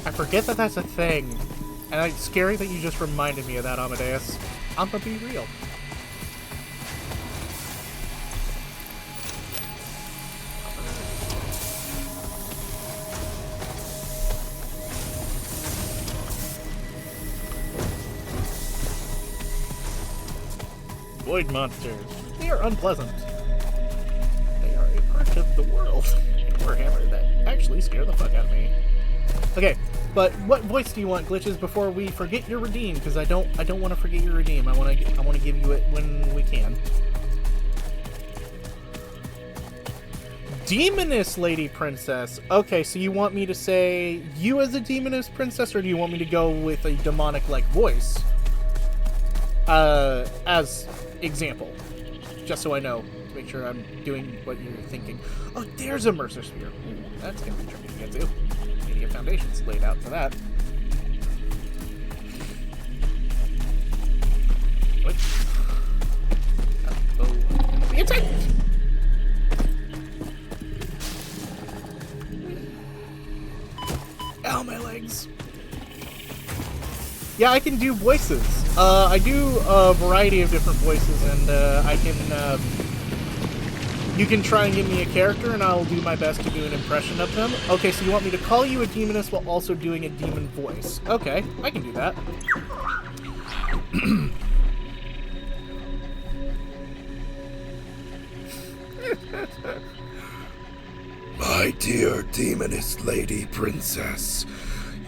S1: I forget that that's a thing. And it's scary that you just reminded me of that, Amadeus. I'm gonna be real. void monsters. They are unpleasant. They are a part of the world in Warhammer that actually scare the fuck out of me. Okay, but what voice do you want, Glitches, before we forget your redeem? Because I don't want to forget your redeem. I want to give you it when we can. Demoness Lady Princess. Okay, so you want me to say you as a Demoness Princess, or do you want me to go with a demonic-like voice? As example. Just so I know, to make sure I'm doing what you're thinking. Oh, there's a Mercer Sphere. Ooh, that's gonna be tricky to get to. Need to get foundations laid out for that. What? Oh, be attacked! Ow, my legs. Yeah, I can do voices. I do a variety of different voices, and I can, you can try and give me a character, and I'll do my best to do an impression of them. Okay, so you want me to call you a demoness while also doing a demon voice. Okay, I can do that.
S4: My dear Demoness Lady Princess,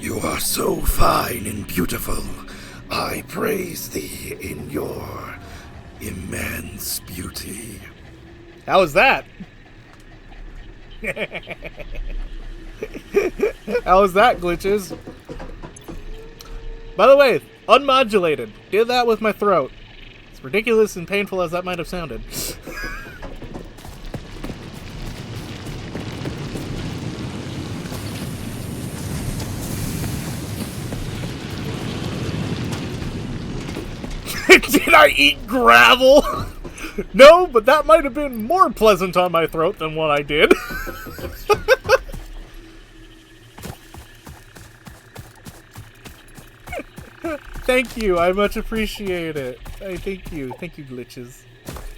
S4: you are so fine and beautiful. I praise thee in your immense beauty.
S1: How was that? How was that, Glitches? By the way, unmodulated. Did that with my throat. As ridiculous and painful as that might have sounded. Did I eat gravel? No, but that might have been more pleasant on my throat than what I did. Thank you, I much appreciate it. Thank you, Glitches.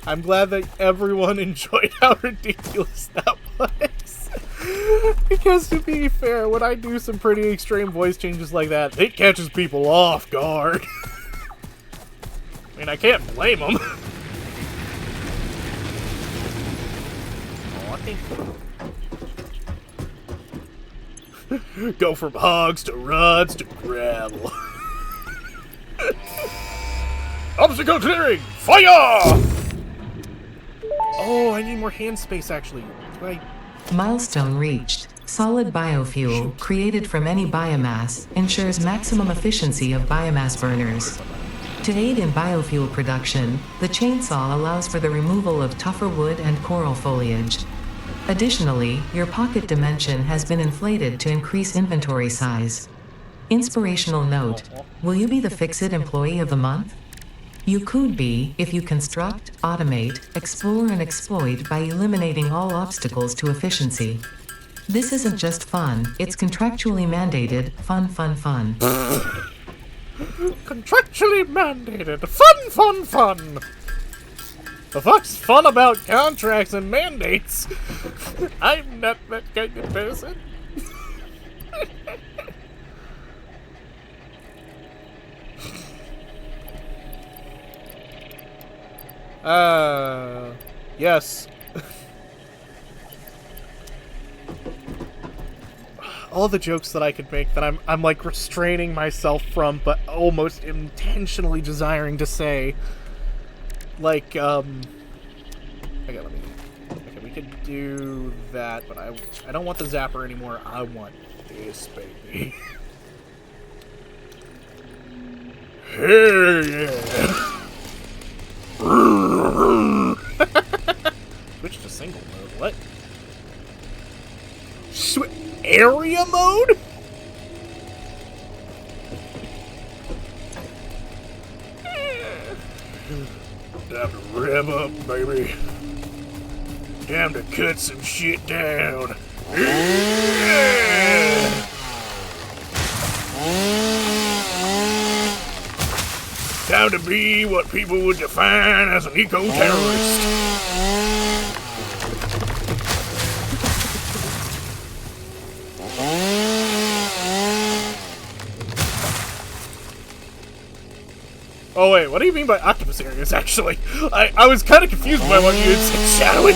S1: I'm glad that everyone enjoyed how ridiculous that was. Because to be fair, when I do some pretty extreme voice changes like that, it catches people off guard. I mean, I can't blame them. Oh, thank you. Go from hogs to rods to gravel. Obstacle clearing! Fire! Oh, I need more hand space, actually. Do I...
S2: Milestone reached. Solid biofuel, created from any biomass, ensures maximum efficiency of biomass burners. To aid in biofuel production, the chainsaw allows for the removal of tougher wood and coral foliage. Additionally, your pocket dimension has been inflated to increase inventory size. Inspirational note: will you be the Fix-It Employee of the Month? You could be if you construct, automate, explore and exploit by eliminating all obstacles to efficiency. This isn't just fun, it's contractually mandated, fun.
S1: Contractually mandated. Fun. The fuck's fun about contracts and mandates? I'm not that kind of person. Yes. All the jokes that I could make that I'm like restraining myself from, but almost intentionally desiring to say. Like, okay, we could do that, but I don't want the zapper anymore. I want this, baby. Hell yeah! Switch to single mode. What? Area mode? Time to rev up, baby. Time to cut some shit down. Time to be what people would define as an eco-terrorist. Oh wait, what do you mean by octopus areas, actually? I was kind of confused by what you had said, Shadowy.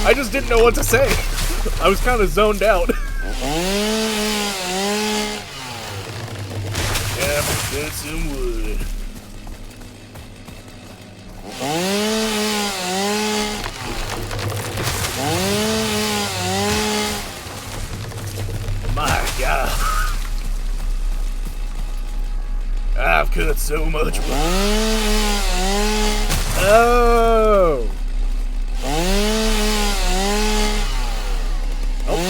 S1: I just didn't know what to say. I was kind of zoned out. Yeah, get some wood. My God. I've cut so much. Oh. Oh,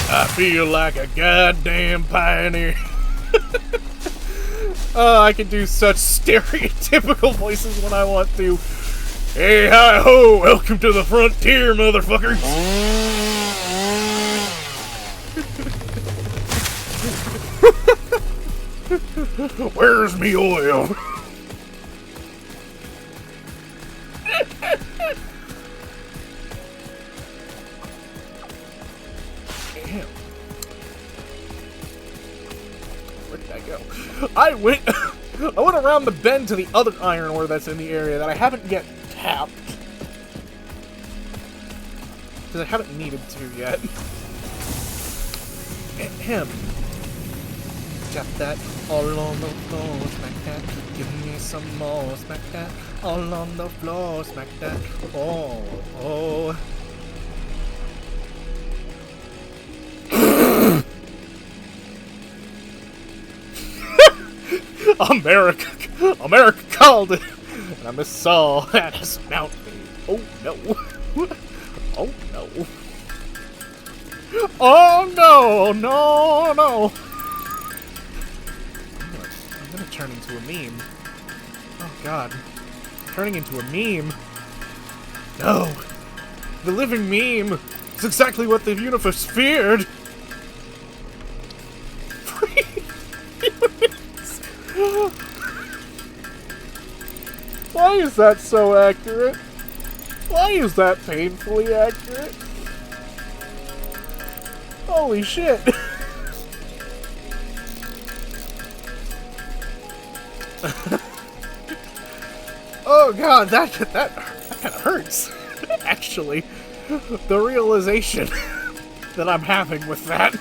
S1: I feel like a goddamn pioneer. Oh, I can do such stereotypical voices when I want to. Hey, hi ho, welcome to the frontier, motherfuckers. Where's me oil? Damn. Where did I go? I went around the bend to the other iron ore that's in the area that I haven't yet tapped. Because I haven't needed to yet. Ahem. Got that all on the floor, smack that. Give me some more, smack that. All on the floor, smack that. Oh, oh. America called it, and I missaw that as mountain. Oh no! Oh no! Oh no! No! No! I'm gonna turn into a meme. Oh God! Turning into a meme. No! The living meme. It's exactly what the universe feared. Why is that so accurate? Why is that painfully accurate? Holy shit! Oh God, that kind of hurts. Actually, the realization that I'm having with that.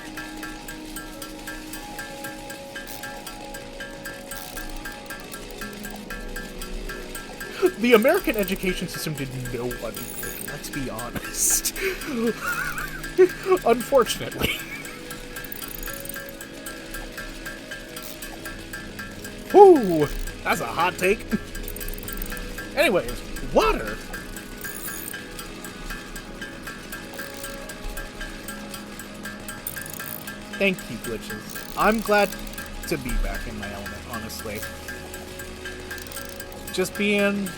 S1: The American education system did no one good, let's be honest. Unfortunately. Whew, that's a hot take. Anyways, water. Thank you, glitches. I'm glad to be back in my element, honestly. Just being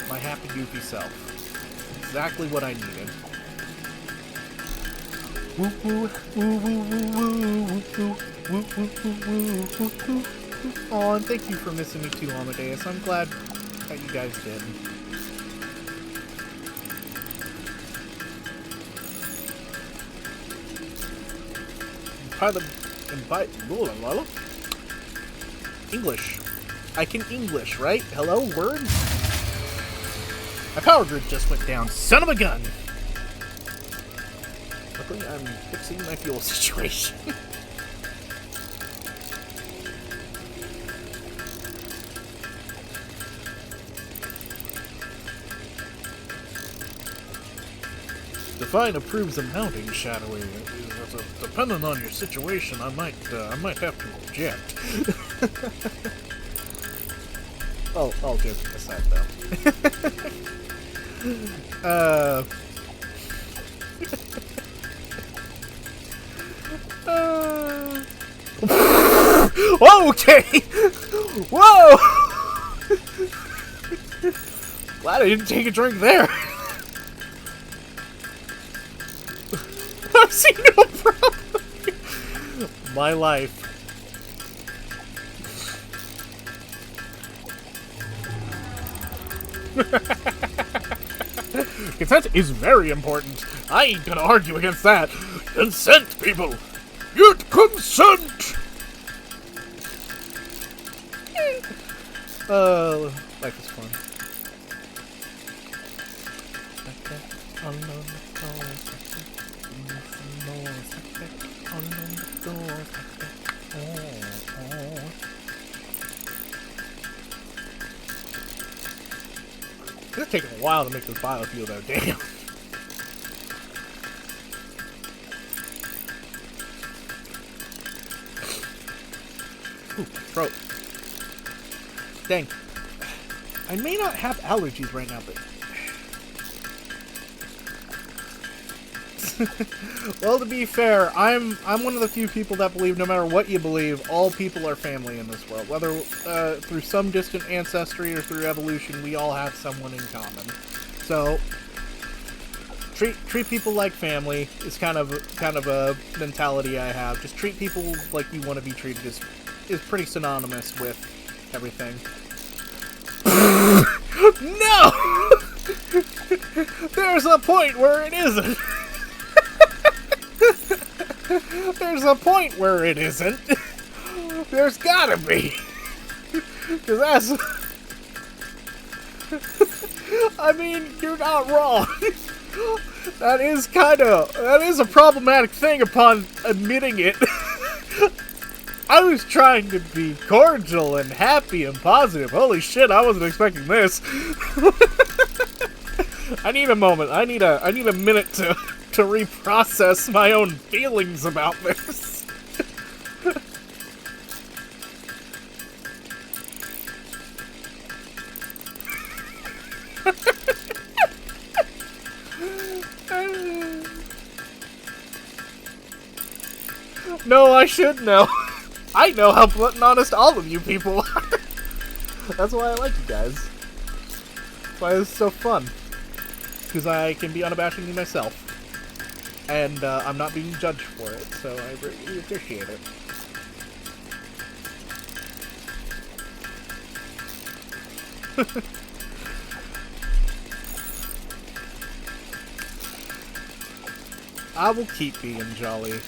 S1: my happy, goofy self. Exactly what I needed. Woo woo woo woo woo woo woo woo woo woo woo woo. Aw, and thank you for missing me too, Amadeus. I'm glad that you guys did. English. I can English, right? Hello, word? My power grid just went down. Son of a gun! Luckily, I'm fixing my fuel situation. Define approves of mounting, Shadowy. Depending on your situation, I might have to object. Oh, all joking aside, though. Okay! Whoa! Glad I didn't take a drink there. I see no problem. My life. Consent is very important. I ain't gonna argue against that.
S4: Consent, people! Get consent!
S1: Life is fun. It's taking a while to make this biofuel though, damn. Ooh, throat. Dang. I may not have allergies right now, but... Well, to be fair, I'm one of the few people that believe no matter what you believe, all people are family in this world. Whether through some distant ancestry or through evolution, we all have someone in common. So, treat people like family is kind of a mentality I have. Just treat people like you want to be treated is pretty synonymous with everything. No! There's a point where it isn't. There's a point where it isn't. There's gotta be. Because that's... I mean, you're not wrong. That is a problematic thing upon admitting it. I was trying to be cordial and happy and positive. Holy shit, I wasn't expecting this. I need a moment. I need a minute to reprocess my own feelings about this. No, I should know. I know how blunt and honest all of you people are. That's why I like you guys. That's why this is so fun. Because I can be unabashedly myself. And I'm not being judged for it, so I really appreciate it. I will keep being jolly.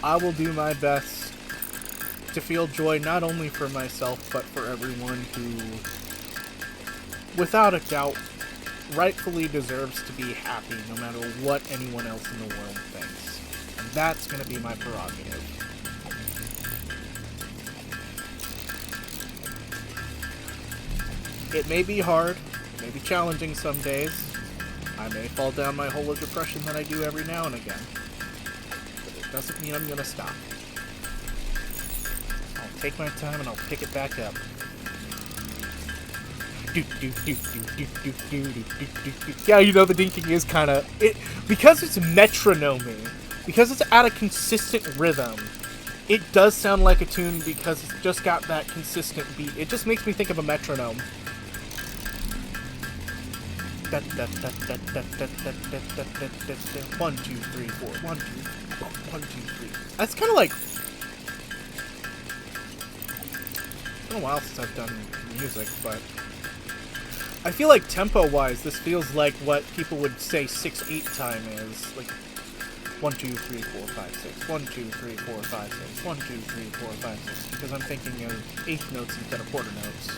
S1: I will do my best to feel joy not only for myself, but for everyone who, without a doubt, rightfully deserves to be happy no matter what anyone else in the world thinks. And that's going to be my prerogative. It may be hard, it may be challenging some days. I may fall down my hole of depression that I do every now and again. But it doesn't mean I'm going to stop. I'll take my time and I'll pick it back up. Yeah, you know, the dinking is kind of... because it's metronome-y, because it's at a consistent rhythm, it does sound like a tune because it's just got that consistent beat. It just makes me think of a metronome. 1, 2, 3, 4. 1, 2, 1, 2, 3. That's kind of like... It's been a while since I've done music, but... I feel like tempo-wise, this feels like what people would say 6/8 time is. Like 1, 2, 3, 4, 5, 6. 1, 2, 3, 4, 5, 6. 1, 2, 3, 4, 5, 6. Because I'm thinking of eighth notes instead of quarter notes.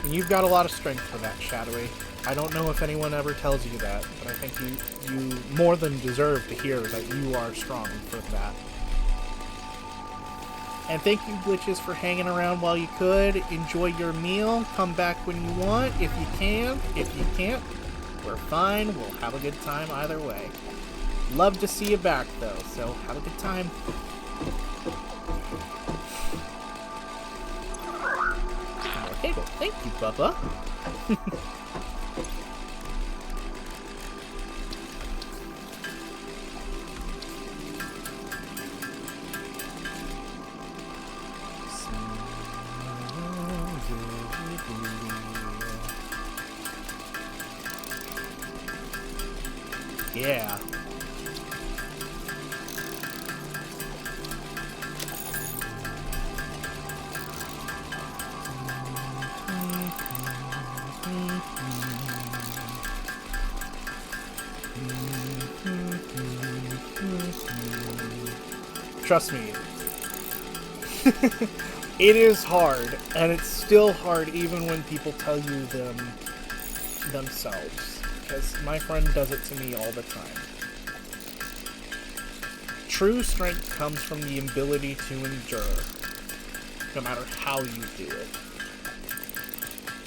S1: And you've got a lot of strength for that, Shadowy. I don't know if anyone ever tells you that, but I think you more than deserve to hear that you are strong for that. And thank you, Glitches, for hanging around while you could. Enjoy your meal. Come back when you want, if you can. If you can't, we're fine. We'll have a good time either way. Love to see you back, though, so have a good time. Thank you, Bubba. Yeah. Trust me. It is hard, and it's still hard even when people tell you them themselves. Because my friend does it to me all the time. True strength comes from the ability to endure, no matter how you do it.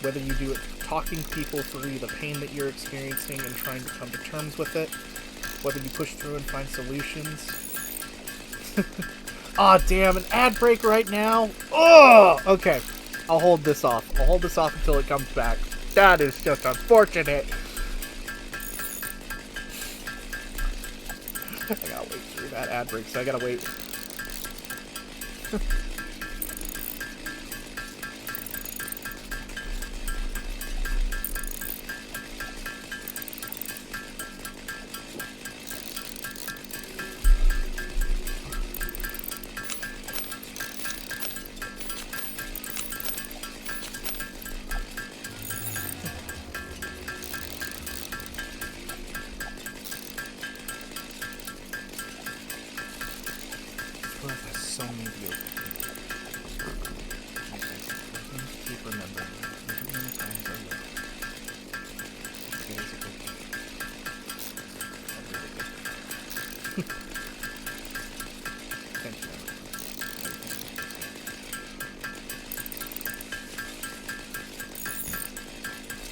S1: Whether you do it talking people through the pain that you're experiencing and trying to come to terms with it, whether you push through and find solutions. Aw, damn, an ad break right now? Oh, okay. I'll hold this off. I'll hold this off until it comes back. That is just unfortunate. I gotta wait through that ad break, so I gotta wait.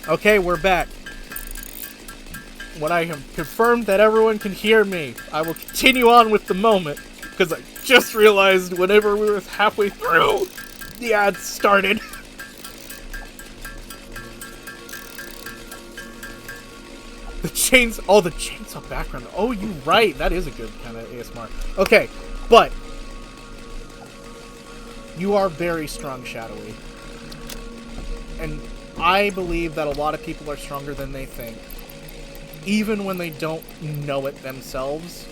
S1: Okay, we're back. When I have confirmed that everyone can hear me, I will continue on with the moment, because I just realized whenever we were halfway through, the ad started. The chainsaw background. Oh, you're right. That is a good kind of ASMR. Okay, but you are very strong, Shadowy. And I believe that a lot of people are stronger than they think, even when they don't know it themselves,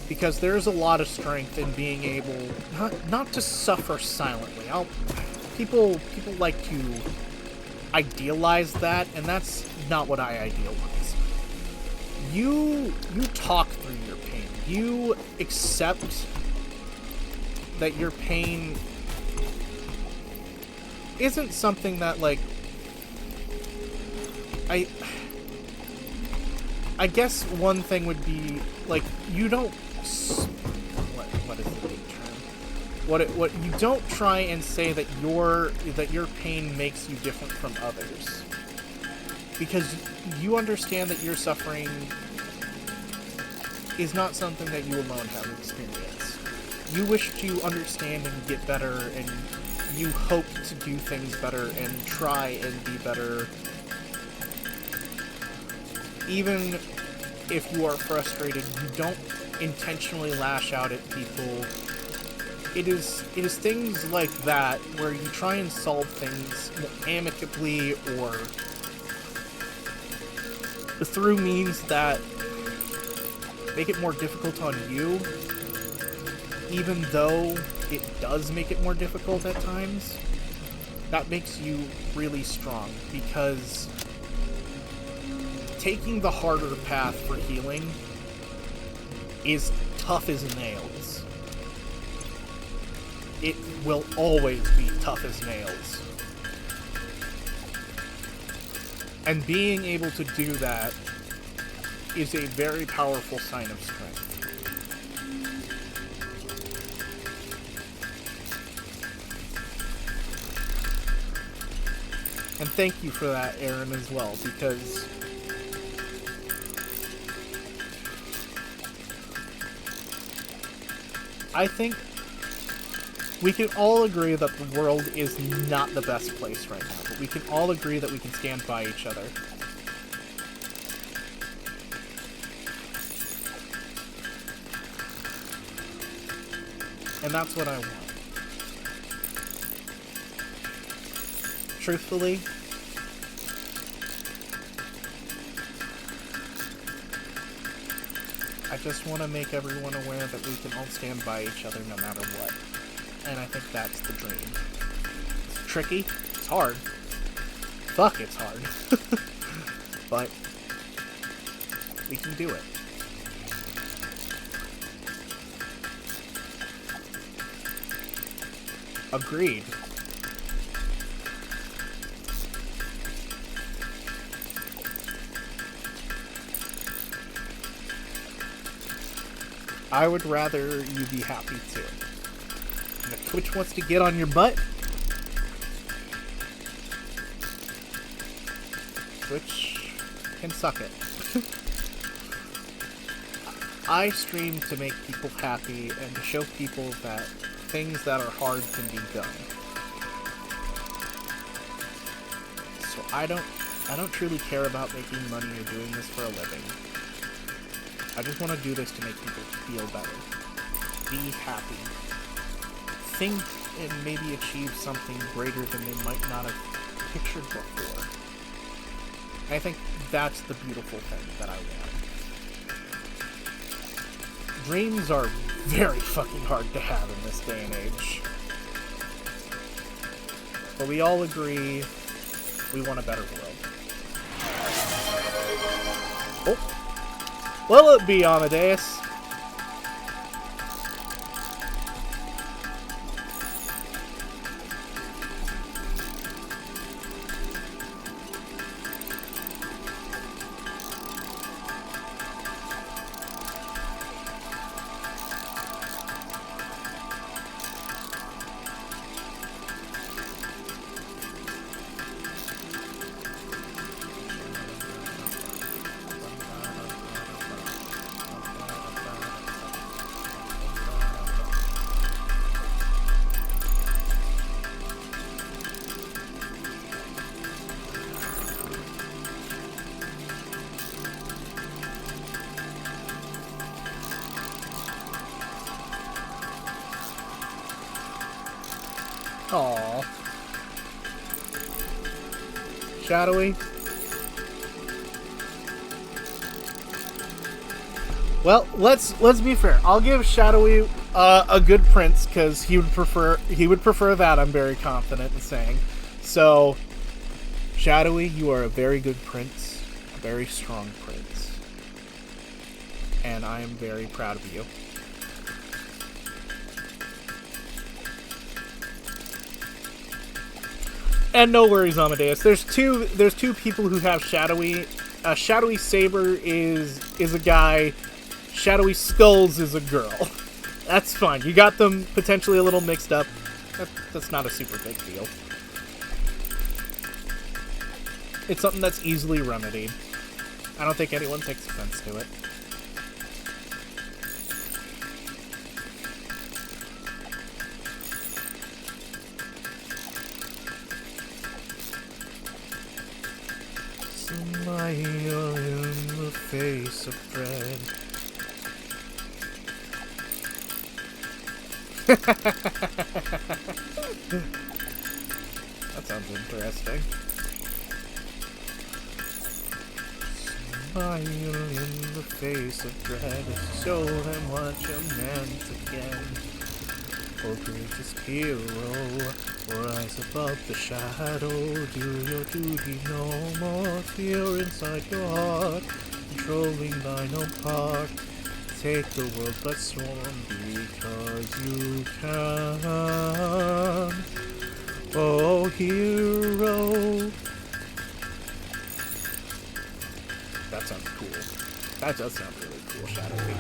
S1: because there's a lot of strength in being able not to suffer silently. People like to idealize that, and that's not what I idealize. You talk through your pain. You accept that your pain isn't something that, like, I guess one thing would be, like, you don't... What is the big term? What you don't try and say that your pain makes you different from others. Because you understand that your suffering is not something that you alone have experienced. You wish to understand and get better, and you hope to do things better and try and be better. Even if you are frustrated, you don't intentionally lash out at people. It is things like that where you try and solve things amicably or through means that make it more difficult on you, even though it does make it more difficult at times. That makes you really strong, because taking the harder path for healing is tough as nails. It will always be tough as nails. And being able to do that is a very powerful sign of strength. And thank you for that, Aaron, as well, because I think We can all agree that the world is not the best place right now, but we can all agree that we can stand by each other. And that's what I want. Truthfully, I just want to make everyone aware that we can all stand by each other no matter what. And I think that's the dream. It's tricky. It's hard. Fuck, it's hard. But we can do it. Agreed. I would rather you be happy too. And if Twitch wants to get on your butt, Twitch can suck it. I stream to make people happy and to show people that things that are hard can be done. So I don't truly care about making money or doing this for a living. I just want to do this to make people feel better. Be happy. Think and maybe achieve something greater than they might not have pictured before. I think that's the beautiful thing that I want. Dreams are very fucking hard to have in this day and age. But we all agree we want a better world. Oh. Will it be, Amadeus? Aww. Shadowy? Well, let's be fair. I'll give Shadowy a good prince because he would prefer that. I'm very confident in saying. So, Shadowy, you are a very good prince, a very strong prince, and I am very proud of you. And no worries, Amadeus. There's two people who have Shadowy. Shadowy Saber is a guy. Shadowy Skulls is a girl. That's fine. You got them potentially a little mixed up. That's not a super big deal. It's something that's easily remedied. I don't think anyone takes offense to it. Smile in the face of bread. That sounds interesting. Smile in the face of dread. Show them what you're meant again. Oh, greatest hero, rise above the shadow. Do your duty, no more fear inside your heart. Controlling thine own part. Take the world by storm because you can. Oh, hero. That sounds cool. That does sound really cool, Shadowy.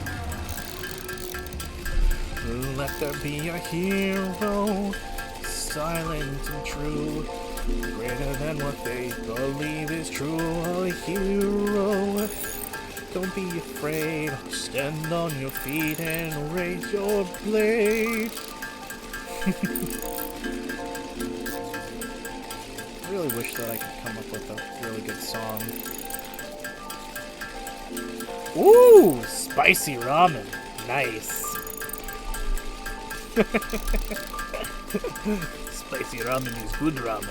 S1: Let there be a hero, silent and true, greater than what they believe is true. A hero, don't be afraid, stand on your feet and raise your blade. I really wish that I could come up with a really good song.
S5: Ooh, spicy ramen. Nice. Spicy ramen is good ramen.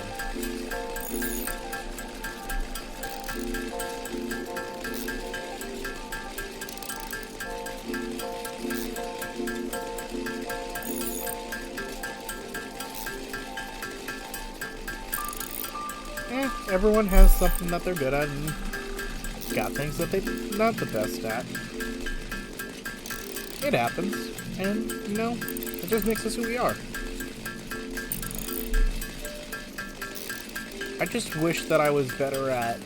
S1: Everyone has something that they're good at and got things that they're not the best at. It happens, and, you know, it just makes us who we are. I just wish that I was better at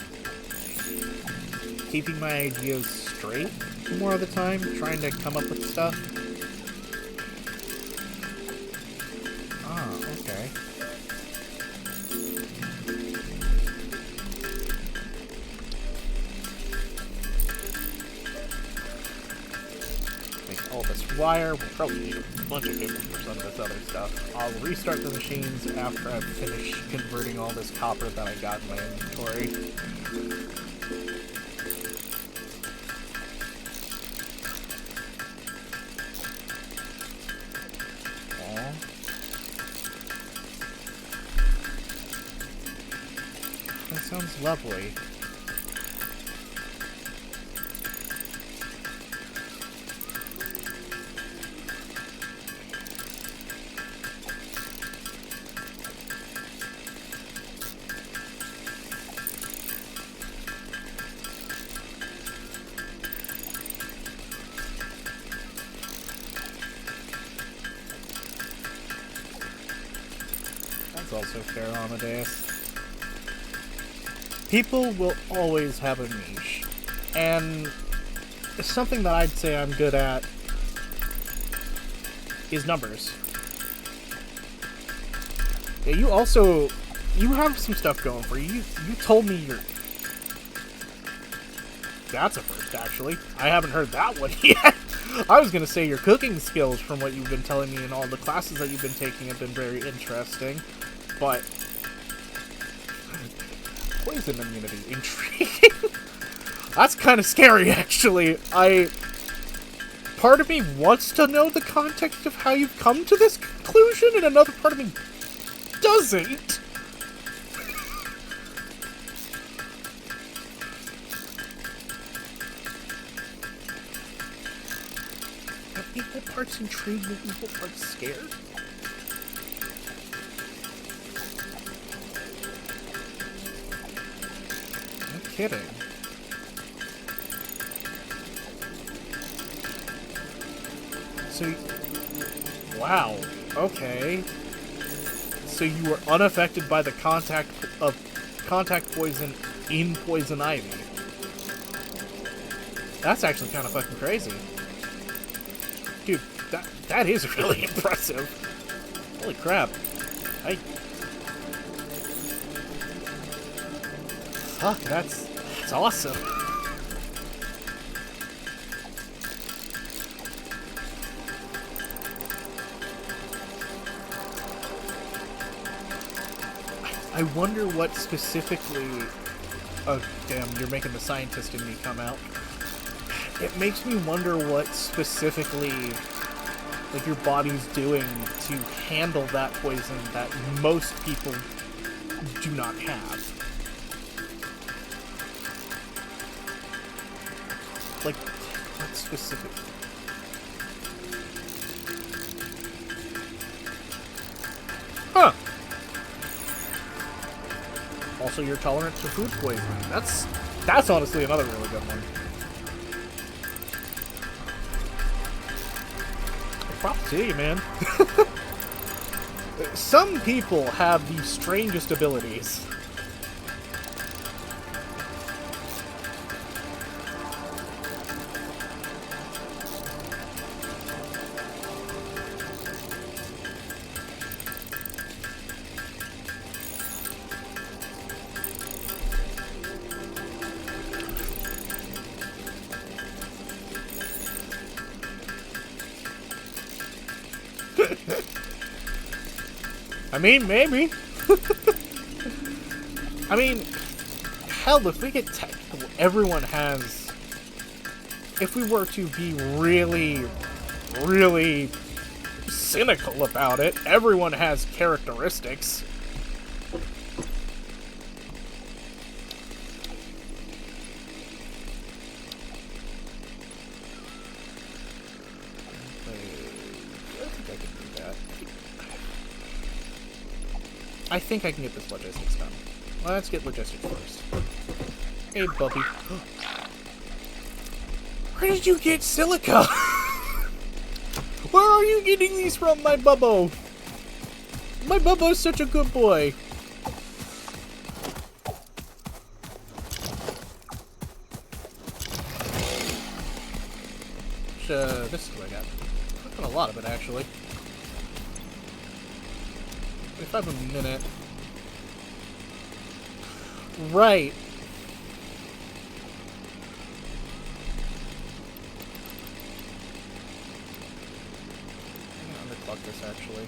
S1: keeping my ideas straight more of the time, trying to come up with stuff. Ah, okay. Make all this wire. We'll probably need a bunch of cables for some of this other stuff. I'll restart the machines after I've finished converting all this copper that I got in my inventory. Aw. That sounds lovely. That's also fair, Amadeus. People will always have a niche, and something that I'd say I'm good at is numbers. Yeah, you have some stuff going for you. You told me you're... That's a first, actually. I haven't heard that one yet. I was gonna say your cooking skills, from what you've been telling me, and all the classes that you've been taking have been very interesting, but... Poison immunity. Intriguing. That's kind of scary, actually. Part of me wants to know the context of how you've come to this conclusion, and another part of me doesn't. Are equal parts intrigued and equal parts scared? No kidding. So, wow, okay. So you were unaffected by the contact poison in poison ivy. That's actually kind of fucking crazy. Dude, that is really impressive. Holy crap. Fuck, that's awesome. I wonder what specifically... Oh, damn, you're making the scientist in me come out. It makes me wonder what specifically, like, your body's doing to handle that poison that most people do not have. Like, what specific... Huh! Also, you're tolerant to food poisoning. That's honestly another really good one. Props to you, man. Some people have the strangest abilities. I mean, maybe. I mean, hell, if we get technical, everyone has... If we were to be really, really cynical about it, everyone has characteristics. I think I can get this logistics done. Well, let's get logistics first. Hey, Bubby. Where did you get silica? Where are you getting these from, my Bubbo? My Bubbo's such a good boy. This is what I got. I've got a lot of it, actually. If I have a minute. Right. I'm gonna underclock this, actually.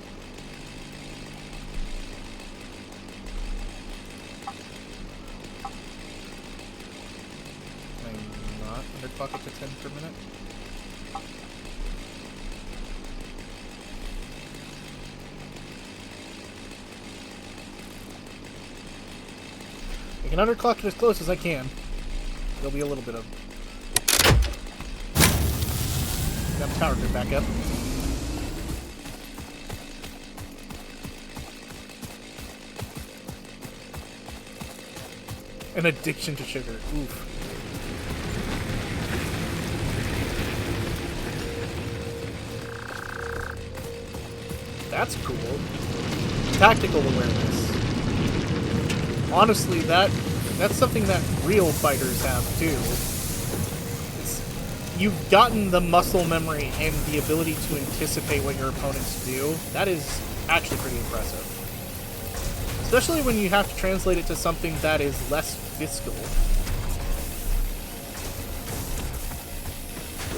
S1: Can I not underclock it to 10 per minute? I can underclock it as close as I can. There'll be a little bit of... Got the power grid back up. An addiction to sugar. Oof. That's cool. Tactical awareness. Honestly, that's something that real fighters have too. You've gotten the muscle memory and the ability to anticipate what your opponents do. That is actually pretty impressive. Especially when you have to translate it to something that is less fiscal.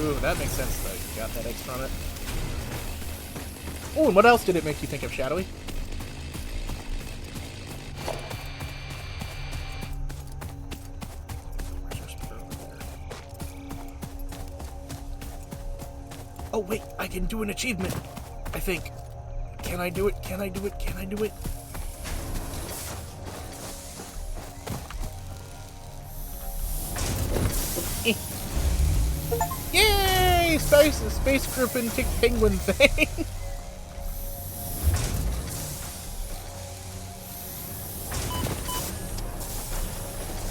S1: Ooh, that makes sense though. You got that X from it. Oh, and what else did it make you think of, Shadowy? Oh wait, I can do an achievement, I think. Can I do it? Can I do it? Can I do it? Yay! Space griffin tick penguin thing.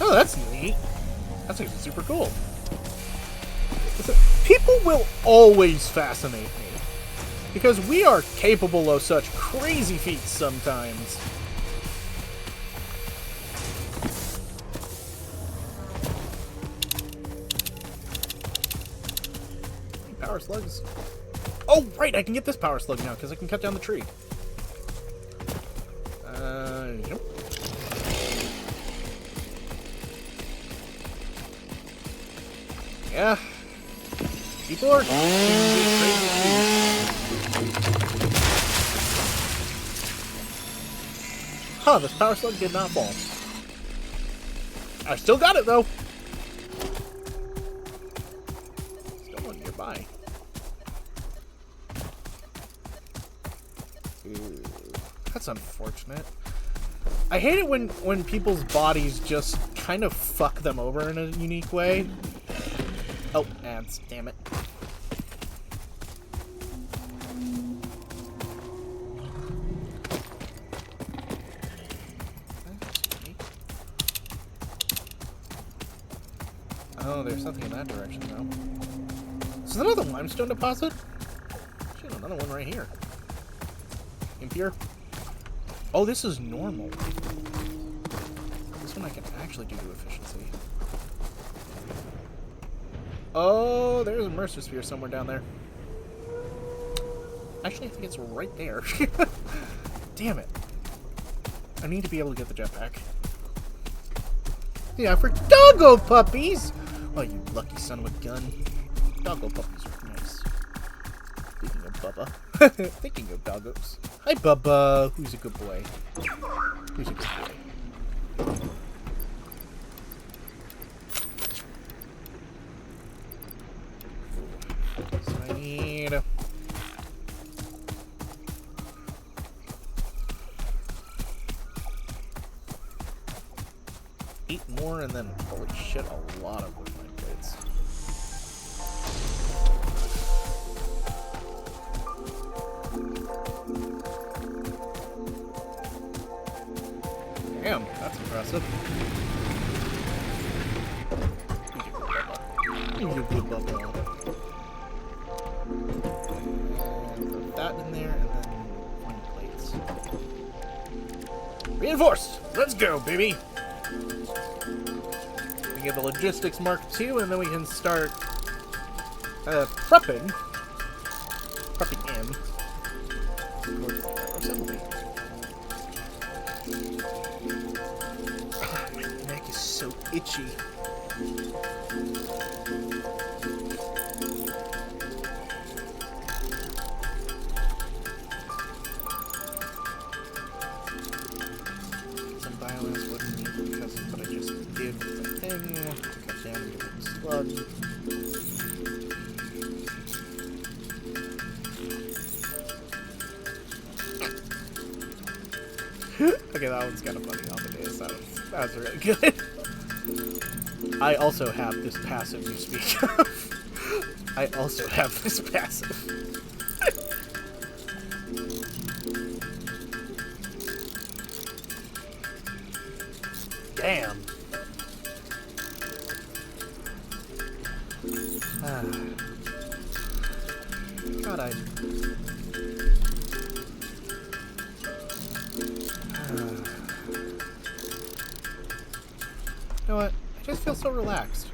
S1: Oh, that's neat. That's actually super cool. People will always fascinate me, because we are capable of such crazy feats sometimes. Power slugs. Oh, right, I can get this power slug now, because I can cut down the tree. Yep. Yeah. People are Huh, this power slug did not fall. I still got it though. Still one nearby. Ooh, that's unfortunate. I hate it when people's bodies just kind of fuck them over in a unique way. Oh, ants, damn it. Oh, there's something in that direction, though. Is there another limestone deposit? Shit, another one right here. Impure? Oh, this is normal. This one I can actually do to efficiency. Oh, there's a Mercer Sphere somewhere down there. Actually, I think it's right there. Damn it. I need to be able to get the jetpack. Yeah, for doggo puppies! Oh, you lucky son of a gun. Doggo puppies are nice. Speaking of Bubba. Thinking of doggos. Hi, Bubba. Who's a good boy? Who's a good boy? So I need... 8 more, and then, holy shit, a lot of wood mine plates. Damn, that's impressive. He's a good Bubba. Put that in there, and then find plates. Reinforced! Let's go, baby! We get the logistics mark 2, and then we can start prepping in towards the assembly. Ah, my neck is so itchy. Some biomass wouldn't need because of what I just did with the thing to cut down the slug. Okay, that one's kind of funny on the days. That was really good. I also have this passive you speak of. I also have this passive. Damn. God, you know what? I just feel so relaxed.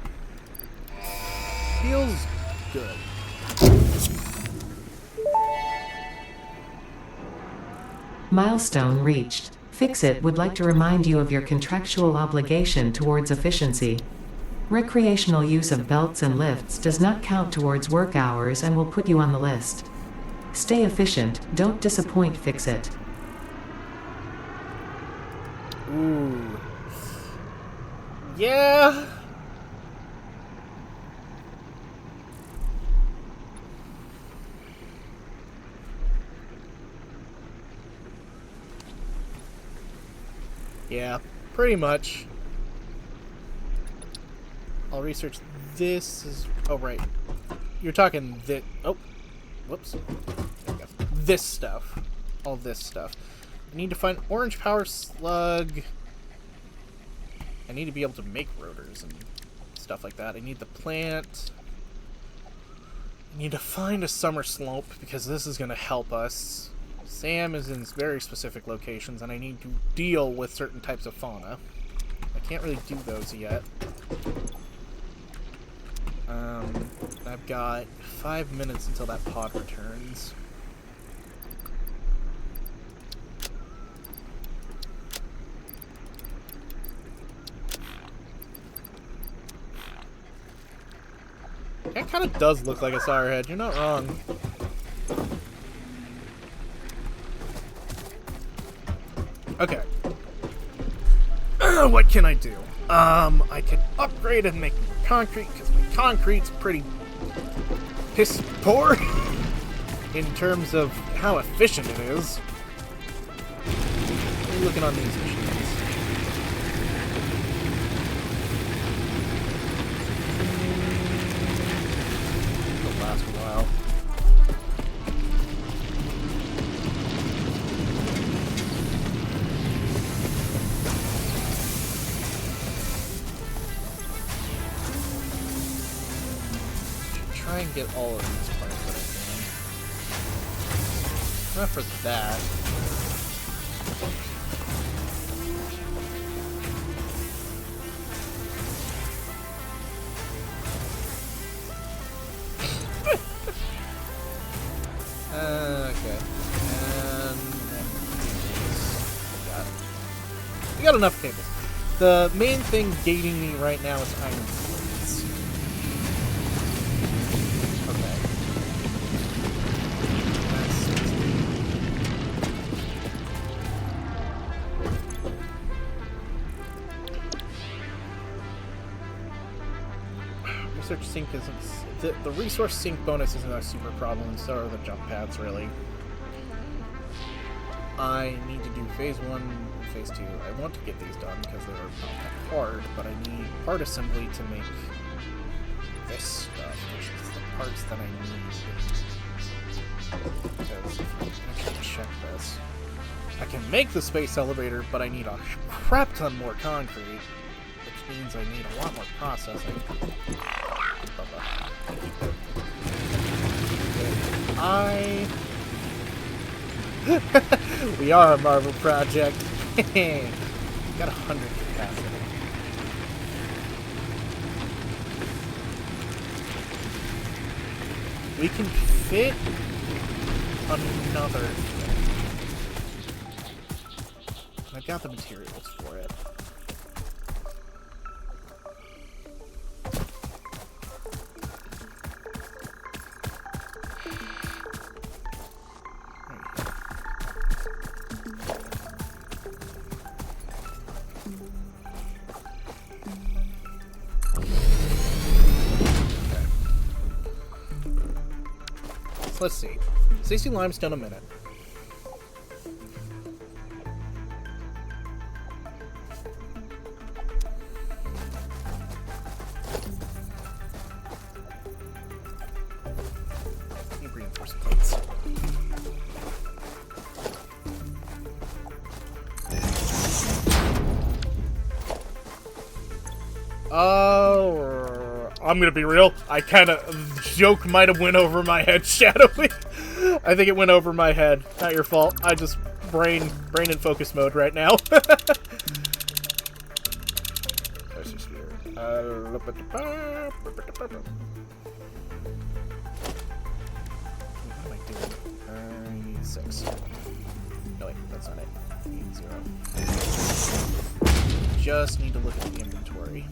S1: Feels good.
S2: Milestone reached. Fix-It would like to remind you of your contractual obligation towards efficiency. Recreational use of belts and lifts does not count towards work hours and will put you on the list. Stay efficient, don't disappoint Fix-It.
S1: Ooh. Yeah. Yeah, pretty much. I'll research this. Oh, right. You're talking this. Oh, whoops. There we go. This stuff. All this stuff. I need to find orange power slug. I need to be able to make rotors and stuff like that. I need the plant. I need to find a summer slope because this is going to help us. Sam is in very specific locations, and I need to deal with certain types of fauna. I can't really do those yet. I've got 5 minutes until that pod returns. That kind of does look like a sourhead. You're not wrong. Okay. What can I do? I can upgrade and make more concrete, because my concrete's pretty piss poor in terms of how efficient it is. What are you looking on these machines? It'll last a while. Try and get all of these parts that I can. Not for that. Okay. And we got enough cables. The main thing gating me right now is iron plates. Okay. research sink isn't... The resource sink bonus isn't a super problem, and so are the jump pads, really. I need to do phase 1 and phase 2. I want to get these done because they were not that hard, but I need part assembly to make this stuff, which is the parts that I need. Because if I can check this, I can make the space elevator, but I need a crap ton more concrete, which means I need a lot more processing. We are a Marvel project. Got 100 capacity. We can fit another thing. I've got the materials for it. Let's see. 60 limestone a minute. Need reinforced plates. Oh, I'm gonna be real. I kind of joke might have went over my head shadowing. I think it went over my head. Not your fault. I just brain in focus mode right now. That's just weird. What am I doing? I need 6. No wait, that's not it. I need 0. Just need to look at the inventory.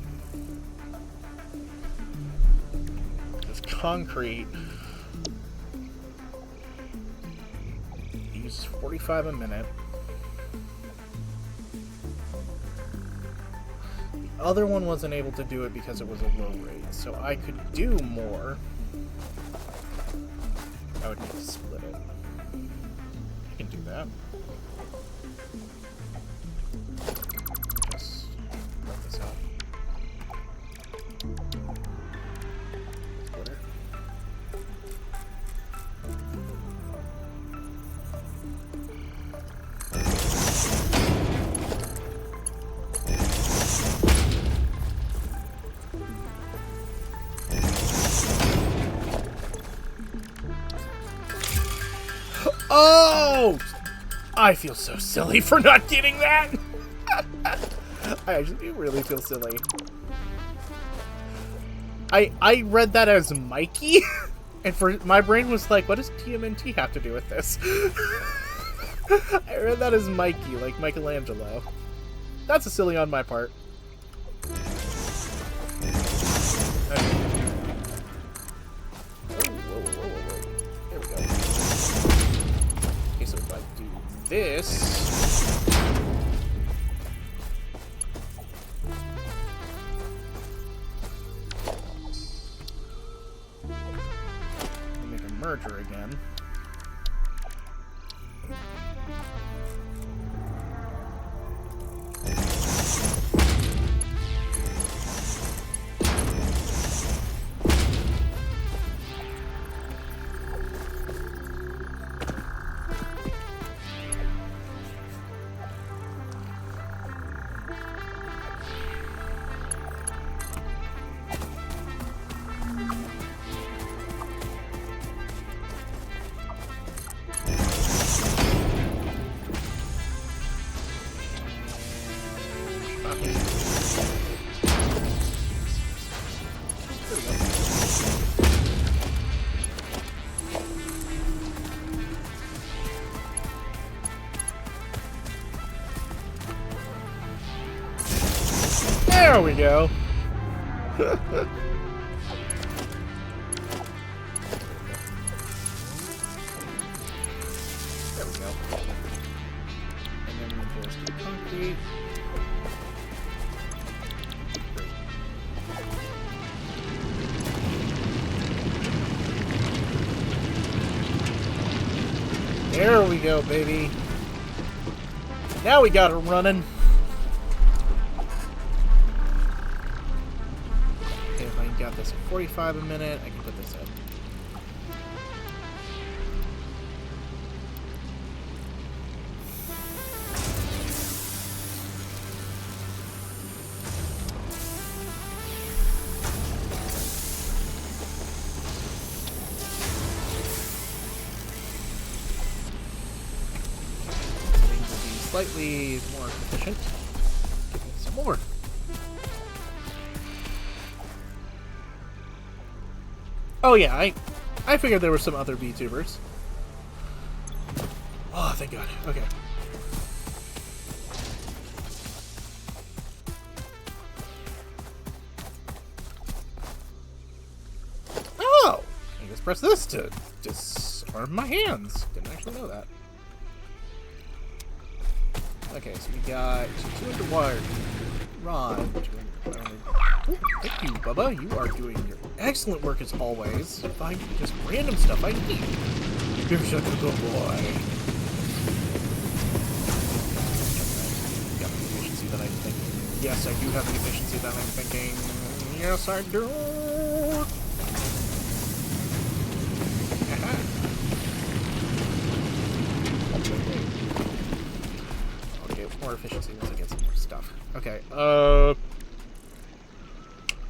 S1: This concrete uses 45 a minute. The other one wasn't able to do it because it was a low rate, so I could do more. I would need to split it. I can do that. Just let this out. Splitter. Oh! I feel so silly for not getting that! I actually do really feel silly. I read that as Mikey, and for my brain was like, what does TMNT have to do with this? I read that as Mikey, like Michelangelo. That's a silly on my part. Okay. There we go. Okay, so if I do this... make a merger again. There we go. There we go. And then we just do concrete. Great. There we go, baby. Now we got her running. Okay, if I got this at 45 a minute, I can put this in. Slightly more efficient. Give me some more. Oh yeah, I figured there were some other VTubers. Oh, thank God. Okay. Oh! I just press this to disarm my hands. Didn't actually know that. Okay, so we got 200 wire rod, 200 wire. Oh, thank you, Bubba. You are doing your excellent work as always. Find just random stuff I need. You're such a good boy. Got the efficiency that I'm thinking. Yes, I do have the efficiency that I'm thinking. Yes, I do. More efficiency once I get some more stuff. Okay,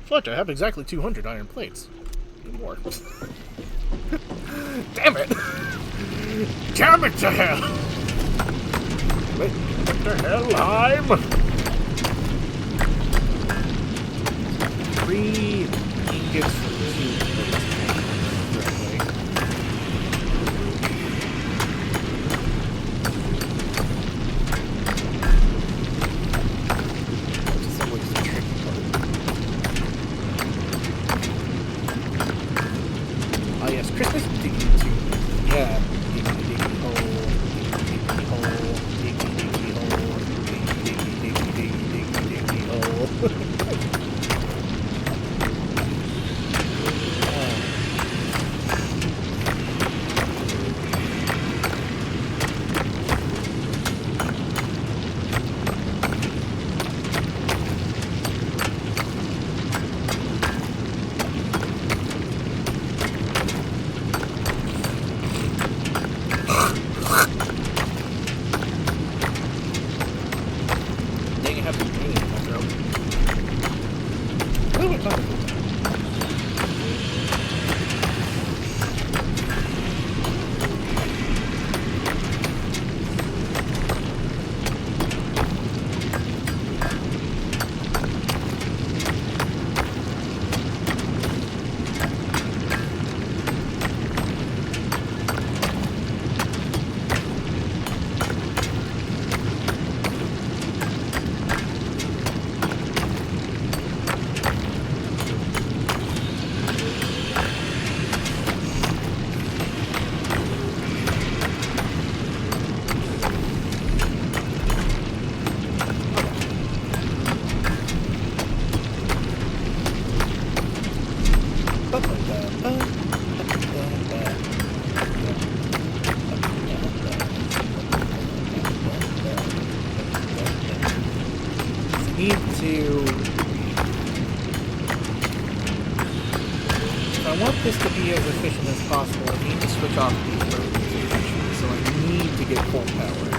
S1: Fletch, I have exactly 200 iron plates. Need more. Damn it! Damn it to hell! Wait, what the hell? I'm... 3 ingots for 2 plates. Christmas digging too. Yeah. Diggy hole. Diggy hole. Diggy hole. Diggy hole. I want this to be as efficient as possible, I need to switch off these rotations, so I need to get full power.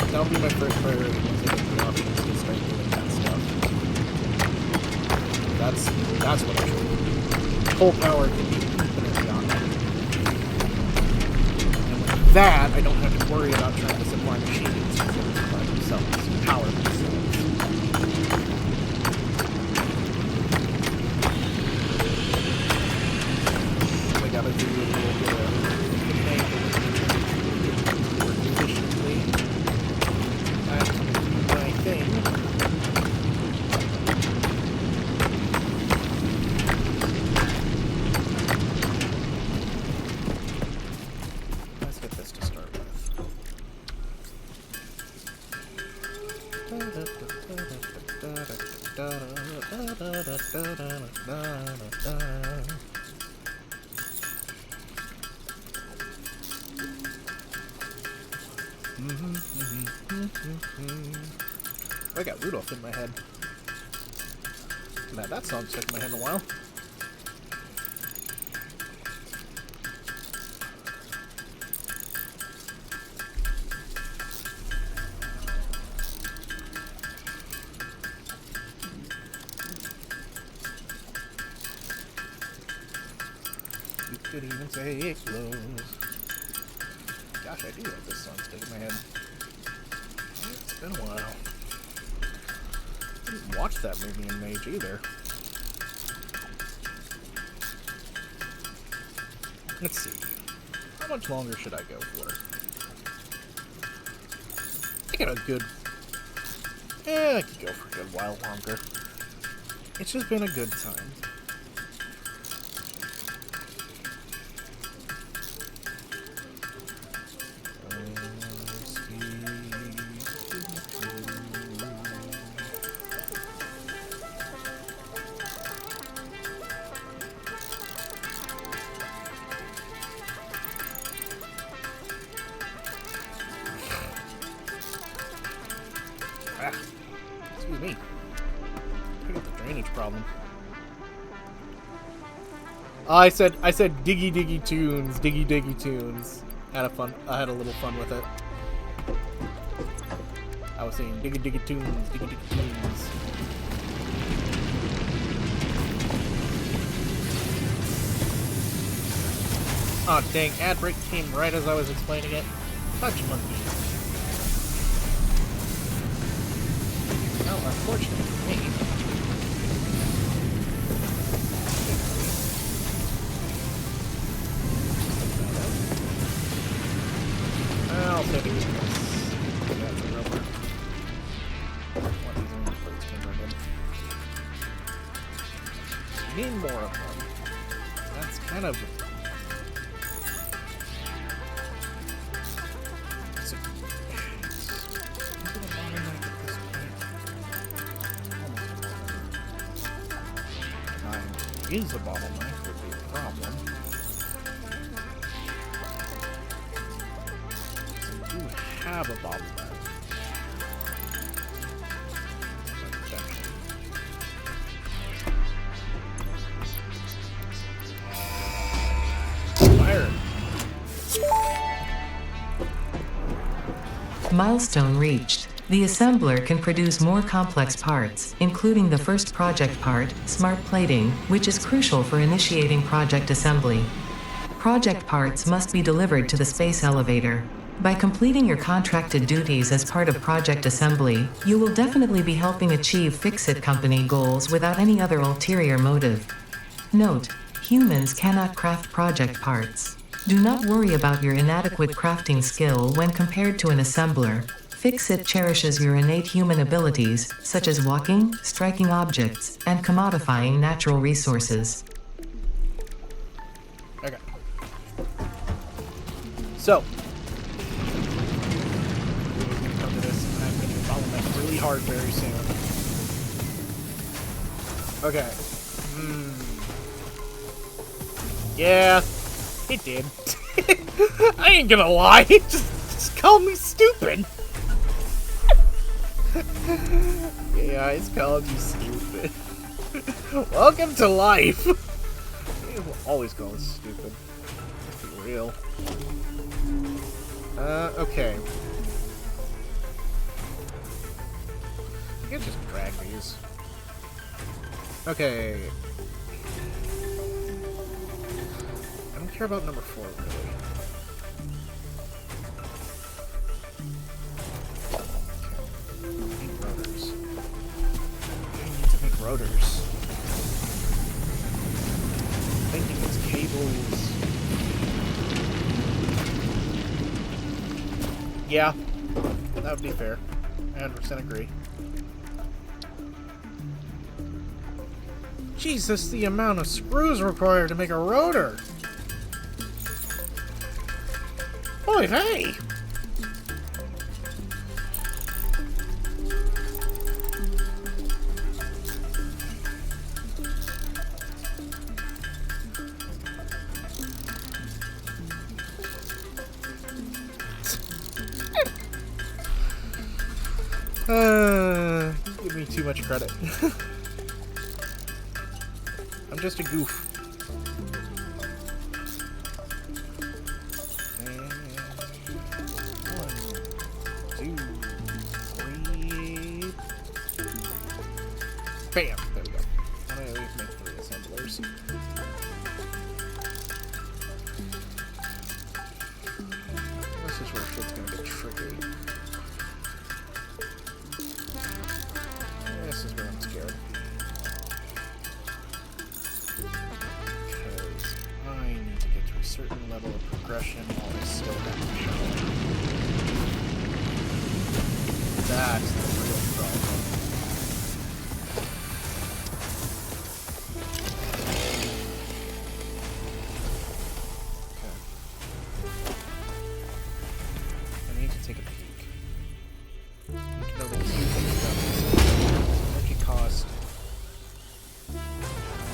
S1: That'll be my first priority once I get the options to start doing that stuff. That's what I should do. Full power can be infinitely on that. And with that, I don't have to worry about trying to supply machines to supply themselves, power themselves. Gotta do a little bit of work efficiently. That's my thing. Let's get this to start with. I got Rudolph in my head. Haven't had that song stuck in my head in a while. You could even say it glows. Gosh, I do have this song stuck in my head. It's been a while. I didn't watch that movie in Mage either. Let's see. How much longer should I go for? I got a good... I could go for a good while longer. It's just been a good time. Excuse me. I got the drainage problem. I said diggy diggy tunes. I had a little fun with it. I was saying diggy diggy tunes. Oh dang, ad break came right as I was explaining it. Fudge monkey. Well, unfortunately for me. I'll take it. That's a rubber. One of these only plates can run in. Need more of them. That's kind of... Is a bottleneck would be a problem. I do have a bottleneck. Fire!
S2: Milestone reached. The assembler can produce more complex parts, including the first project part, smart plating, which is crucial for initiating project assembly. Project parts must be delivered to the space elevator. By completing your contracted duties as part of project assembly, you will definitely be helping achieve Fix-It Company goals without any other ulterior motive. Note: humans cannot craft project parts. Do not worry about your inadequate crafting skill when compared to an assembler. Fix-It cherishes your innate human abilities, such as walking, striking objects, and commodifying natural resources.
S1: Okay. So. I'm going to come to this, and I'm going to follow that really hard very soon. Okay. Yeah, it did. I ain't gonna lie. Just call me stupid. Yeah, it's called you stupid. Welcome to life. You will always call us stupid. Let's be real. Okay. I can just drag these. Okay. I don't care about number 4, really. Rotors. I need to make rotors. I think it's cables. Yeah, that would be fair. I 100% agree. Jesus, the amount of screws required to make a rotor! Boy, hey! too much credit. I'm just a goof. And 1, 2, 3. Bam! There we go. I always make 3 assemblers. This is where shit's gonna get tricky. This is where I'm scared. Because I need to get to a certain level of progression while I still have to show. That's the real problem. Okay. I need to take a peek. I need to know the few things about this. Energy cost. How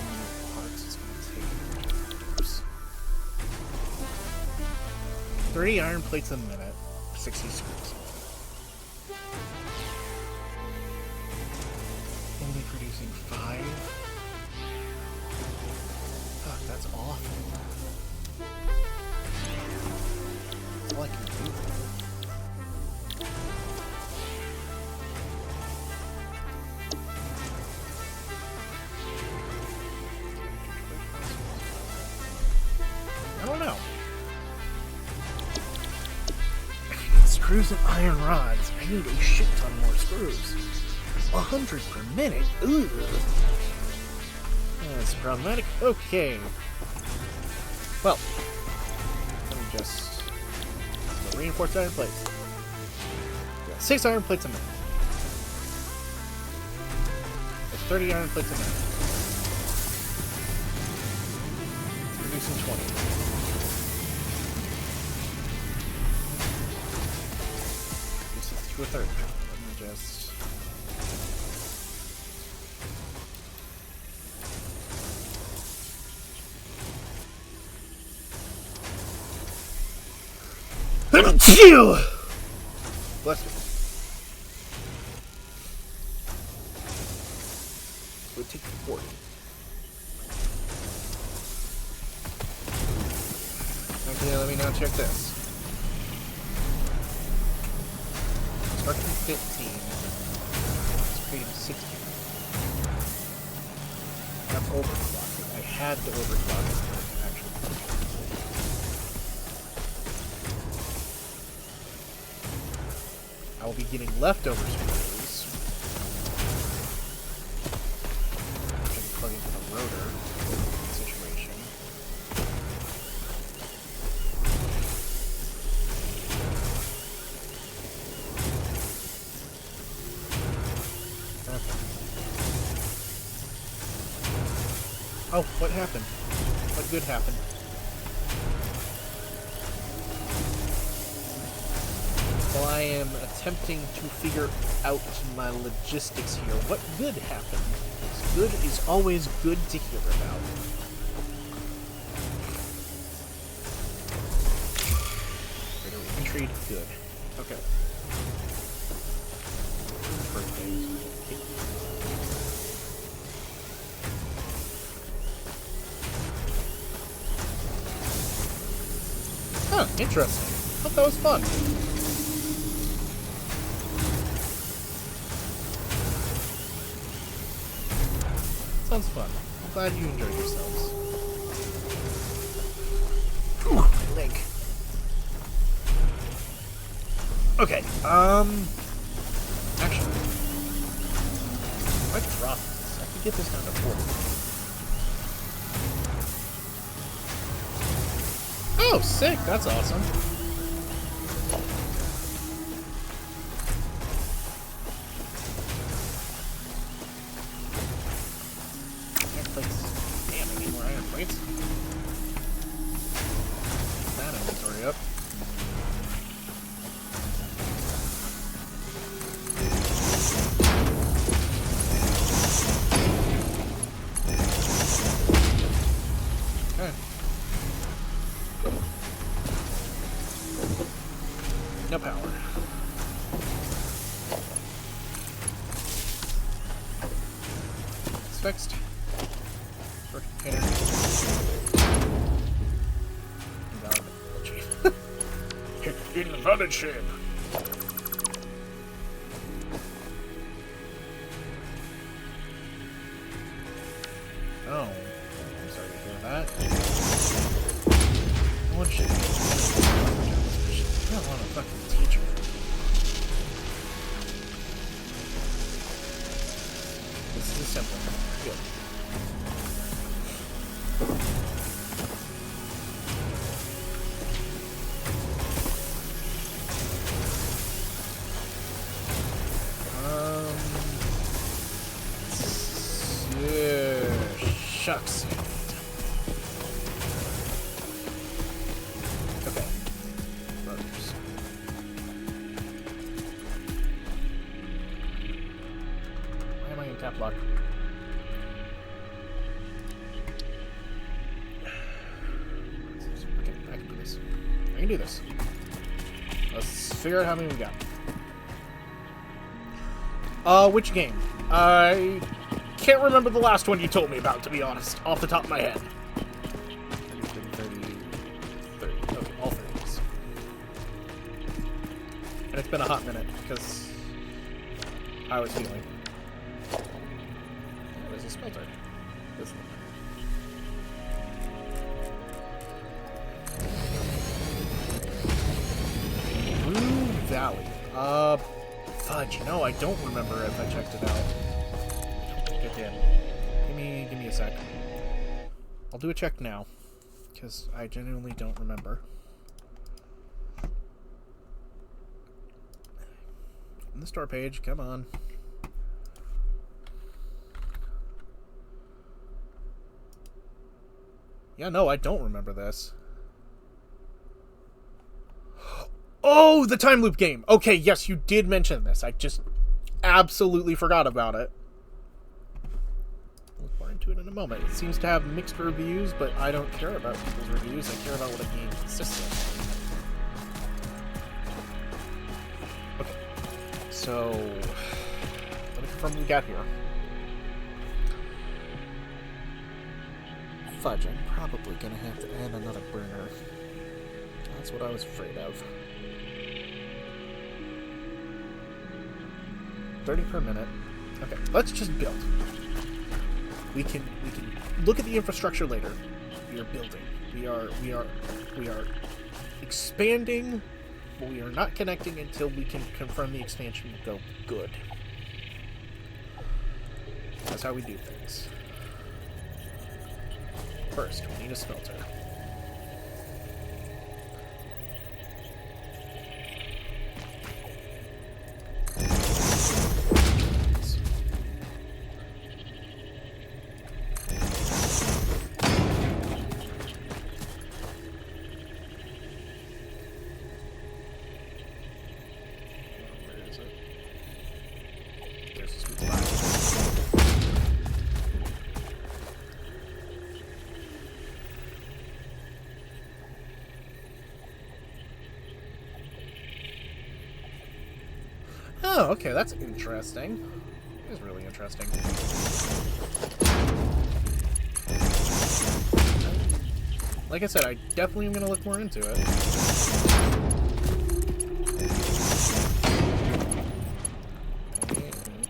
S1: many parts it's going to take. Oops. 30 iron plates a minute. 60 screws. Only producing 5. Fuck, that's awful. That's all I can do. I don't know. Screws and iron rods. I need a shit ton more screws. 100 per minute. Ugh. That's problematic. Okay. Well, let me just reinforce iron plates. Got 6 iron plates a minute. That's 30 iron plates a minute. Producing 20. This is to a third. Let me just. Bless you. It would take 40. Okay, let me now check this. Starting 15. It's creating 60. That's overclocking. I had to overclock it for it to actually function. I will be getting leftover screws. Which I can plug into the rotor situation. Okay. Oh, what happened? What good happened? While I am attempting to figure out my logistics here, what good happened? Good is always good to hear about. Greater intrigue, good. Okay. Birthdays. Huh, interesting. Hope that was fun. Sounds fun. I'm glad you enjoyed yourselves. Ooh, my leg. Okay, actually, if I drop this, I can get this down to 40. Oh, sick! That's awesome. Damn, I need more iron plates. Get that inventory up. Okay. No power. fixed. Storage container.
S4: Invalid shape.
S1: Oh. I'm sorry to hear that. What should I don't want a fucking teacher. This is a simple one. Good. Shucks. Okay. Brothers. Why am I in cap lock? Okay, I can do this. I can do this. Let's figure out how many we got. Which game? I can't remember the last one you told me about, to be honest, off the top of my head. 30. Okay, all 30s. And it's been a hot minute, because I was healing. There's a smelter. This one. Blue Valley. Fudge, no, I don't remember if I checked it out. Get in. Give me a sec. I'll do a check now, because I genuinely don't remember. On the store page, come on. Yeah, no, I don't remember this. Oh, the time loop game. Okay, yes, you did mention this. I just absolutely forgot about it. We'll look more into it in a moment. It seems to have mixed reviews, but I don't care about people's reviews. I care about what a game consists of. Okay, so let me confirm what we got here. Fudge, I'm probably gonna have to add another burner. That's what I was afraid of. 30 per minute. Okay, let's just build. We can look at the infrastructure later. We are building. We are expanding, but we are not connecting until we can confirm the expansion will go good. That's how we do things. First, we need a smelter. Oh, okay, that's interesting. It is really interesting. Like I said, I definitely am going to look more into it.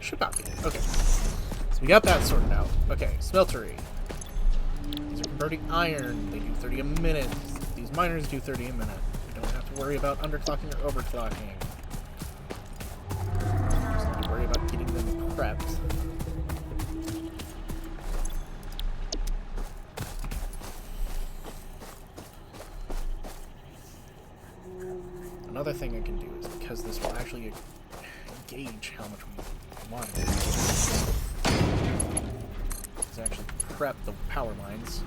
S1: Should not be. Okay. So we got that sorted out. Okay, smeltery. These are converting iron. They do 30 a minute. These miners do 30 a minute. We don't have to worry about underclocking or overclocking. Worry about getting them prepped. Another thing I can do is, because this will actually gauge how much we want, is actually prep the power lines.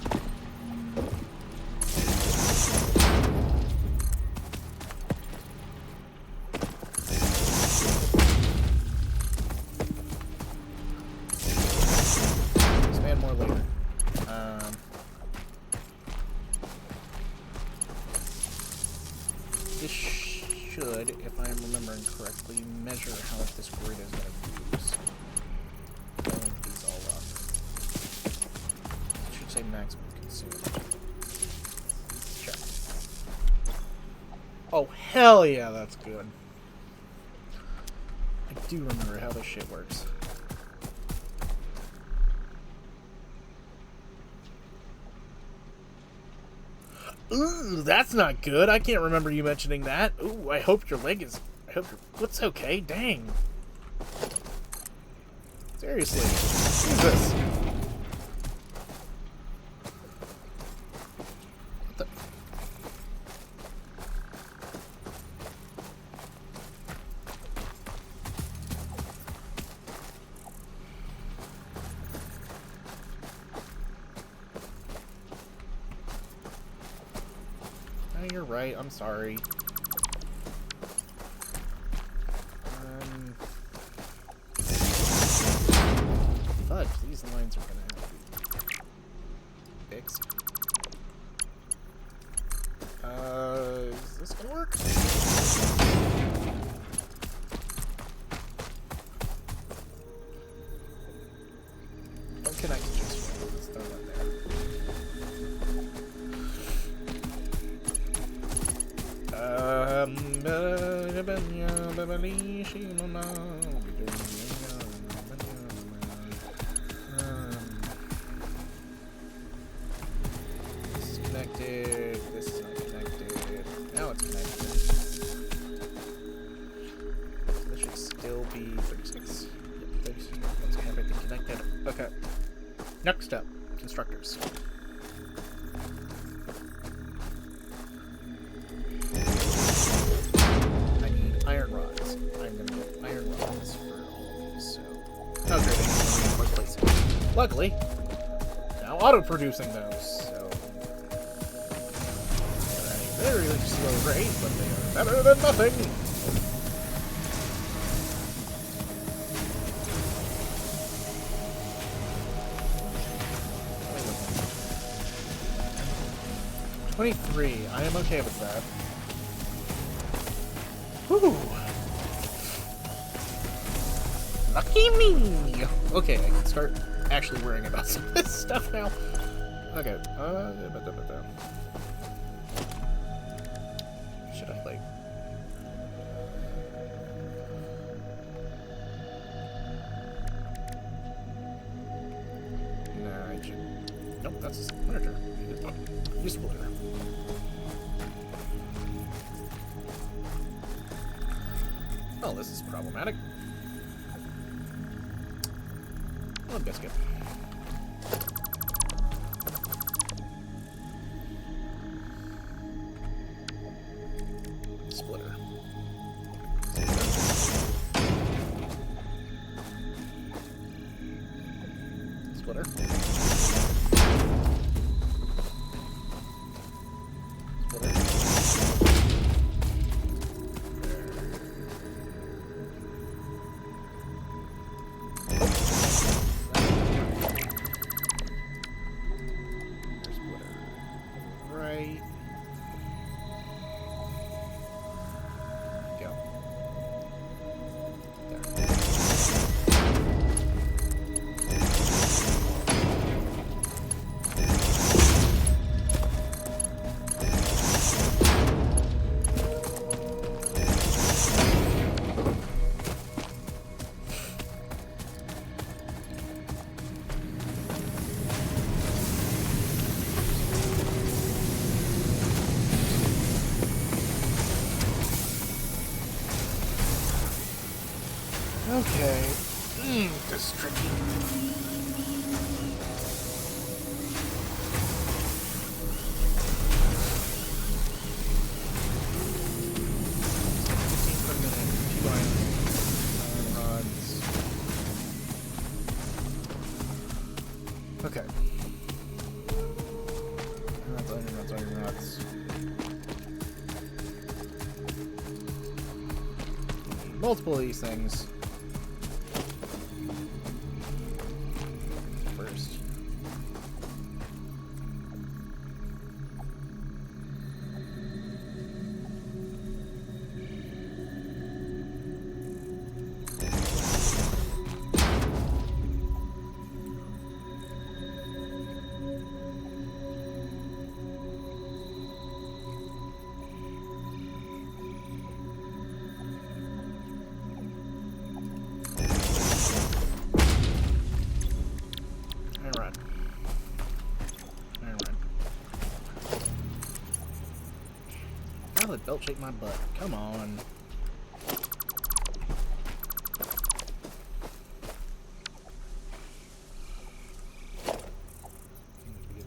S1: This should, if I'm remembering correctly, measure how much this grid is going to use. Line these all up. soon. Check. Oh, hell yeah, that's good. I do remember how this shit works. Ooh, that's not good. I can't remember you mentioning that. Ooh, I hope your leg is... I hope your foot's okay. Dang. Seriously. Jesus. What the... Oh, you're right. I'm sorry. Fudge, these lines are gonna have to be fixed. Is this gonna work? Don't connect just yet. Let's throw that there. This is connected. This is not connected. Now it's connected. So this should still be 36. Yep, 36. Let's have everything connected. Okay. Next up, constructors. I need iron rods. I'm gonna get iron rods for all of these, so... Oh, great, I need more places. Luckily, now auto-producing those, so... They're at a very slow rate, but they are better than nothing! $23. I am okay with that. Whew. Lucky me! Okay, I can start actually worrying about some of this stuff now. Okay, should I, like... Nah, I should... Nope, that's a splitter. Use splitter. Oh, this is problematic. Oh, biscuit. Splitter. Splitter. Okay. This is tricky. Okay. Iron rods. Multiple of these things. First. Salad belt shaped my butt. Come on.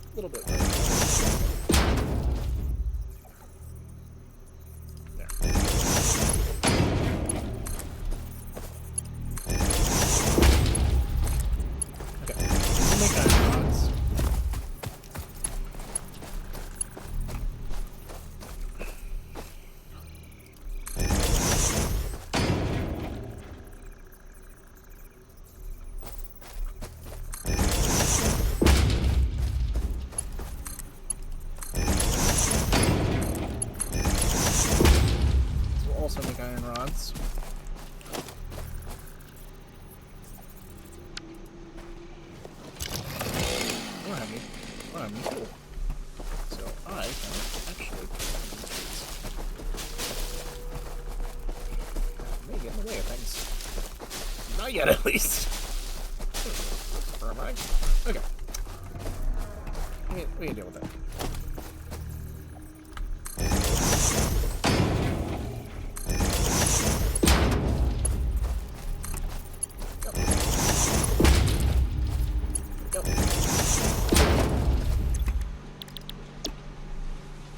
S1: A little bit. There. Okay. Make iron rods. Also make iron rods. I don't have any coal. So I can actually may get in the way of things. Not yet, at least. Where am I? Okay. We can deal with that.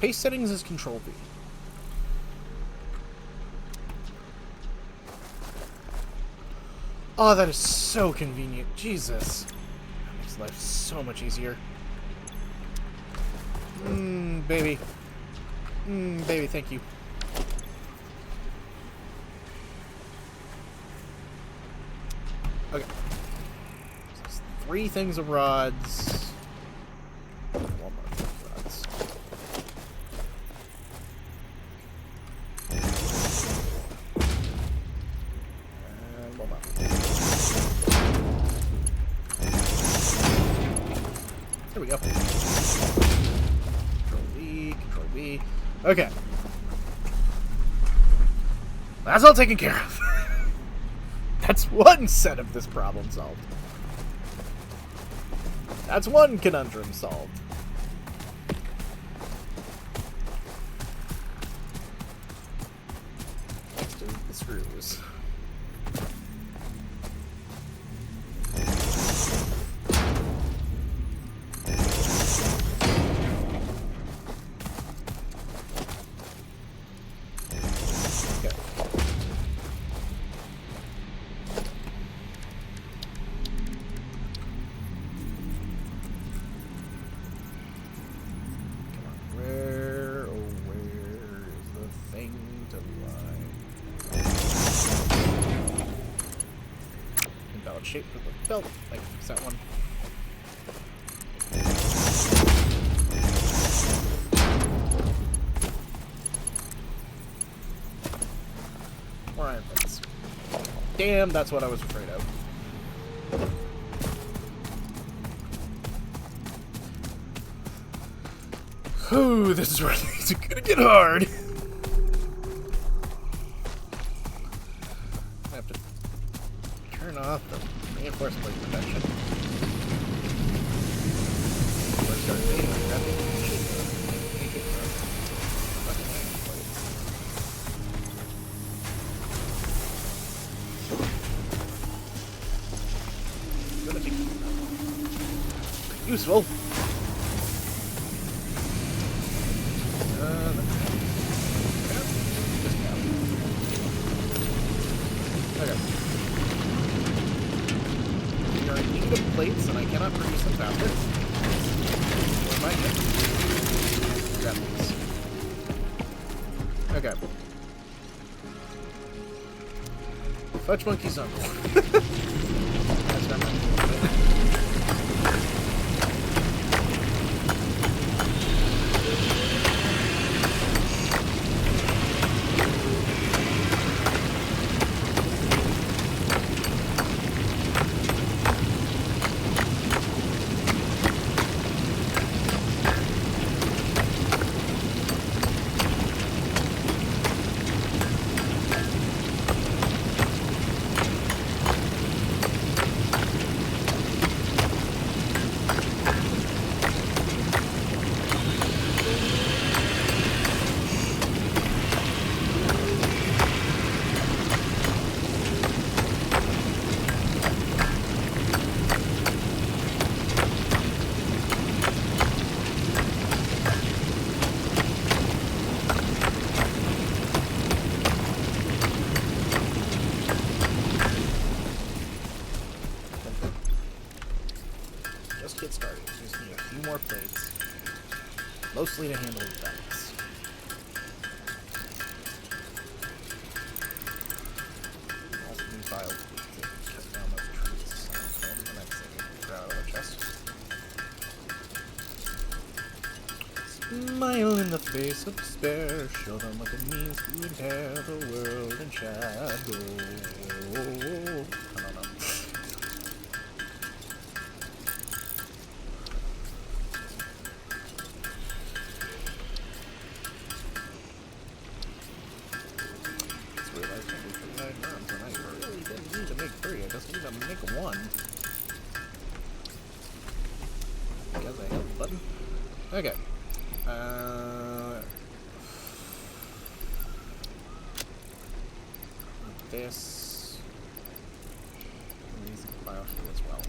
S1: Pace settings is Control V. Oh, that is so convenient. Jesus. That makes life so much easier. Baby. Baby, thank you. Okay. So there's 3 things of rods. One more thing of rods. And one more. There we go. Control V. Okay. That's all taken care of. That's one set of this problem solved. That's one conundrum solved. Next is the screws. Okay. Where is the thing to line? Invalid shape for the belt. I can use that one. More iron plates. Damn, that's what I was afraid of. Ooh, this is where things are gonna get hard. I have to turn off the reinforced plate protection. Or start dating and grabbing the shit. Make it fucking iron plates. Gonna be pretty useful. Plates, and I cannot produce them faster. Or might get. Grab these. Okay. Fudge monkey's on. That's not my way to handle that. Also, new file to cut down those trees. The next thing, grab out of the chest. Smile in the face of despair. Show them what it means to inherit the world in shadow. I don't know. Just realized I need 39 rounds, and I really didn't need to make 3. I just need to make 1. Because I held the button. Okay. This needs to file here as well.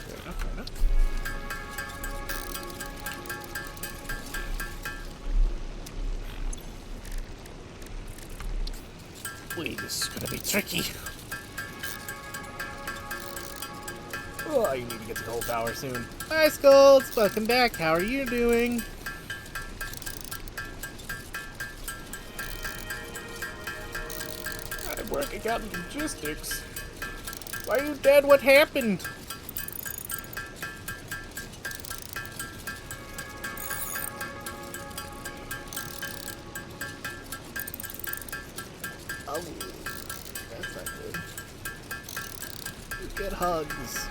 S1: Fair enough, fair enough. Wait, this is gonna be tricky. Oh, you need to get to Gold Tower soon. Hi, Skulls! Welcome back. How are you doing? I'm working out logistics. Why are you dead? What happened? Oh, that's not good. Get hugs.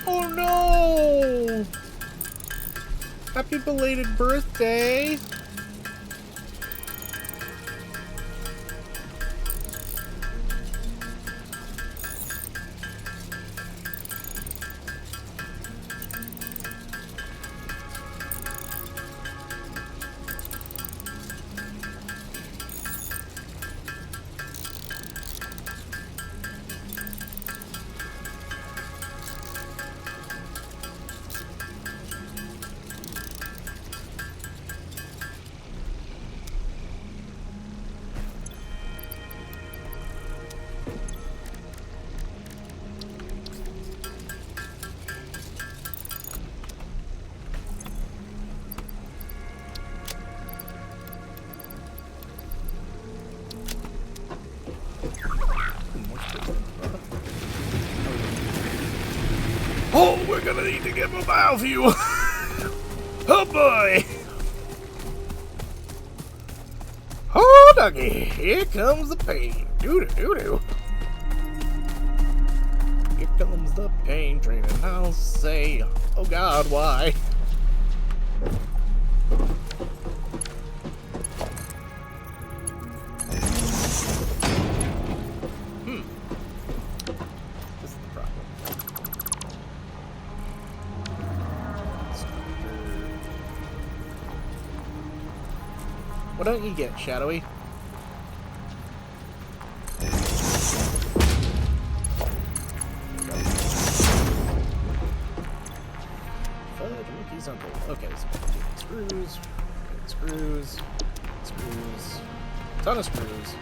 S1: Oh no! Happy belated birthday!
S4: Oh, we're gonna need to get mobile view. Oh boy. Oh, doggy, here comes the pain. Doo-doo-doo-doo. Here comes the pain train, and I'll say, oh God, why?
S1: This is the problem. What don't you get, Shadowy? Fudge, Mickey's uncle. Okay, so screws, screws, screws, ton of screws.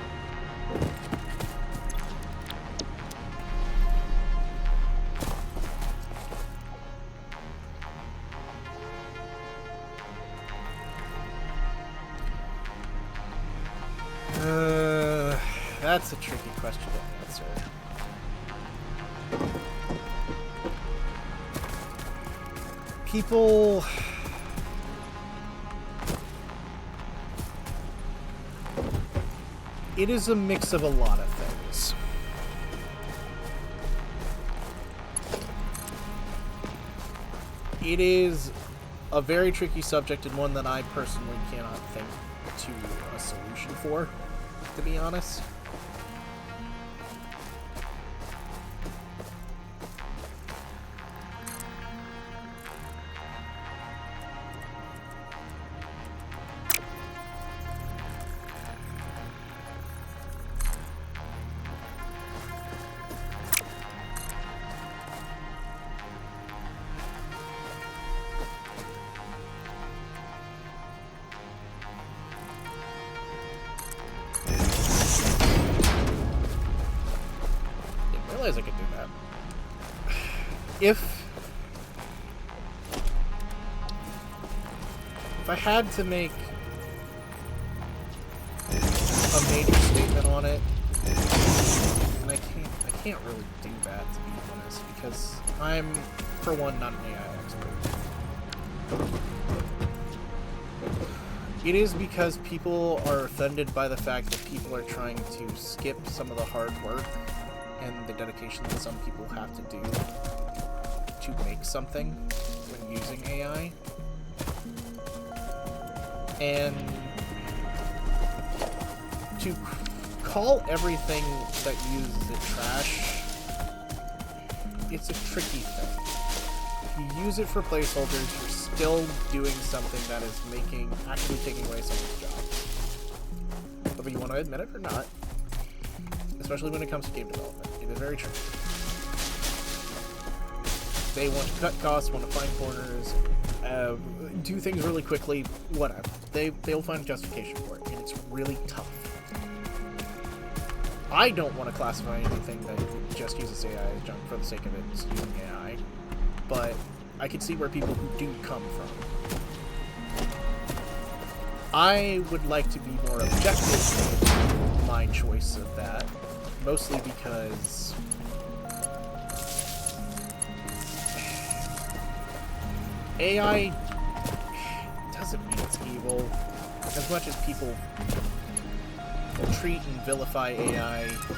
S1: That's a tricky question to answer. People... It is a mix of a lot of things. It is a very tricky subject and one that I personally cannot think to a solution for, to be honest. if I had to make a major statement on it, and I can't really do that, to be honest, because I'm, for one, not an AI expert. It is because people are offended by the fact that people are trying to skip some of the hard work and the dedication that some people have to do to make something when using AI. And to call everything that uses it trash, it's a tricky thing. If you use it for placeholders, you're still doing something that is actually taking away someone's job. Whether you want to admit it or not, especially when it comes to game development, it is very tricky. They want to cut costs, want to find corners, do things really quickly, whatever. They'll find a justification for it, and it's really tough. I don't want to classify anything that just uses AI as junk for the sake of it using AI, but I can see where people who do come from. I would like to be more objective in my choice of that, mostly because AI doesn't mean it's evil. As much as people treat and vilify AI, it's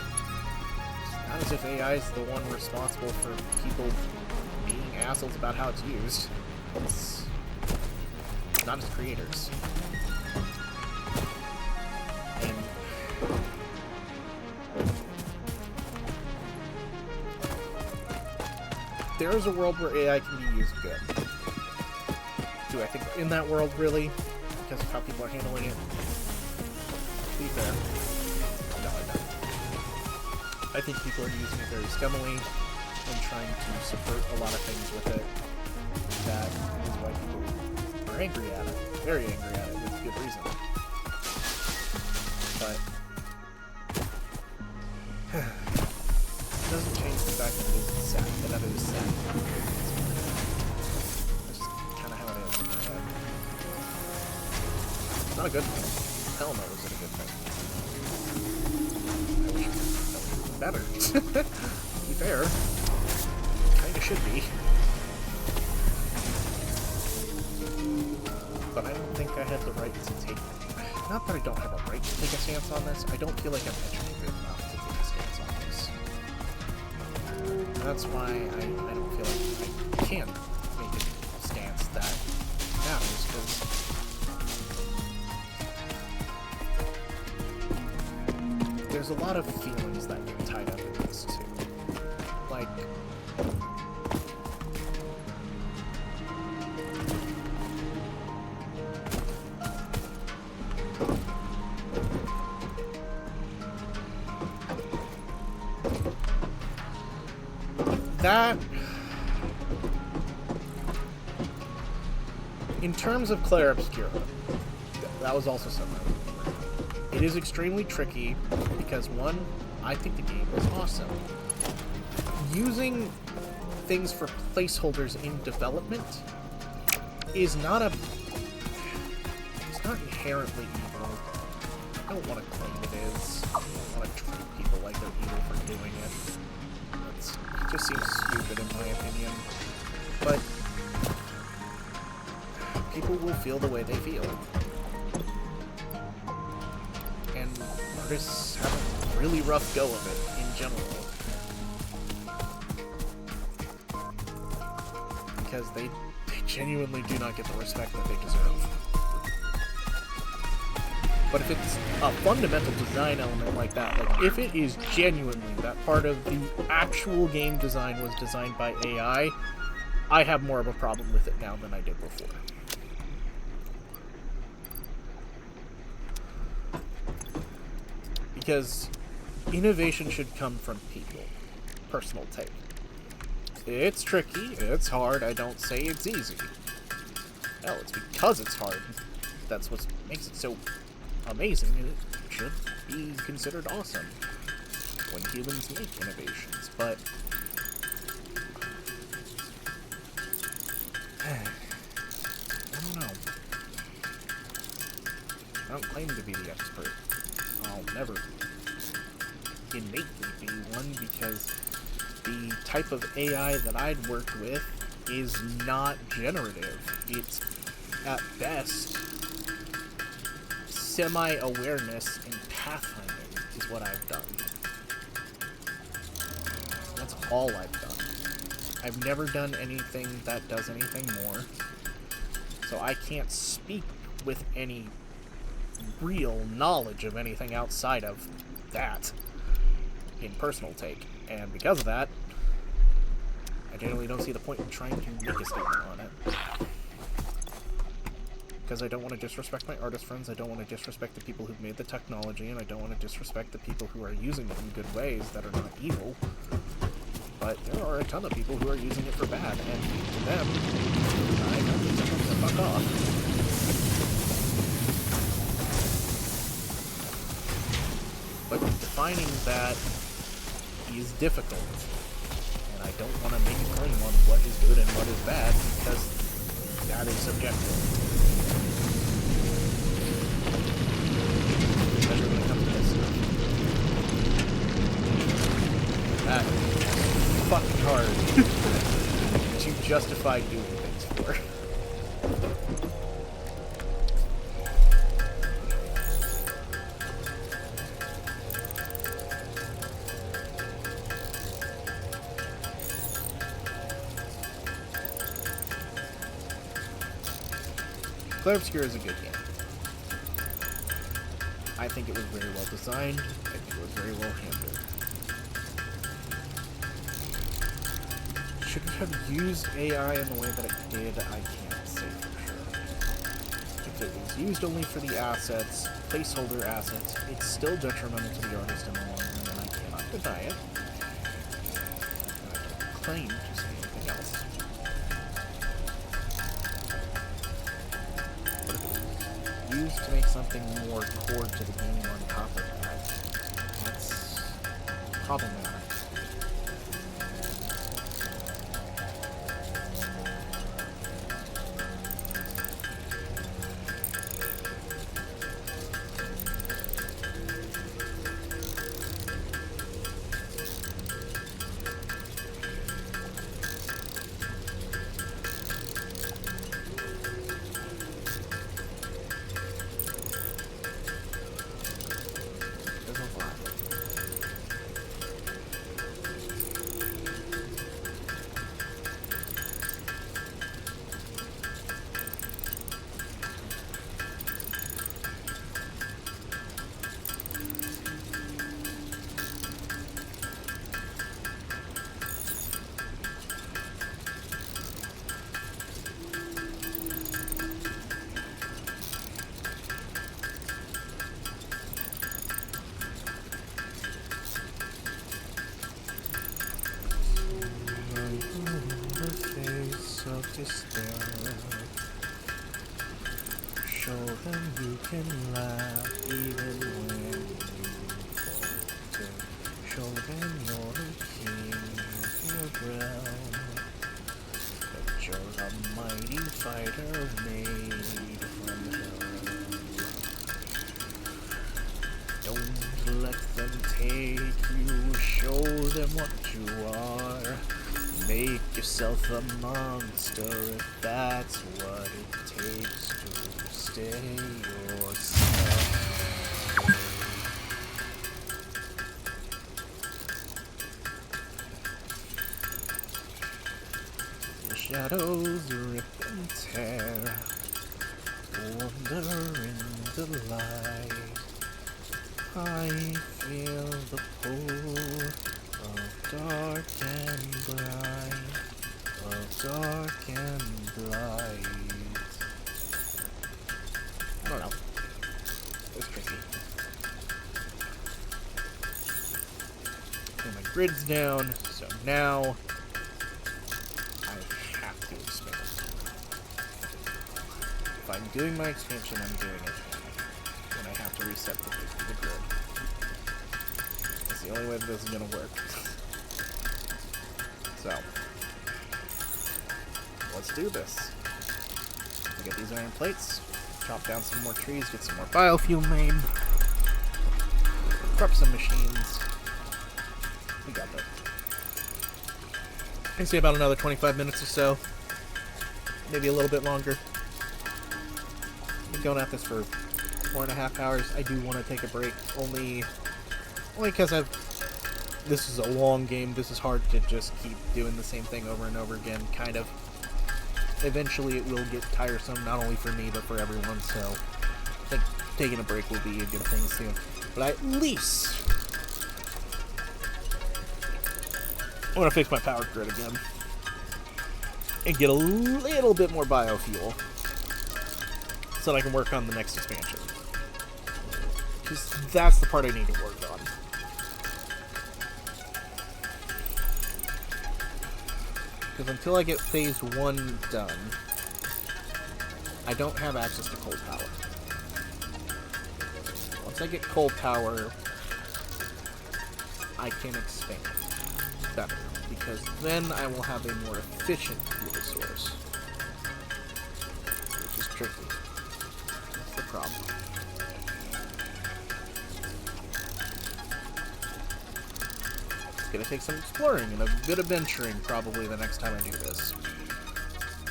S1: not as if AI is the one responsible for people being assholes about how it's used. It's not its creators. And there is a world where AI can be used good. Do I think we're in that world, really? Because of how people are handling it? To be fair, no, I don't. I think people are using it very scummily and trying to subvert a lot of things with it. That is why people are angry at it. Very angry at it, with good reason. But it doesn't change the fact that it is sad. That it is sad. That's just kind of how it is in my head. It's not a good thing. Hell no, is it a good thing. I wish it was better. To be fair, kinda should be. But I don't think I have the right to take... Not that I don't have a right to take a stance on this, I don't feel like I'm educated enough to take a stance on this. And that's why I don't feel like I can make a stance that matters, because there's a lot of feelings that get tied up in this too. Like, that, in terms of Claire Obscura, that was also something. It is extremely tricky because, one, I think the game is awesome. Using things for placeholders in development is not it's not inherently evil. I don't want to claim it is. I don't want to treat people like they're evil for doing it. It just seems stupid in my opinion. But people will feel the way they feel. And artists have a really rough go of it in general. Because they genuinely do not get the respect that they deserve. But if it's a fundamental design element like that, like if it is genuinely that part of the actual game design was designed by AI, I have more of a problem with it now than I did before. Because innovation should come from people. Personal take. It's tricky, it's hard, I don't say it's easy. Hell, it's because it's hard. That's what makes it so amazing. It should be considered awesome when humans make innovations, but don't claim to be the expert. I'll never innately be one because the type of AI that I'd work with is not generative. It's, at best, semi-awareness and pathfinding is what I've done. That's all I've done. I've never done anything that does anything more, so I can't speak with any real knowledge of anything outside of that in personal take, and because of that, I generally don't see the point in trying to make a statement on it. Because I don't want to disrespect my artist friends, I don't want to disrespect the people who've made the technology, and I don't want to disrespect the people who are using it in good ways that are not evil. But there are a ton of people who are using it for bad, and to them, I don't need to fuck off. But defining that is difficult, and I don't want to make a claim on what is good and what is bad, because that is subjective. Especially when it comes to this stuff. That is fucking hard to justify doing things for. Clair Obscura is a good game. I think it was very well designed. I think it was very well handled. Should it have used AI in the way that it did? I can't say for sure. If it was used only for the assets, placeholder assets, it's still detrimental to the artist in the long run, and I cannot deny it. I don't claim to say anything else. Used to make something more core to the game on top of that. That's problematic. Show them you can laugh even when you fall. Show them you're the king of your realm. That you're a mighty fighter made from hell. Don't let them take you. Show them what you are. Make yourself a monster if that's what it takes to stay yourself. The shadows rip and tear, wander in the light. I feel the pull of dark and bright, of dark and light. I don't know. It was tricky. And my grid's down, so now I have to expand. If I'm doing my expansion, I'm doing it. And I have to reset the grid. That's the only way that this is going to work. So, let's do this. We get these iron plates. chop down some more trees, get some more biofuel made, prep some machines. We got that. I say about another 25 minutes or so. Maybe a little bit longer. Been going at this for 4.5 hours. I do want to take a break, only because this is a long game. This is hard to just keep doing the same thing over and over again, kind of. Eventually it will get tiresome, not only for me, but for everyone, so I think taking a break will be a good thing soon. But at least I'm going to fix my power grid again and get a little bit more biofuel so that I can work on the next expansion. Because that's the part I need to work on. Because until I get phase 1 done, I don't have access to coal power. Once I get coal power, I can expand better, because then I will have a more efficient fuel source. Which is tricky. That's the problem. It's gonna take some exploring and a bit of venturing probably the next time I do this.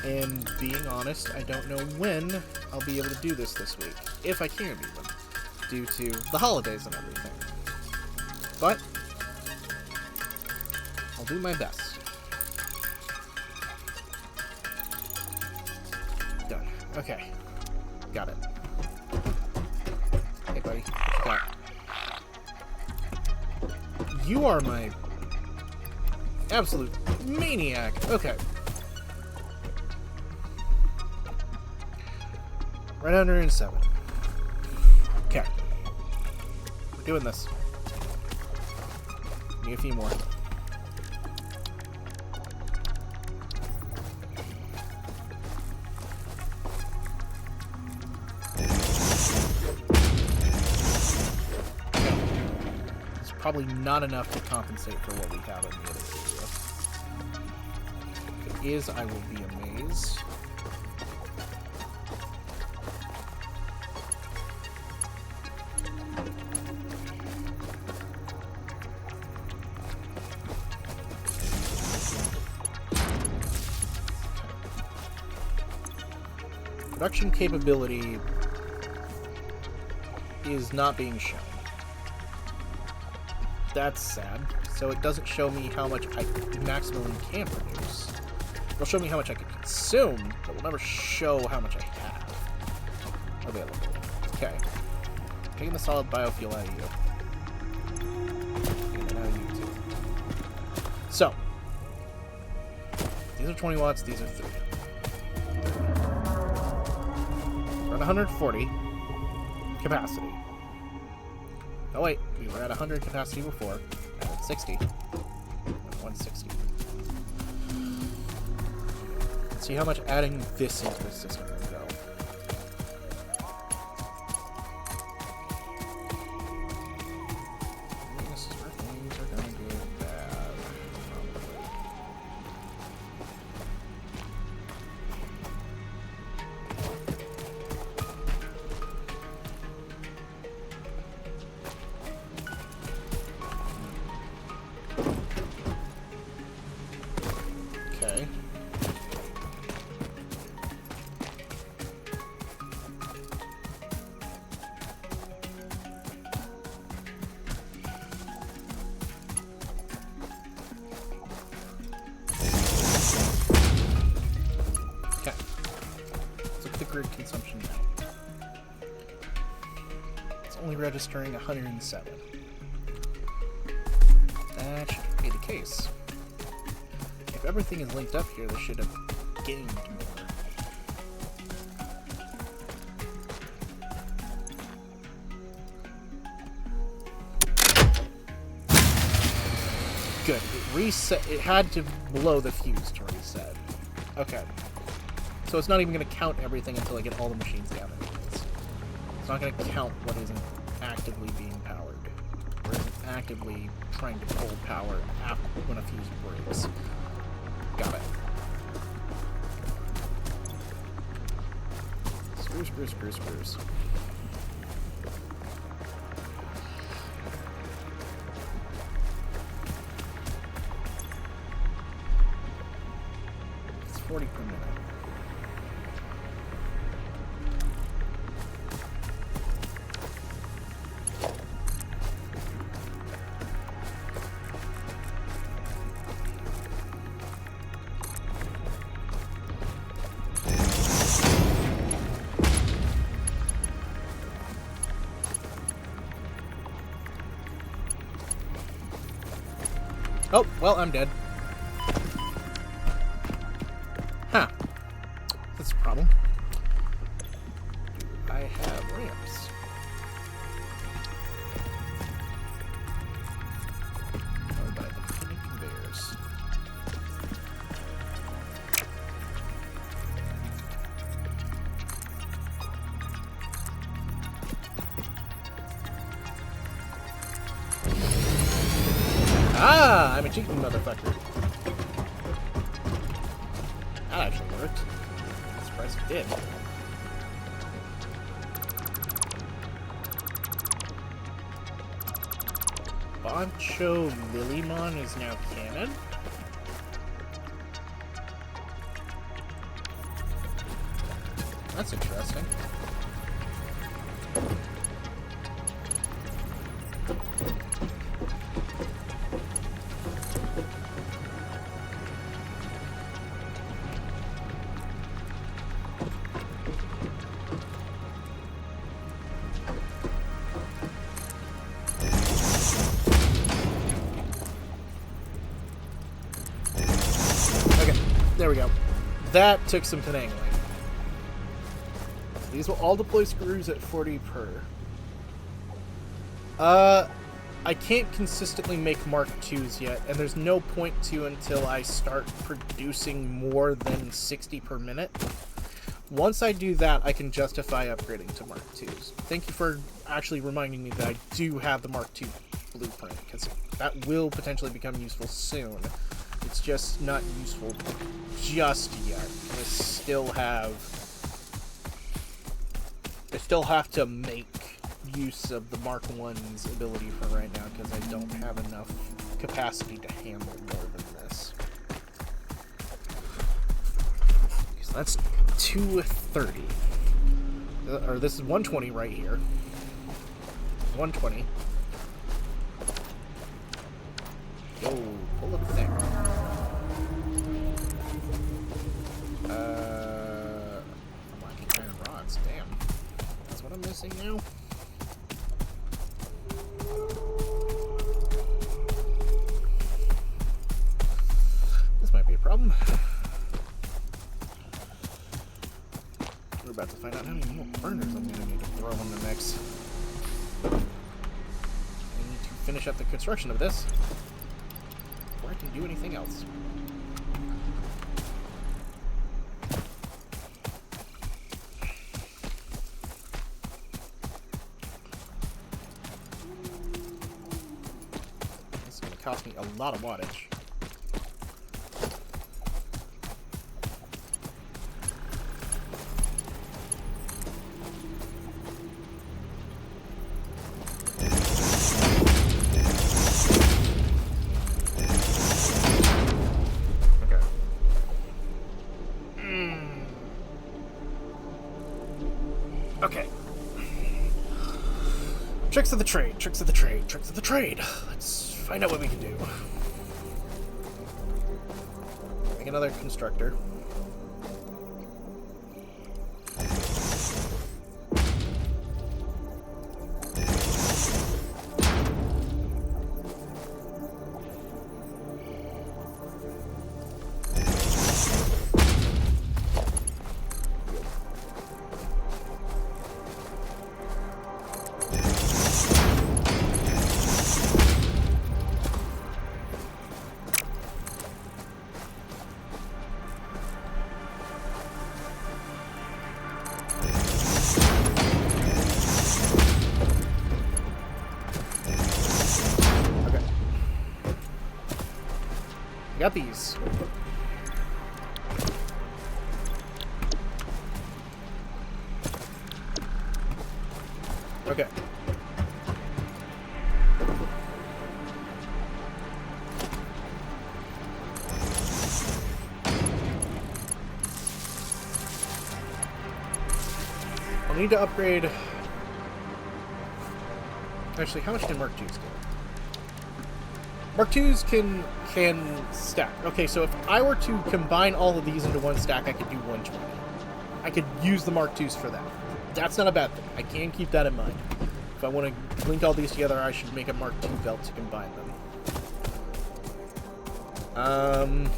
S1: And being honest, I don't know when I'll be able to do this week. If I can even. Due to the holidays and everything. But I'll do my best. Done. Okay. Got it. Hey, buddy. What you got? You are my absolute maniac. Okay. Right under in 7. Okay. We're doing this. Need a few more. It's probably not enough to compensate for what we have in the other video. If it is, I will be amazed. Production capability is not being shown. That's sad. So it doesn't show me how much I maximally can produce. It'll show me how much I can consume, but it will never show how much I have available. Okay. Taking the solid biofuel out of you. Taking it out of you too. So, these are 20 watts, these are 3. We're at 140 capacity. Oh wait, we were at 100 capacity before. At 60. 160. Let's see how much adding this into the system will go. Things are gonna get bad. Okay. Okay. Let's look at the grid consumption now. It's only registering 107. That should be the case. If everything is linked up here, they should have gained more. Good. It reset. It had to blow the fuse to reset. Okay. So it's not even going to count everything until I get all the machines down anyways. It's not going to count what isn't actively being powered. Or isn't actively trying to pull power after when a fuse breaks. Got it. Screw Spruce. It's 40 per minute. Oh, well, I'm dead. Huh. That's a problem. Do I have ramps? Oh, but I don't have any conveyors. Ah, I'm a cheeky motherfucker. That actually worked. I'm surprised it did. Boncho Lilymon is now canon? That's interesting. There we go. That took some finagling. These will all deploy screws at 40 per. I can't consistently make Mark IIs yet, and there's no point to until I start producing more than 60 per minute. Once I do that, I can justify upgrading to Mark IIs. Thank you for actually reminding me that I do have the Mark II blueprint, because that will potentially become useful soon. It's just not useful just yet. I still have to make use of the Mark I's ability for right now, because I don't have enough capacity to handle more than this. So that's 230. Or this is 120 right here. 120. Yo, pull up there. Wacky kind of rods, damn. That's what I'm missing now? This might be a problem. We're about to find out how many more burners I'm going to need to throw in the mix. I need to finish up the construction of this before I can do anything else. This is going to cost me a lot of wattage. Okay. Tricks of the trade, tricks of the trade, tricks of the trade. Let's find out what we can do. Make another constructor. Got these. Okay. I'll need to upgrade... Actually, how much can Mark IIs do? Mark IIs can stack. Okay, so if I were to combine all of these into one stack, I could do 120. I could use the Mark IIs for that. That's not a bad thing. I can keep that in mind. If I want to link all these together, I should make a Mark II belt to combine them.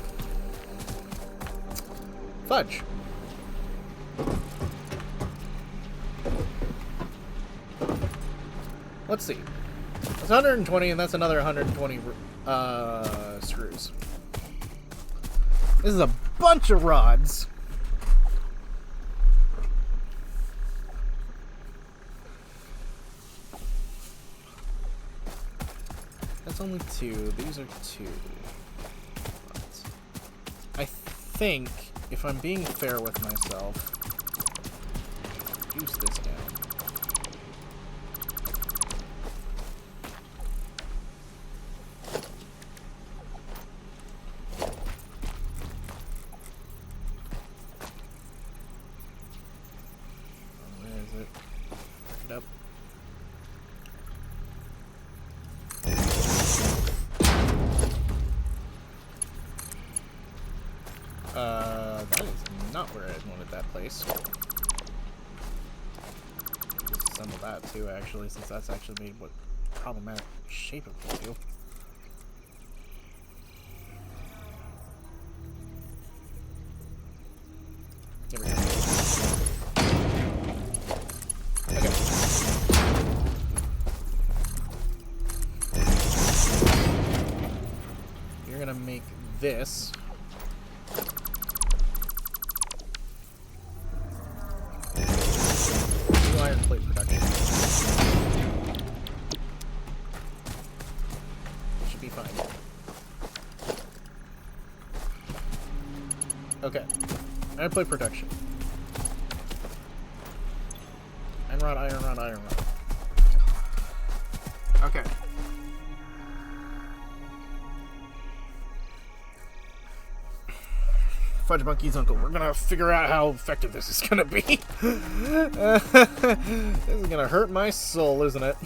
S1: Fudge. Let's see. That's 120, and that's another 120 screws. This is a bunch of rods. That's only 2. These are 2. I think, if I'm being fair with myself, reduce this down. Where is it? Pick it up. That is not where I wanted that place. Some of that too, actually, since that's actually made what problematic shape it will do. There we go. Okay. You're gonna make this. Iron plate production. Should be fine. Okay. Iron plate production. Iron rod, iron rod, iron rod. Okay. Fudge Monkey's uncle. We're gonna figure out how effective this is gonna be. This is gonna hurt my soul, isn't it?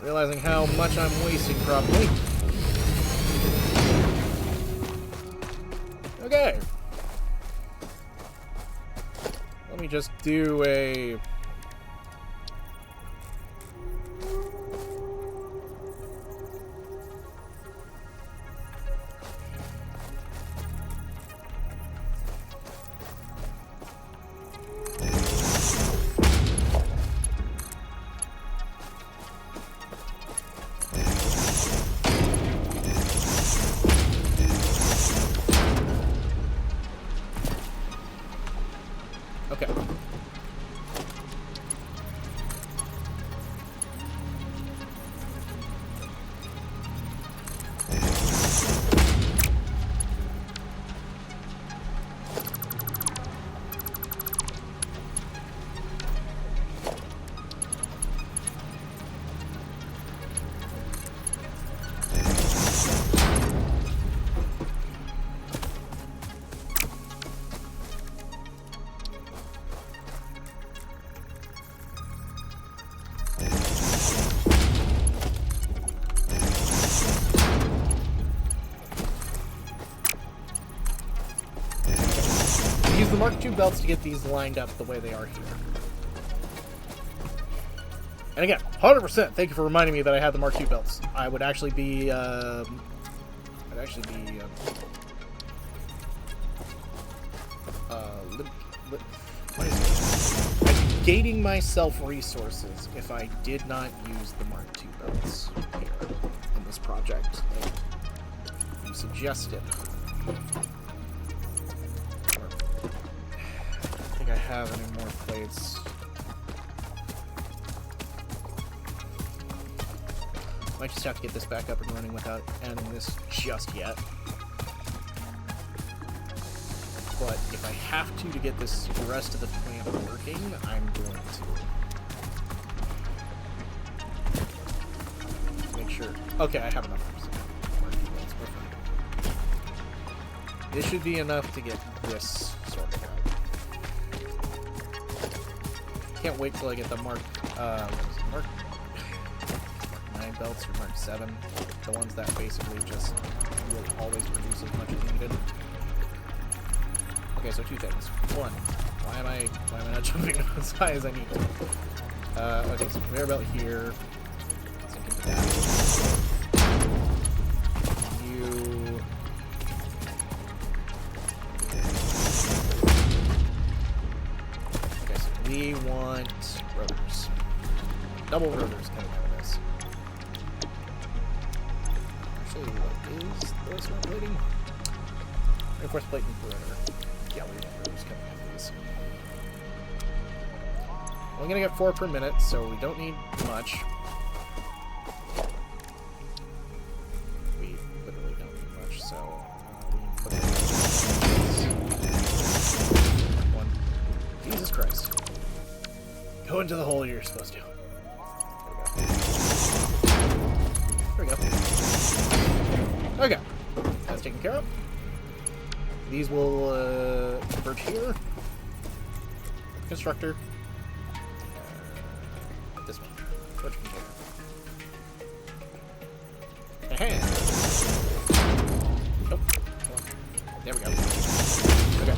S1: Realizing how much I'm wasting, probably. Okay. Let me just do a... Okay. Use the Mark II belts to get these lined up the way they are here. And again, 100%. Thank you for reminding me that I had the Mark II belts. I would actually be, what is it? I'd be gating myself resources if I did not use the Mark II belts here in this project, like you suggested. I have any more plates. Might just have to get this back up and running without ending this just yet. but if I have to get this rest of the plant working, I'm going to. Make sure. Okay, I have enough. This should be enough to get this sorted out. Can't wait till I get the Mark, what is it, Mark 9 belts or Mark 7. The ones that basically just will always produce as much as needed. Okay, so 2 things. One, why am I not jumping as high as I need to? Okay, so conveyor belt here. Sink into that. We want rotors. Double rotors coming out of this. Actually, what is this one plating? Reinforced plate and rotor. Yeah, we want rotors coming out of these. We're gonna get 4 per minute, so we don't need much. We literally don't need much, so we put it one. Jesus Christ. Go into the hole you're supposed to. There we go. Okay. That's taken care of. These will converge here. Constructor. This one. Converge from here. Hey. Nope. There we go. Okay.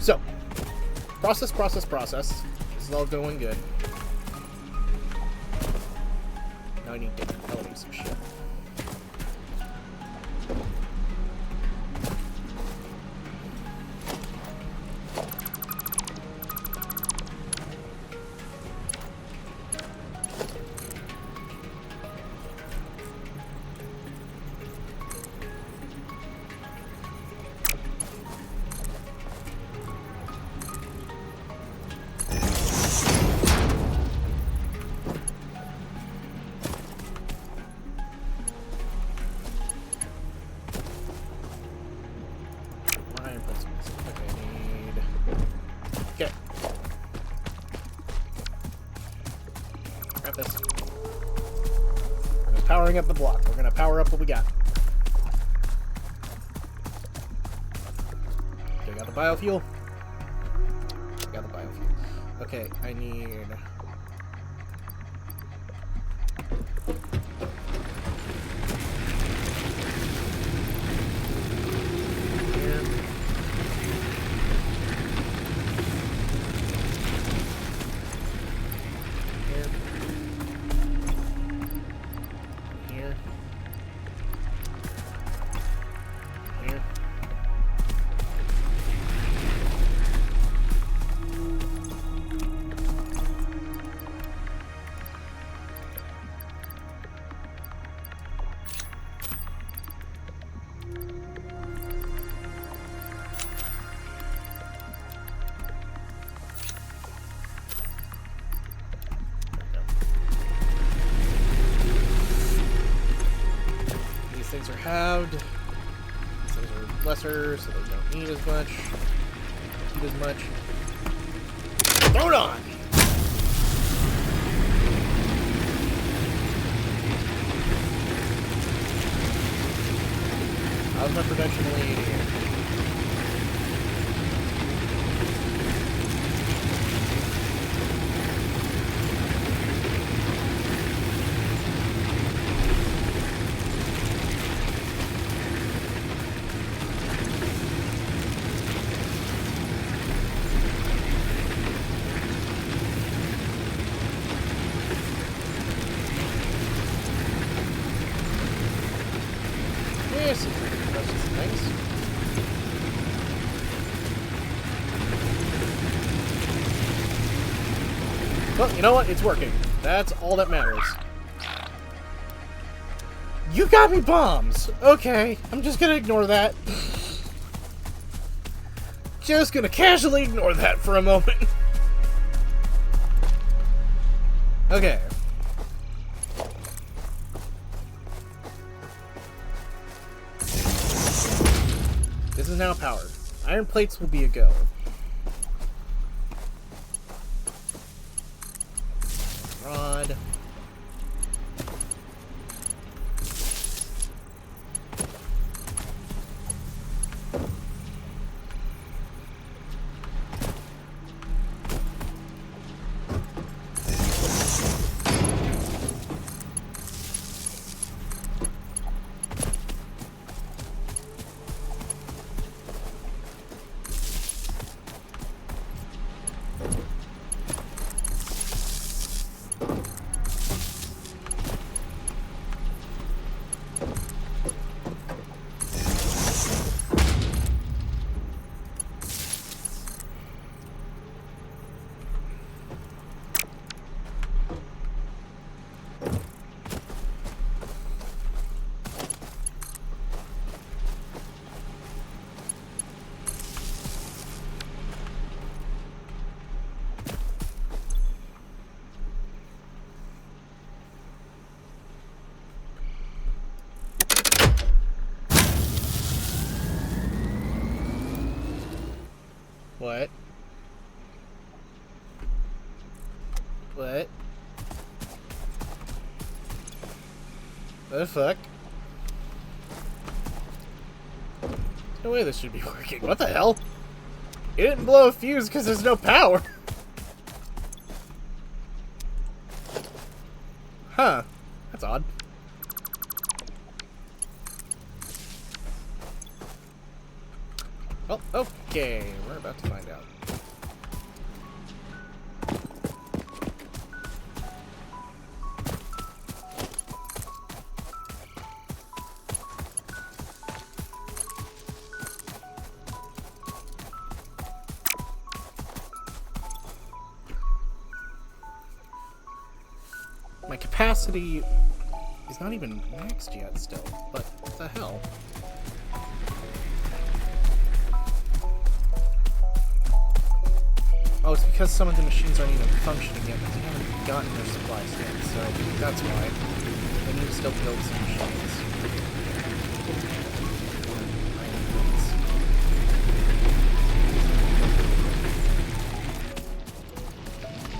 S1: So, process. This is all going good. Now I need to elevate some shit. Powering up the block. We're gonna power up what we got. Okay, got the biofuel. Got the biofuel. Okay, I need. Things are halved. These things are lesser, so they don't need as much. Heat as much. Throw it on! How's my production lead here? Yes, it's pretty impressive things. Well, you know what? It's working. That's all that matters. You got me bombs! Okay, I'm just gonna ignore that. Just gonna casually ignore that for a moment. Okay. This is now powered. Iron plates will be a go. Rod. What? What? What the fuck? No way this should be working. What the hell? It didn't blow a fuse because there's no power. Huh. That's odd. Well, okay. We're about to find out. My capacity is not even maxed yet still, but what the hell? Oh, it's because some of the machines aren't even functioning yet, because they haven't gotten their supplies yet, so that's why. They need to still build some machines.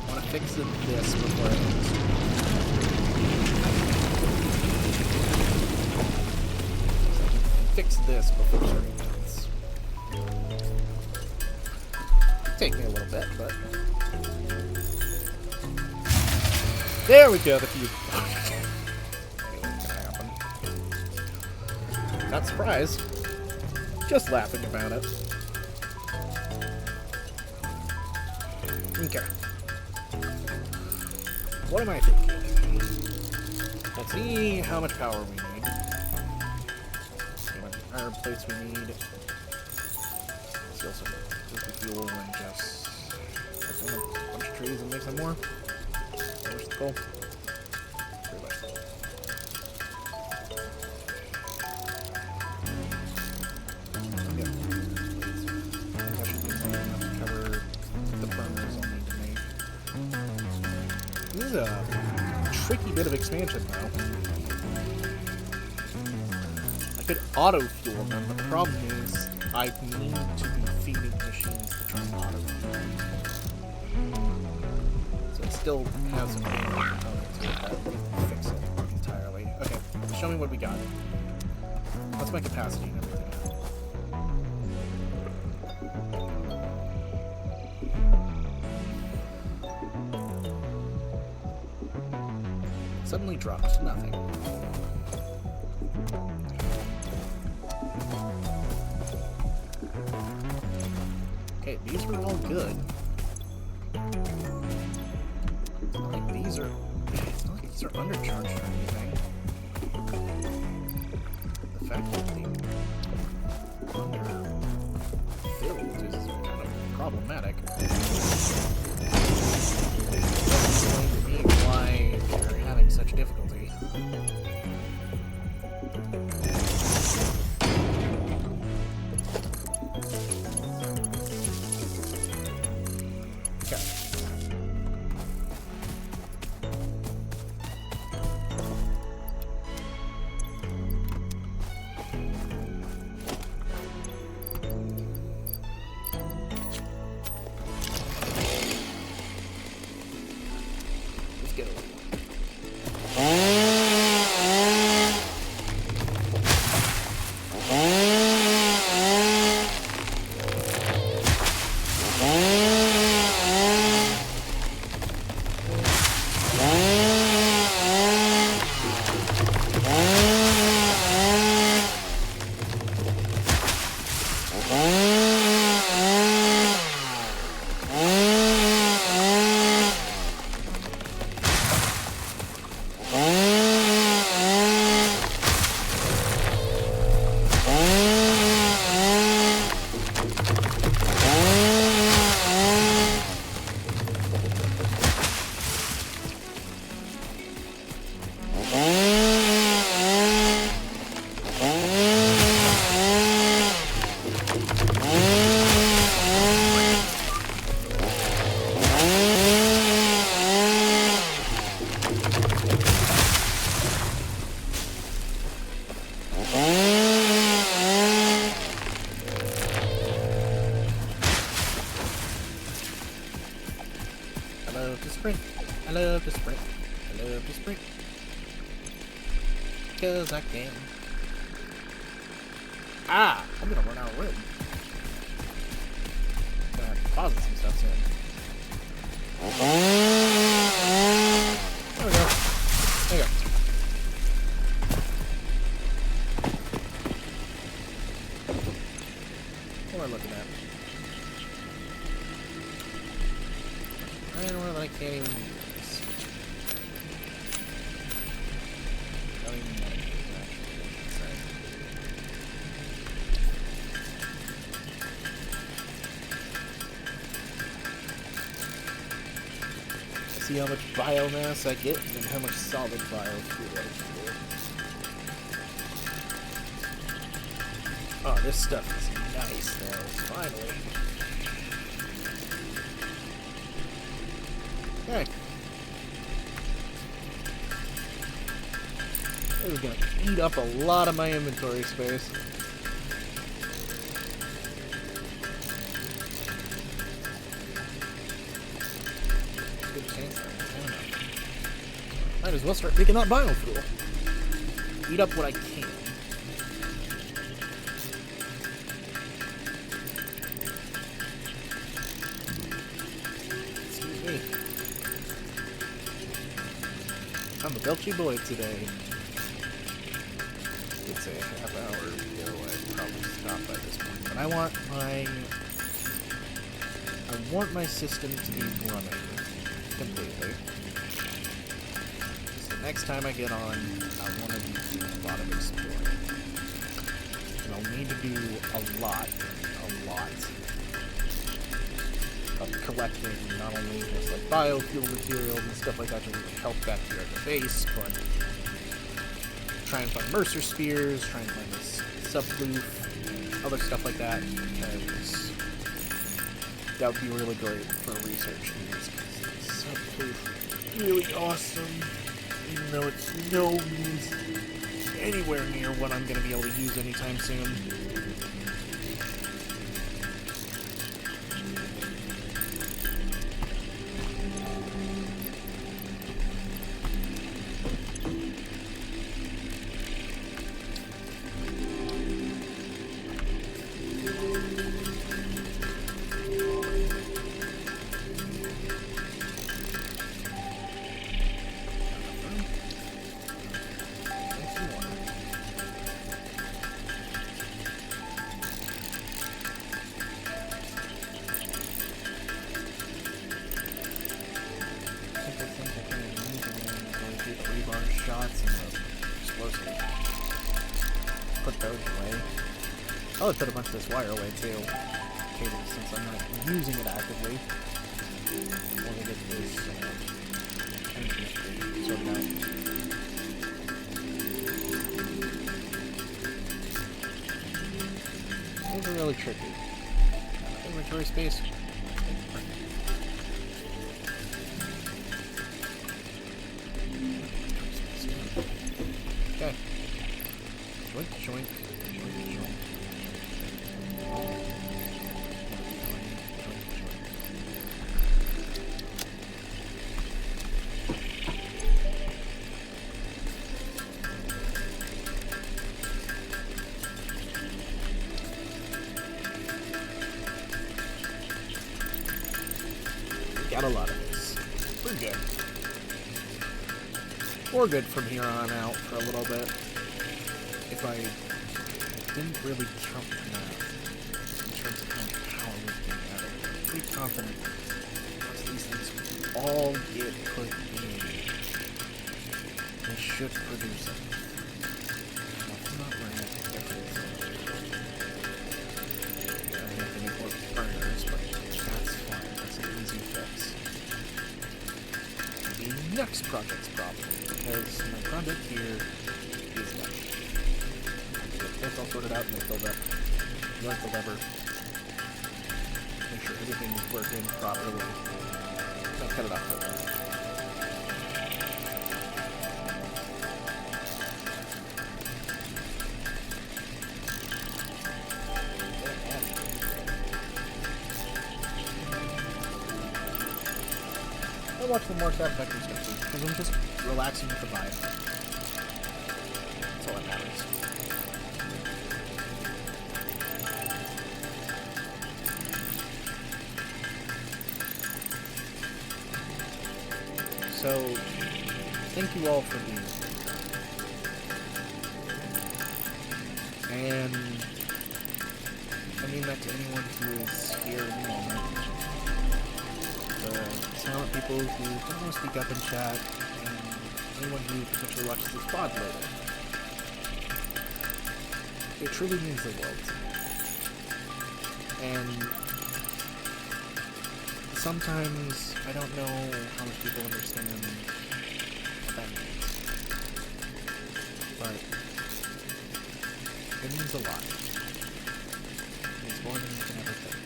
S1: I want to fix this before it ends. Fix this before starting ends. Take me a little bit, but there we go. The fuse. Not surprised. Just laughing about it. Okay. What am I thinking? Let's see how much power we need. See how much iron plates we need. See also fuel and just a bunch of trees and make some more. Where's the coal? Pretty much coal. Yeah. That should be enough to cover the burners I'll need to make. This is a tricky bit of expansion though. I could auto fuel them, but the problem is I need to be feeding machines to try and auto fuel. So it still has some manual components to it that will fix it entirely. Okay, show me what we got. What's my capacity and everything? Suddenly dropped to nothing. Okay, these were all good. It's not like these are undercharged or anything. The fact that they underfilled is kind of problematic. Explain to me why they're having such difficulty. Okay. love to sprint. I love to sprint. I love to sprint. 'Cause I can. Ah! I'm gonna run out of room. I'm gonna have to pause some stuff soon. There we go. There you go. What am I looking at? I don't know that I can't even use. I don't even want to use it, actually. See how much biomass I get and how much solid biofuel I get. Oh, this stuff is nice, though. Finally. Okay. This is gonna eat up a lot of my inventory space. Good chance. I don't know. Might as well start making that biofuel. Eat up what I can. Excuse me. I'm a belchy boy today. It's a half hour ago. I'd probably stop by this point. But I want my system to be running completely. So next time I get on, I want to do a lot of exploring. And I'll need to do a lot of collecting not only just like biofuel materials and stuff like that to really help back here at the base, but try and find Mercer Spears, try and find this subfloof, and other stuff like that, because that would be really great for research use, because subfloof is really awesome, even though it's no means anywhere near what I'm going to be able to use anytime soon. Put those away. I'll put a bunch of this wire away too. Cable, since I'm not using it actively. While we get this energy sorted out. These are really tricky. Inventory space. Okay. Joink, joink, joink, joink. Got a lot of this. We're good. We're good from here on out for a little bit. If I didn't really count math in terms of how much power we can get out of it, I'm pretty confident once these things all get put in, they should produce it. I'm not running out of difference. I have to make more burners, but that's fine. That's an easy fix. The next project's problem, because my project here is done. This all sorted out and they filled up. Run the lever. Make sure everything's working properly. I'll cut it off for a minute. gonna watch some more Satisfactory stuff too, because I'm just relaxing with the vibe. That's all that matters. So, thank you all for being here. And I mean that to anyone who is here in the moment. The silent people who don't want to speak up in chat, and anyone who potentially watches this pod later. It truly means the world to me. And sometimes I don't know how much people understand what that means. But it means a lot. It's more than you can ever think.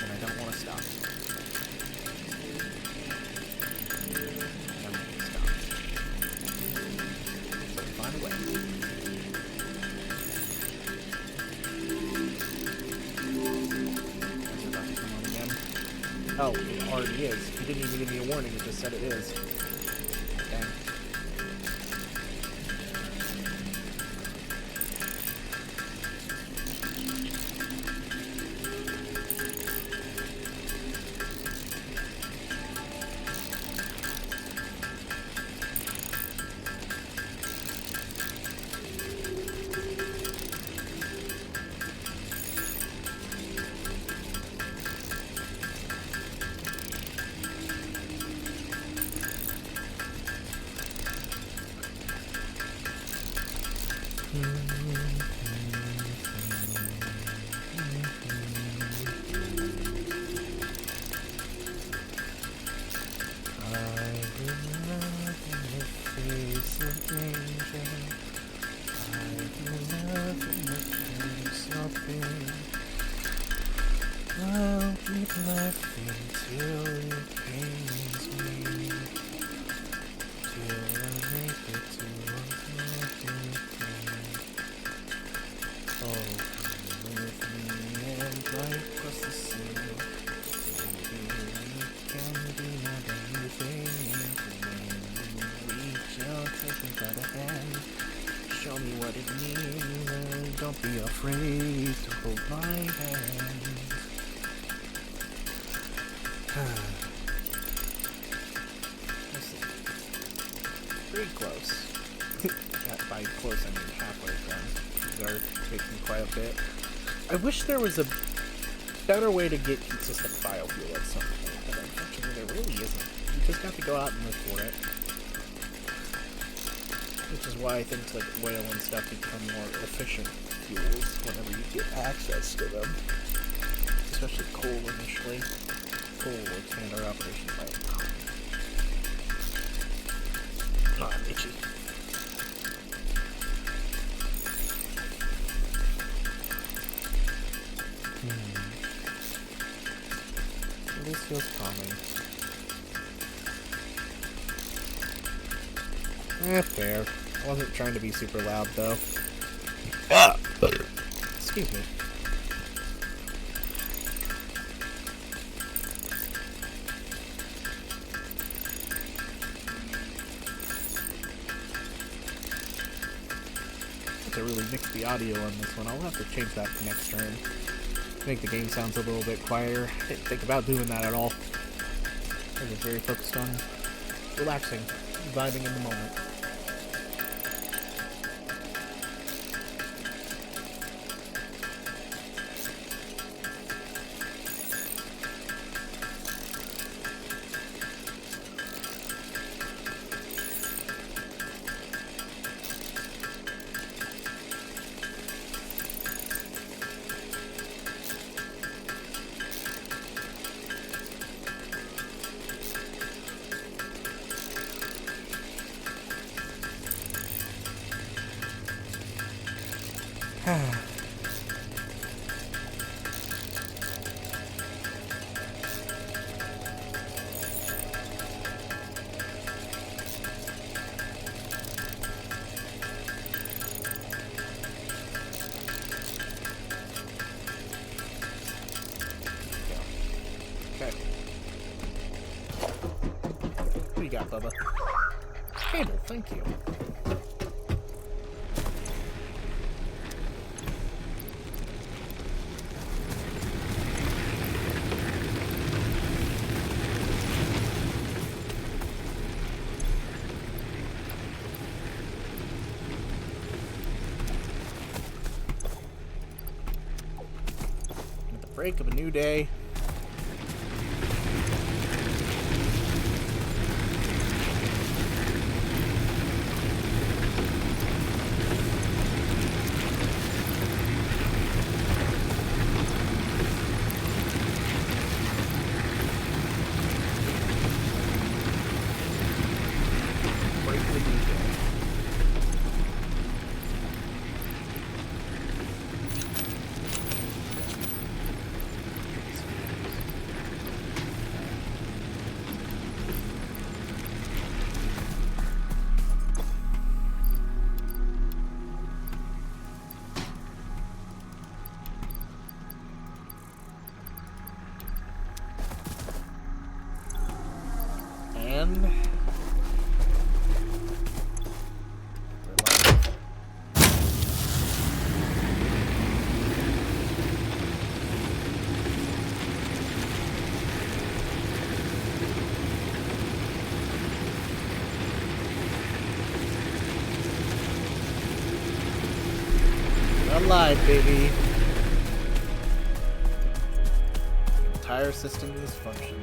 S1: And I don't want to stop. I don't want to stop. So we find a way. Is it about to come on again? Oh, it already is. He didn't even give me a warning, it just said it is. Dang. I'll keep laughing till it pains me, till I make it to a happy place. Oh, come with me and fly across the sea. Maybe we can be more than you think. When you reach out, take me by the hand, show me what it means, and don't be afraid to hold my hand. Pretty close. By close, I mean halfway done. These are taking quite a bit. I wish there was a better way to get consistent biofuel at some point, but unfortunately there really isn't. You just have to go out and look for it. Which is why things like oil and stuff become more efficient fuels whenever you get access to them. Especially coal initially. Coal will expand our operations by a ton. Oh, I'm itchy. This feels calming. Fair. I wasn't trying to be super loud, though. Excuse me. To really mix the audio on this one. I'll have to change that for next turn. Make the game sounds a little bit quieter. I didn't think about doing that at all. I was very focused on relaxing, vibing in the moment. Yeah, Bubba. Cable, thank you. At the break of a new day. Break of a new day. And we're live. We're live, baby. Entire system is functioning.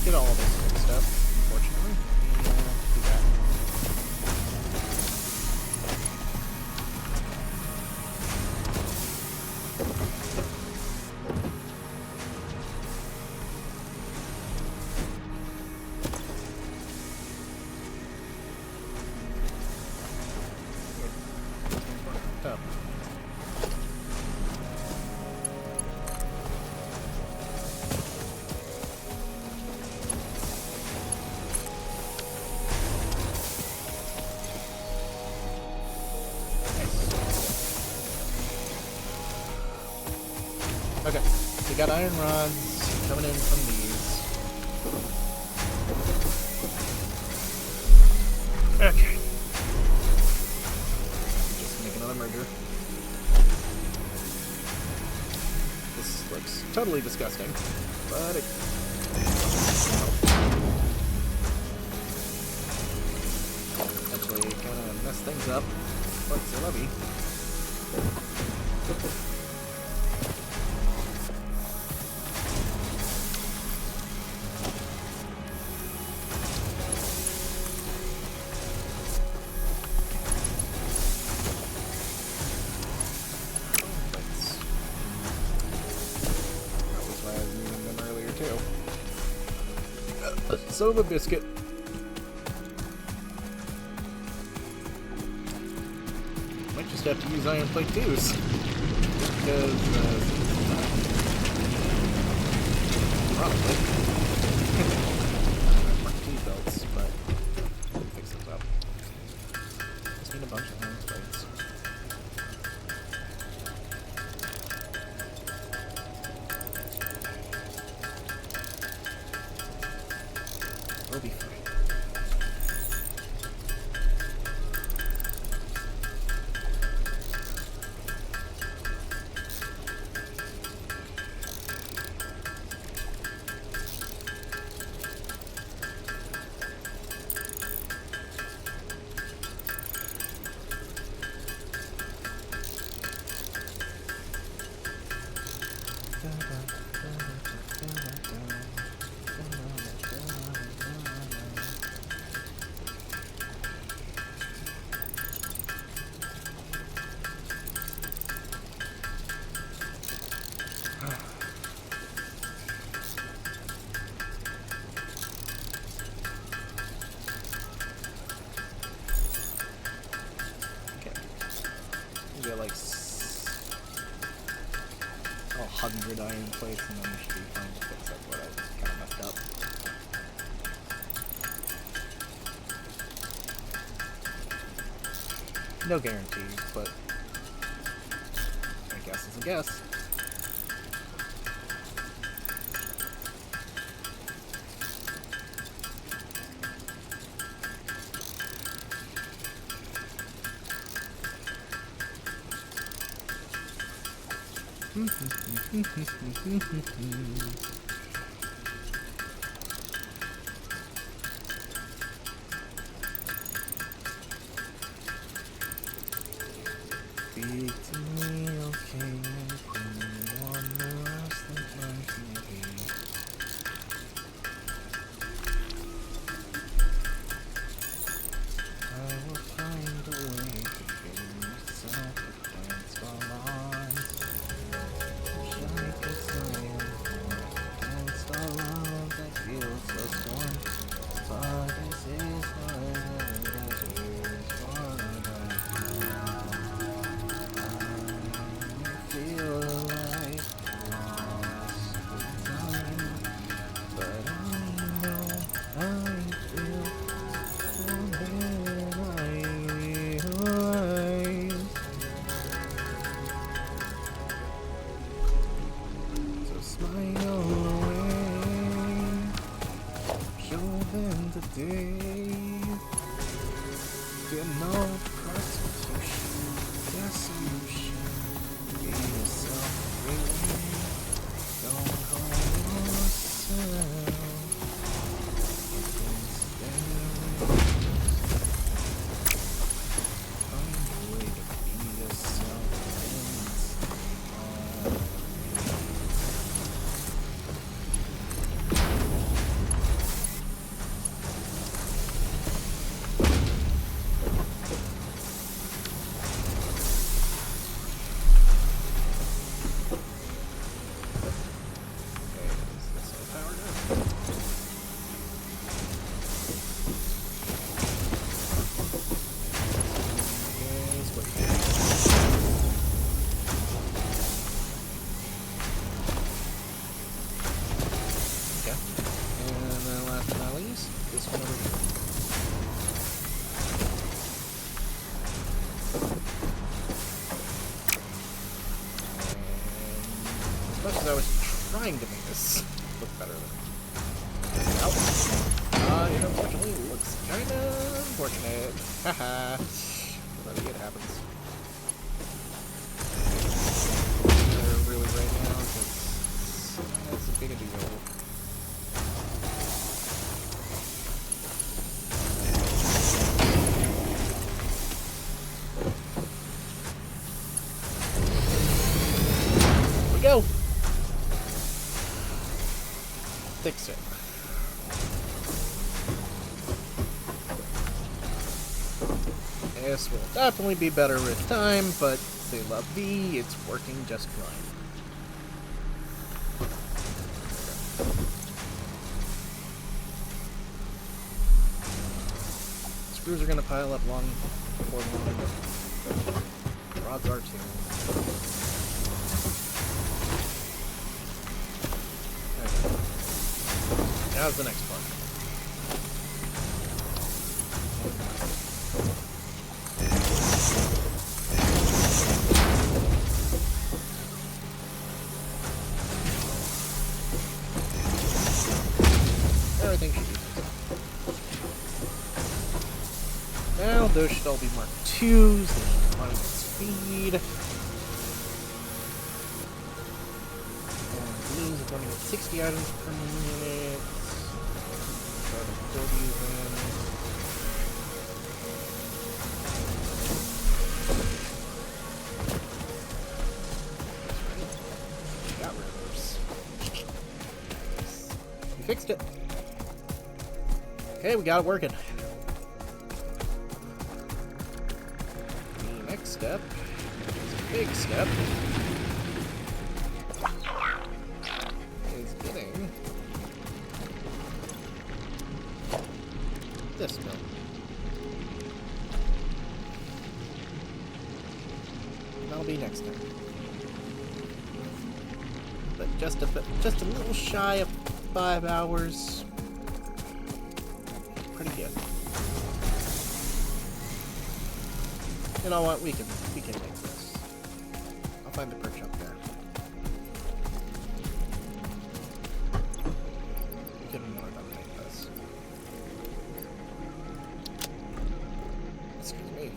S1: Get all this good stuff, unfortunately. Do that. Up. Okay, we got iron rods coming in from these. Okay. Just make another merger. This looks totally disgusting, but it... actually kind of mess things up quite so lovely. Son of a biscuit. Might just have to use iron plate twos. Because, probably. Mark II belts, but we'll fix those up. Just need a bunch of iron plates. We'll be fine. get like 100 iron plates, and then we should be fine to fix up what I was kind of messed up. No guarantees, but I guess it's a guess. Speak to me, okay, put me on the last thing on TV. I will find a way to give myself a chance while on. Wish I could say against a love that feels so torn. But this is harder than it is for feel like lost time, but I know I feel something I realize. So smile away, show them today. Get no prostitution, dissolution. Be yourself, really. Don't hold yourself against them. Find a way to be yourself as much as I was trying to make this look better than it unfortunately looks kinda unfortunate. Haha. But it happens. Really right now, because it's a big deal. Go! Fix it. This will definitely be better with time, but c'est la vie, it's working just fine. Screws are gonna pile up long before long. Rods are too. Now's the next part. Everything should be good. Now those should all be Mark 2s. They should find speed. And these are running at 60 items per minute. We fixed it. Okay, we got it working. The next step is a big step. Is getting this mill. That'll be next time. But just a little shy of 5 hours. Pretty good. You know what? We can make this. I'll find the perch up there. We can more than make this. Excuse me.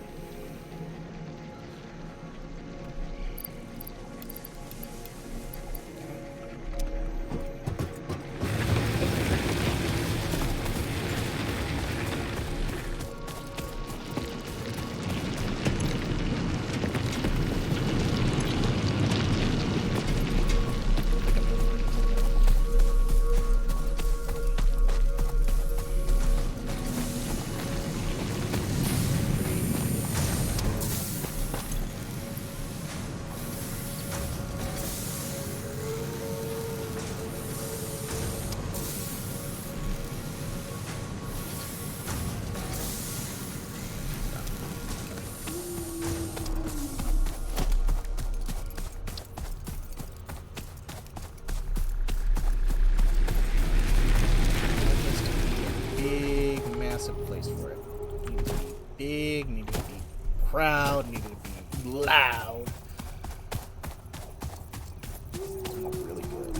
S1: Place for it. Needed to be big, needed to be proud, needed to be loud. Really good.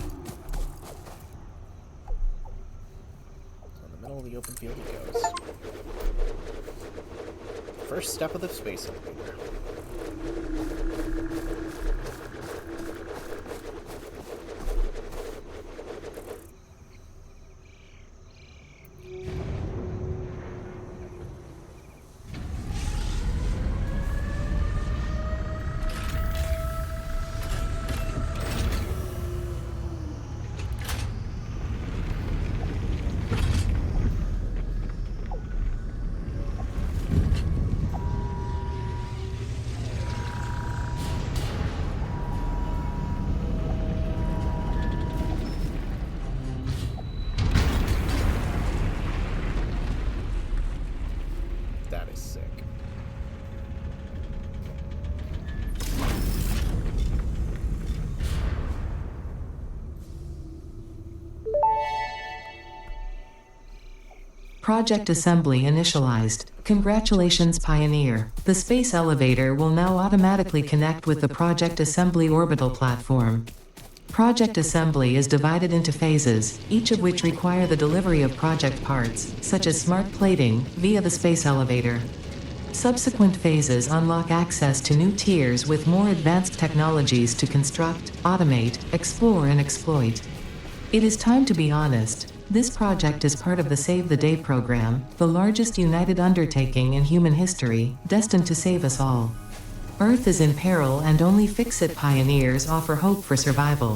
S1: So in the middle of the open field it goes. First step of the space elevator. That is sick.
S2: Project assembly initialized. Congratulations, Pioneer. The space elevator will now automatically connect with the Project Assembly orbital platform. Project assembly is divided into phases, each of which require the delivery of project parts, such as smart plating, via the space elevator. Subsequent phases unlock access to new tiers with more advanced technologies to construct, automate, explore and exploit. It is time to be honest. This project is part of the Save the Day program, the largest united undertaking in human history, destined to save us all. Earth is in peril and only Fix-It pioneers offer hope for survival.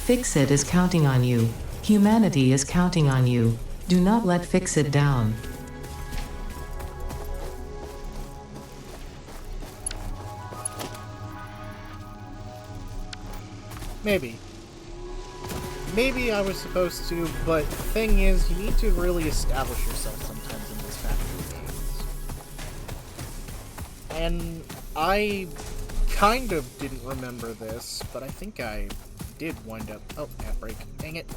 S2: Fix-It is counting on you. Humanity is counting on you. Do not let Fix-It down.
S1: Maybe. Maybe I was supposed to, but the thing is, you need to really establish yourself sometimes in these factory games. And I kind of didn't remember this, but I think I did wind up... Oh, ad break. Dang it.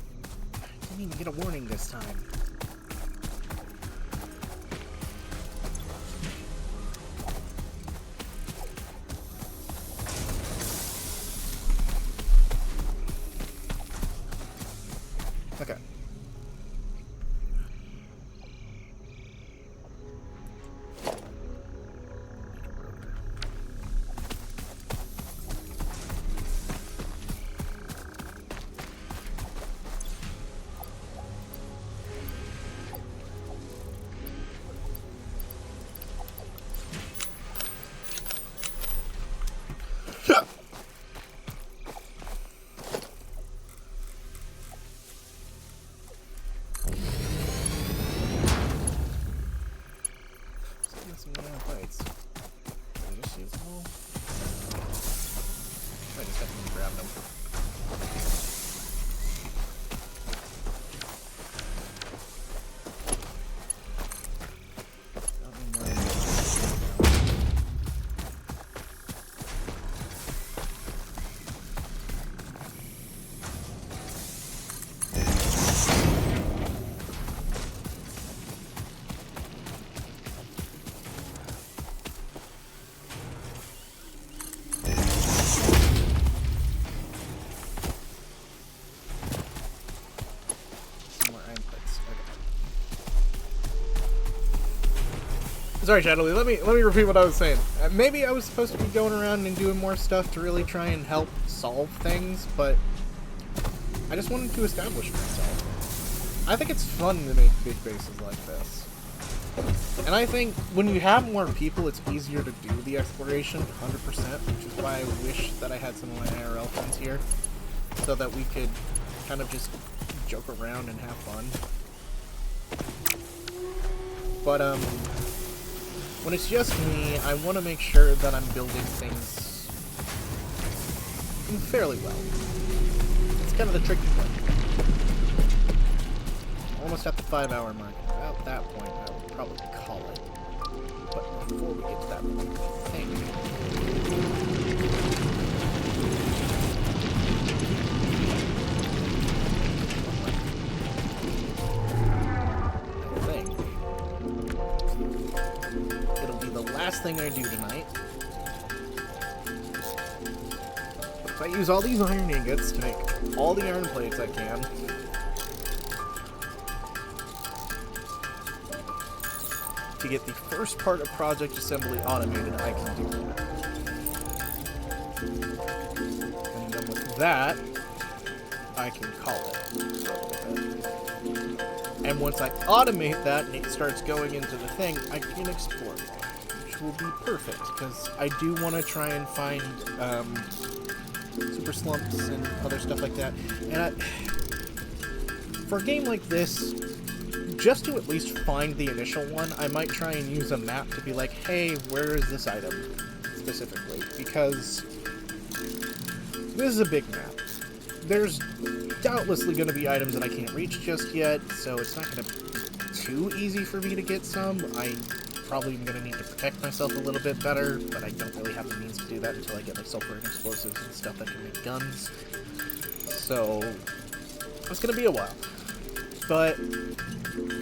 S1: I didn't even get a warning this time. Okay. Sorry, Shadowly. Let me repeat what I was saying. Maybe I was supposed to be going around and doing more stuff to really try and help solve things, but I just wanted to establish myself. I think it's fun to make big bases like this. And I think when you have more people, it's easier to do the exploration, 100%, which is why I wish that I had some of my IRL friends here, so that we could kind of just joke around and have fun. But, when it's just me, I want to make sure that I'm building things fairly well. It's kind of the tricky part. Almost at the 5-hour mark. At that point, I would probably call it. But before we get to that point, I think it'll be the last thing I do tonight. If I use all these iron ingots to make all the iron plates I can, to get the first part of project assembly automated, I can do that. And then with that, I can call it. And once I automate that and it starts going into the thing, I can explore more, which will be perfect, because I do want to try and find super slumps and other stuff like that. And for a game like this, just to at least find the initial one, I might try and use a map to be like, hey, where is this item specifically? Because this is a big map. There's doubtlessly going to be items that I can't reach just yet, so it's not going to be too easy for me to get some. I probably am going to need to protect myself a little bit better, but I don't really have the means to do that until I get like sulfur and explosives and stuff that can make guns. So it's going to be a while. But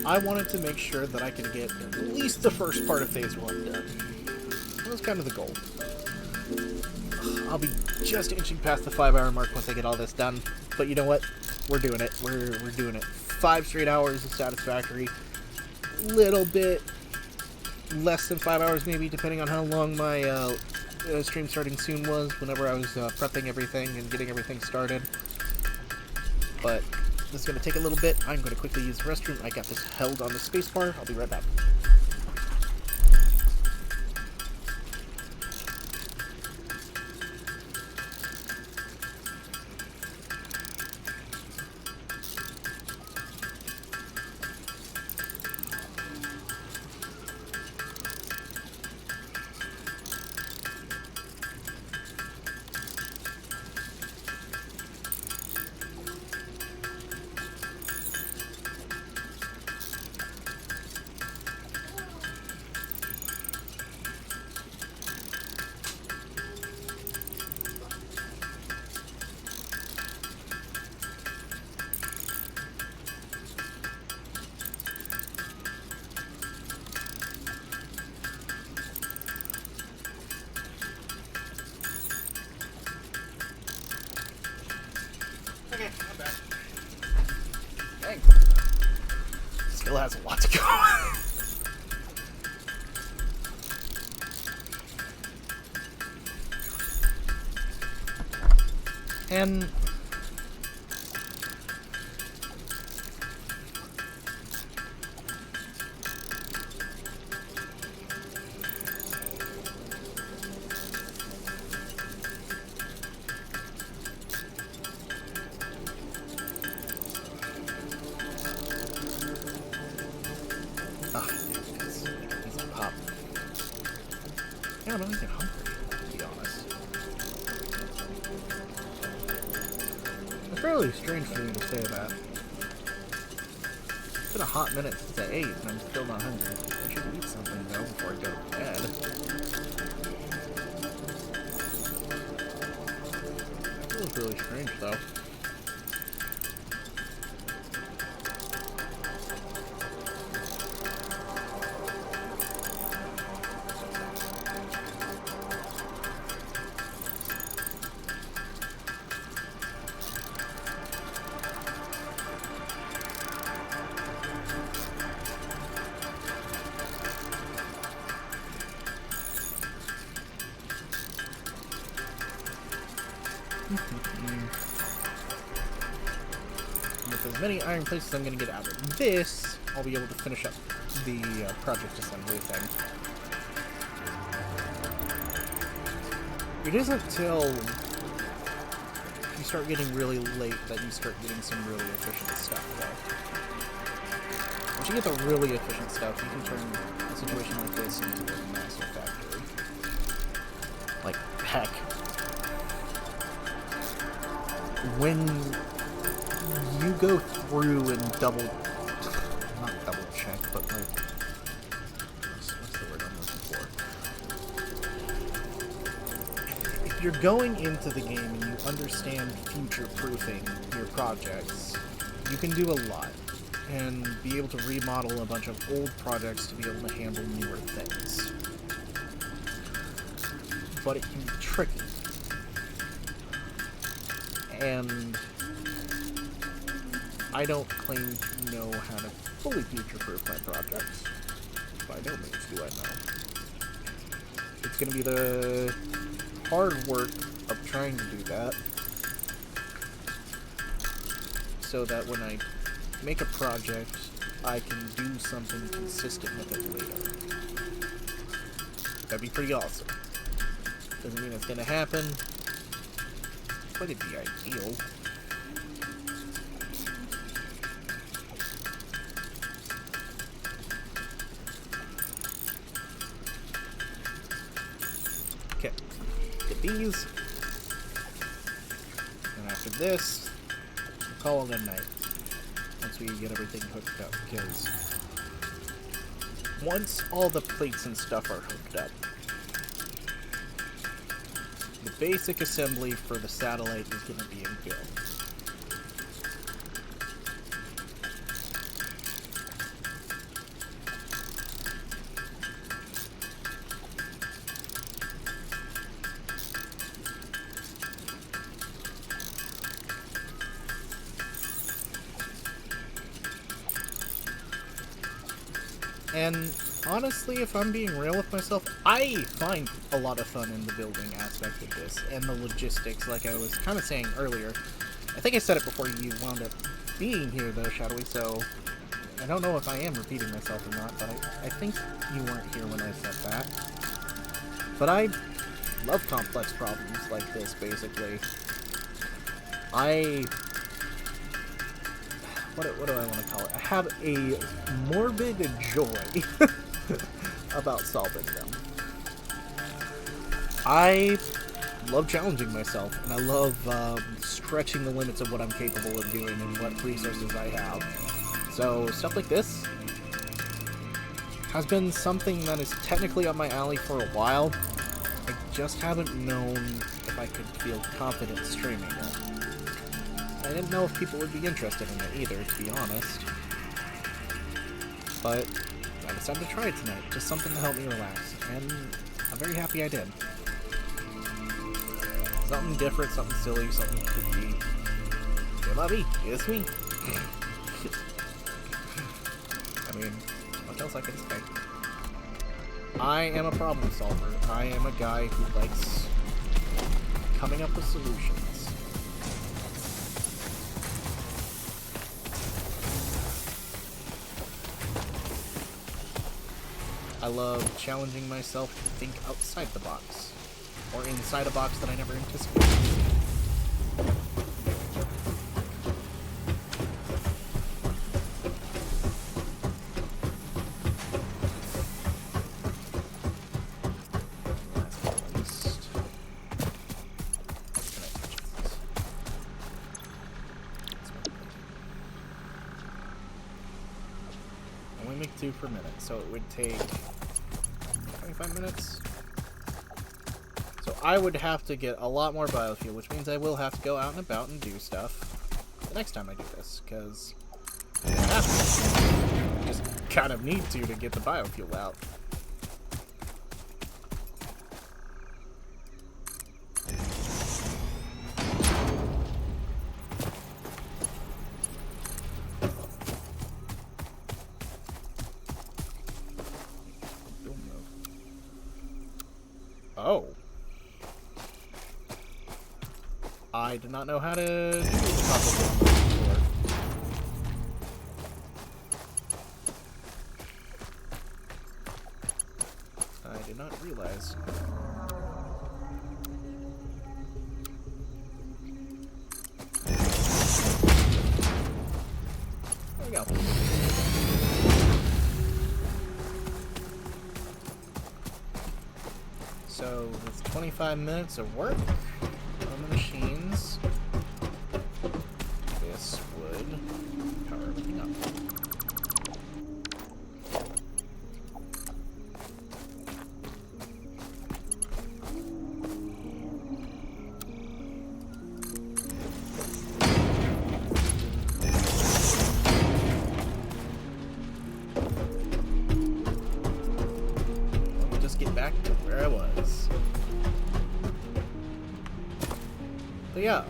S1: I wanted to make sure that I could get at least the first part of Phase 1 done. That was kind of the goal. I'll be just inching past the 5-hour mark once I get all this done. But you know what? We're doing it. We're doing it. 5 straight hours of Satisfactory. Little bit less than 5 hours maybe, depending on how long my stream starting soon was, whenever I was prepping everything and getting everything started. But this is going to take a little bit. I'm going to quickly use the restroom. I got this held on the spacebar. I'll be right back. Okay, I'm back. Dang. Still has a lot to go. And I'm not even hungry, to be honest. It's really strange for me to say that. It's been a hot minute since I ate, and I'm still not hungry. I should eat something, though, before I go to bed. That feels really strange, though. With as many iron plates as I'm going to get out of this, I'll be able to finish up the project assembly thing. It isn't till you start getting really late that you start getting some really efficient stuff, though. Once you get the really efficient stuff, you can turn a situation like this into a massive factory. Like, heck. When you go through and not double check, but like, what's the word I'm looking for? If you're going into the game and you understand future-proofing your projects, you can do a lot and be able to remodel a bunch of old projects to be able to handle newer things. But it can be tricky. And I don't claim to know how to fully future-proof my projects. By no means do I know. It's going to be the hard work of trying to do that, so that when I make a project, I can do something consistent with it later. That'd be pretty awesome. Doesn't mean it's going to happen, but it'd be ideal. Okay, get these, and after this, we'll call it a night. Once we get everything hooked up, because once all the plates and stuff are hooked up, the basic assembly for the satellite is going to be in build. And honestly, if I'm being real with myself, I find a lot of fun in the building aspect of this, and the logistics, like I was kind of saying earlier. I think I said it before you wound up being here, though, Shadowy, so I don't know if I am repeating myself or not, but I think you weren't here when I said that. But I love complex problems like this, basically. What do I want to call it? I have a morbid joy about solving them. I love challenging myself, and I love stretching the limits of what I'm capable of doing and what resources I have. So stuff like this has been something that is technically up my alley for a while. I just haven't known if I could feel confident streaming it. I didn't know if people would be interested in it either, to be honest. But I decided to try it tonight. Just something to help me relax. And I'm very happy I did. Something different, something silly, something kooky. Je m'habille, je suis. I mean, what else I can say? I am a problem solver. I am a guy who likes coming up with solutions. I love challenging myself to think outside the box, or inside a box that I never anticipated. Only make 2 per minute, so it would take 25 minutes. So I would have to get a lot more biofuel, which means I will have to go out and about and do stuff the next time I do this, because I have to. Just kind of need to get the biofuel out. Oh. I did not know how to do the topple before. I did not realize. There we go. So, with 25 minutes of work on the machines, this would power everything up. Let me just get back to where I was. But yeah,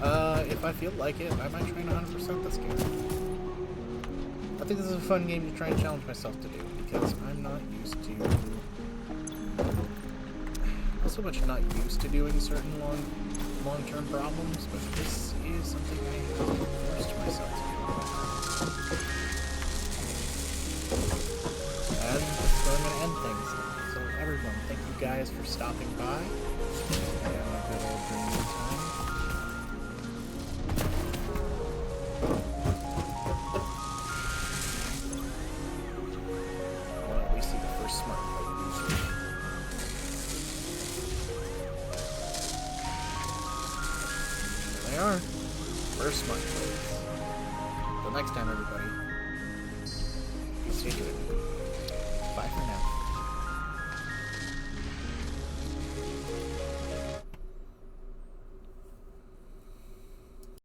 S1: if I feel like it, I might try and 100% this game. I think this is a fun game to try and challenge myself to do, because I'm not used to... not so much not used to doing certain long-term problems, but this is something I forced myself to do. And that's where I'm going to end things. So everyone, thank you guys for stopping by. Have a good old dreaming time. They are. First smart plates. Till next time, everybody. Stay tuned. Bye for now.